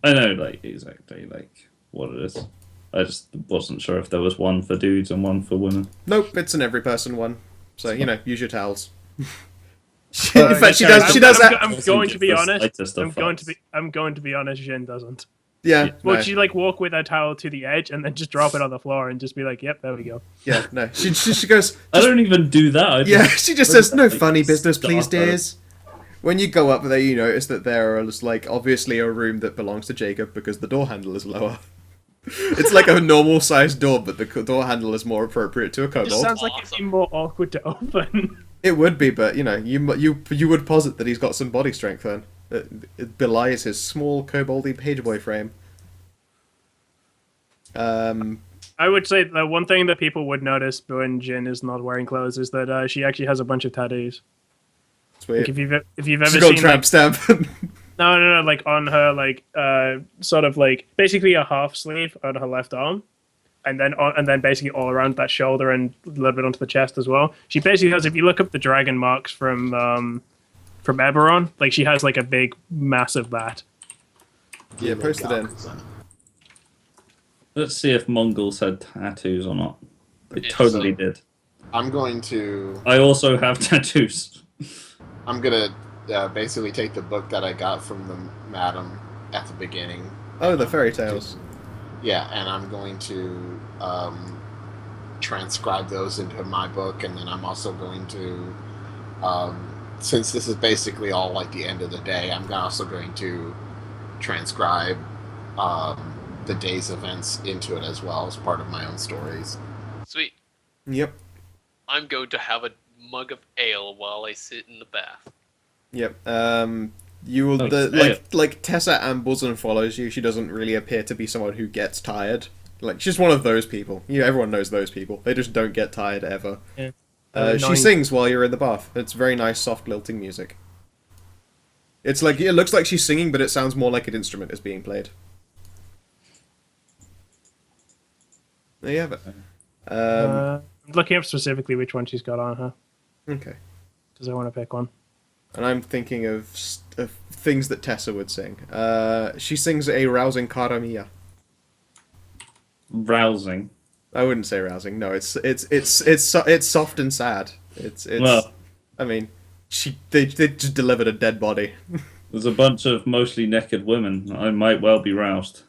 S2: I know, exactly what it is. I just wasn't sure if there was one for dudes and one for women.
S1: Nope, it's an every person one. So use your towels. In
S4: In
S1: fact, she does that.
S4: I'm going to be honest.
S2: Slightest
S4: I'm going to be honest. Jen doesn't.
S1: Yeah.
S4: Well,
S1: no.
S4: she walk with her towel to the edge and then just drop it on the floor and just be like, "Yep, there we go."
S1: Yeah. No. She goes.
S2: I don't even do that.
S1: Yeah. She just says, "No funny business, please,
S2: Start
S1: dears." When you go up there, you notice that there is obviously a room that belongs to Jacob because the door handle is lower. It's like a normal sized door, but the door handle is more appropriate to a
S4: It just
S1: kobold.
S4: sounds like it'd be more awkward to open.
S1: It would be, but you would posit that he's got some body strength. Then it belies his small koboldy pageboy frame.
S4: I would say the one thing that people would notice when Jin is not wearing clothes is that she actually has a bunch of tattoos.
S1: Sweet.
S4: If you've ever
S1: She's got
S4: seen
S1: tramp stamp.
S4: no, on her sort of basically a half sleeve on her left arm, and then basically all around that shoulder and a little bit onto the chest as well. She basically has, if you look up the dragon marks from Eberron, she has a big massive bat.
S1: Yeah, post it in.
S2: Let's see if Mongols had tattoos or not. They
S3: Yeah,
S2: totally
S3: so-
S2: did.
S5: I'm going to.
S2: I also have tattoos.
S5: I'm gonna basically take the book that I got from the madam at the beginning.
S1: Oh, the fairy tales.
S5: Yeah, and I'm going to transcribe those into my book, and then I'm also going to, since this is basically all the end of the day, I'm also going to transcribe the day's events into it as well as part of my own stories.
S3: Sweet.
S1: Yep.
S3: I'm going to have a mug of ale while I sit in the bath.
S1: Yep. You will Tessa ambles and follows you. She doesn't really appear to be someone who gets tired. She's one of those people. Everyone knows those people. They just don't get tired ever.
S4: Yeah.
S1: She sings while you're in the bath. It's very nice, soft, lilting music. It's it looks like she's singing, but it sounds more like an instrument is being played. There you have it.
S4: I'm looking up specifically which one she's got on her
S1: Okay.
S4: because I want to pick one.
S1: And I'm thinking of things that Tessa would sing. She sings a rousing cara mia.
S2: Rousing.
S1: I wouldn't say rousing. No, it's soft and sad. It's.
S2: Well,
S1: I mean, they just delivered a dead body.
S2: there's a bunch of mostly naked women. I might well be roused.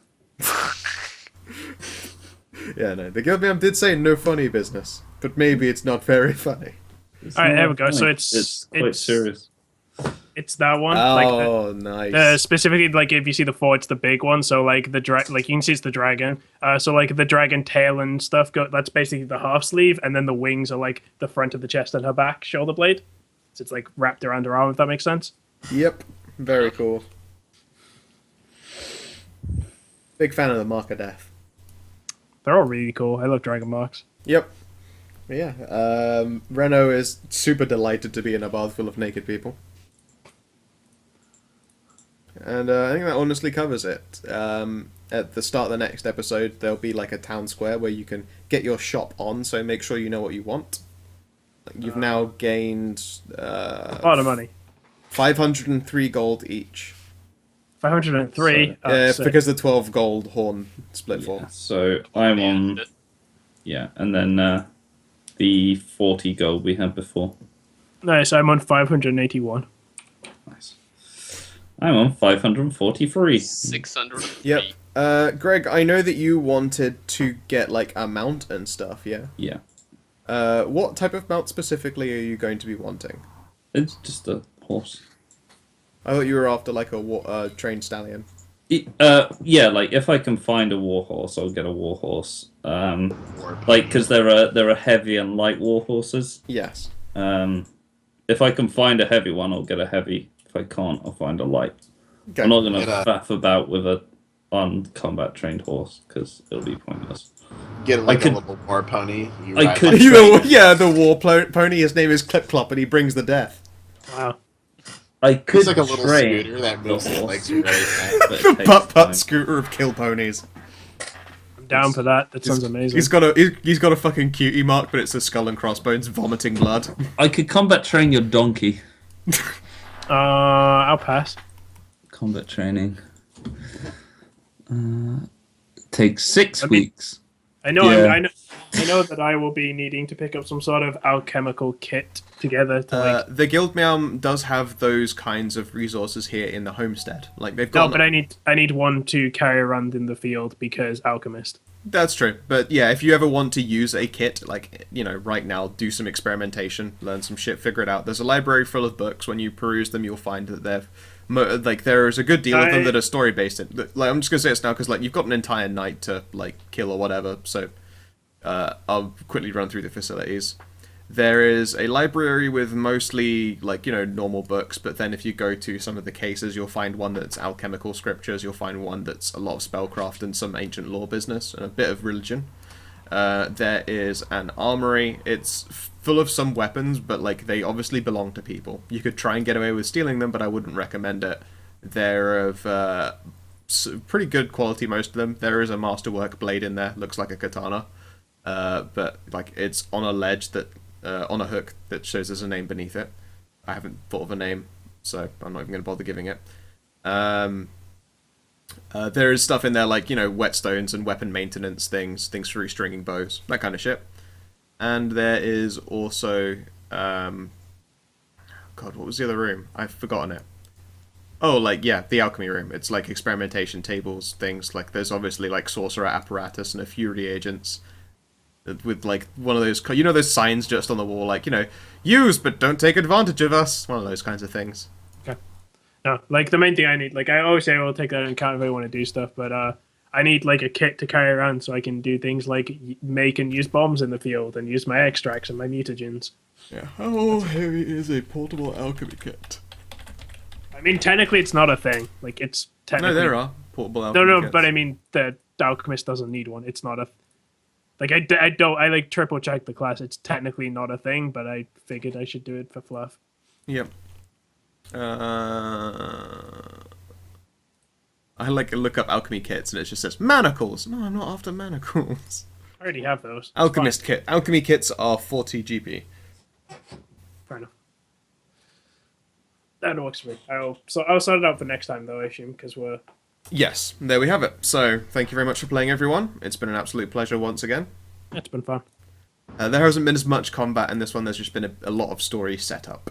S1: Yeah, no. The Gilbam did say no funny business, but maybe it's not very funny.
S2: It's
S4: All right,
S2: not
S4: there we go.
S2: funny.
S4: So
S2: it's quite serious.
S4: It's that one.
S1: Oh, nice.
S4: Specifically, if you see the four, it's the big one. So you can see it's the dragon. So the dragon tail and stuff. That's basically the half sleeve, and then the wings are the front of the chest and her back shoulder blade. So it's wrapped around her arm. If that makes sense.
S1: Yep. Very cool. Big fan of the Mark of Death.
S4: They're all really cool. I love dragon marks.
S1: Yep. Yeah. Reno is super delighted to be in a bath full of naked people. And I think that honestly covers it. At the start of the next episode, there'll be a town square where you can get your shop on, so make sure you know what you want. You've now gained
S4: A lot of money.
S1: 503 gold each.
S4: 503.
S1: It's because the 12 gold horn split for.
S2: So I'm on. Yeah, and then the 40 gold we had before.
S4: Nice. I'm on 581.
S2: Nice. I'm on 543.
S3: 600.
S1: Yep. Greg, I know that you wanted to get like a mount and stuff, yeah?
S2: Yeah.
S1: What type of mount specifically are you going to be wanting?
S2: It's just a horse.
S1: I thought you were after like a trained stallion.
S2: Yeah, like if I can find a warhorse, I'll get a warhorse. Like because there are heavy and light warhorses.
S1: Yes.
S2: If I can find a heavy one, I'll get a heavy. If I can't, I'll find a light.
S1: Okay.
S2: I'm not gonna faff about with a uncombat trained horse because it'll be pointless.
S5: Get like a little war pony.
S2: I could-
S1: Yeah, the war pony. His name is Clip Clop, and he brings the death.
S4: Wow.
S2: I could
S5: It's like a little
S2: train
S5: scooter that
S2: the
S5: moves his
S2: horse,
S5: legs really fast.
S2: but it
S1: The
S2: takes
S1: putt
S2: time.
S1: scooter of kill ponies.
S4: I'm down for that. That sounds amazing.
S1: He's got a fucking cutie mark, but it's a skull and crossbones vomiting blood.
S2: I could combat train your donkey.
S4: I'll pass.
S2: Combat training. Takes 6 weeks.
S4: I know.
S2: Yeah.
S4: I know that I will be needing to pick up some sort of alchemical kit together to like.
S1: The Guild Meow does have those kinds of resources here in the homestead. Like they've
S4: No,
S1: got.
S4: but I need one to carry around in the field because alchemist.
S1: That's true. But yeah, if you ever want to use a kit, like, you know, right now, do some experimentation, learn some shit, figure it out. There's a library full of books. When you peruse them, you'll find that there's a good deal of them that are story based. Like, I'm just gonna say this now because like you've got an entire night to like kill or whatever. So I'll quickly run through the facilities. There is a library with mostly, like, you know, normal books, but then if you go to some of the cases, you'll find one that's alchemical scriptures, you'll find one that's a lot of spellcraft and some ancient law business, and a bit of religion. There is an armory. It's full of some weapons, but, like, they obviously belong to people. You could try and get away with stealing them, but I wouldn't recommend it. They're of pretty good quality, most of them. There is a masterwork blade in there, looks like a katana. But, like, it's on a ledge that... on a hook that shows there's a name beneath it. I haven't thought of a name, so I'm not even going to bother giving it. There is stuff in there like, you know, whetstones and weapon maintenance things for restringing bows, that kind of shit. And there is also... God, what was the other room? I've forgotten it. Oh, like, yeah, the alchemy room. It's like experimentation tables, things. Like, there's obviously, like, sorcerer apparatus and a few reagents. With, like, one of those, you know, those signs just on the wall, like, you know, use but don't take advantage of us. One of those kinds of things.
S4: Okay. No, like the main thing I need, like I always say, I will take that into account if I want to do stuff, but I need like a kit to carry around so I can do things like make and use bombs in the field and use my extracts and my mutagens.
S1: Yeah. How heavy is a portable alchemy kit?
S4: I mean, technically, it's not a thing. Like it's technically.
S1: No, there are portable alchemy kits.
S4: But I mean, the alchemist doesn't need one. It's not a. Like, I like triple check the class. It's technically not a thing, but I figured I should do it for fluff.
S1: Yep. I like look up alchemy kits and it just says manacles. No, I'm not after manacles.
S4: I already have those.
S1: Alchemist kit. Alchemy kits are 40 GP.
S4: Fair enough. That works for me. I'll sort it out for next time, though, I assume, because we're...
S1: Yes, there we have it. So, thank you very much for playing, everyone. It's been an absolute pleasure once again.
S4: It's been fun.
S1: There hasn't been as much combat in this one. There's just been a lot of story set up.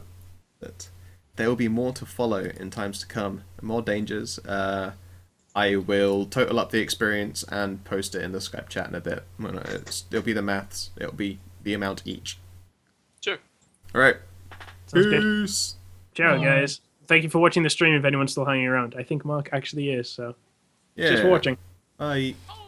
S1: But there will be more to follow in times to come. More dangers. I will total up the experience and post it in the Skype chat in a bit. It'll be the maths. It'll be the amount each.
S3: Sure.
S1: Alright.
S4: Sounds good.
S1: Peace.
S4: Ciao, guys. Thank you for watching the stream if anyone's still hanging around. I think Mark actually is, so...
S1: Yeah.
S4: Cheers for watching.
S1: Bye.
S3: Oh.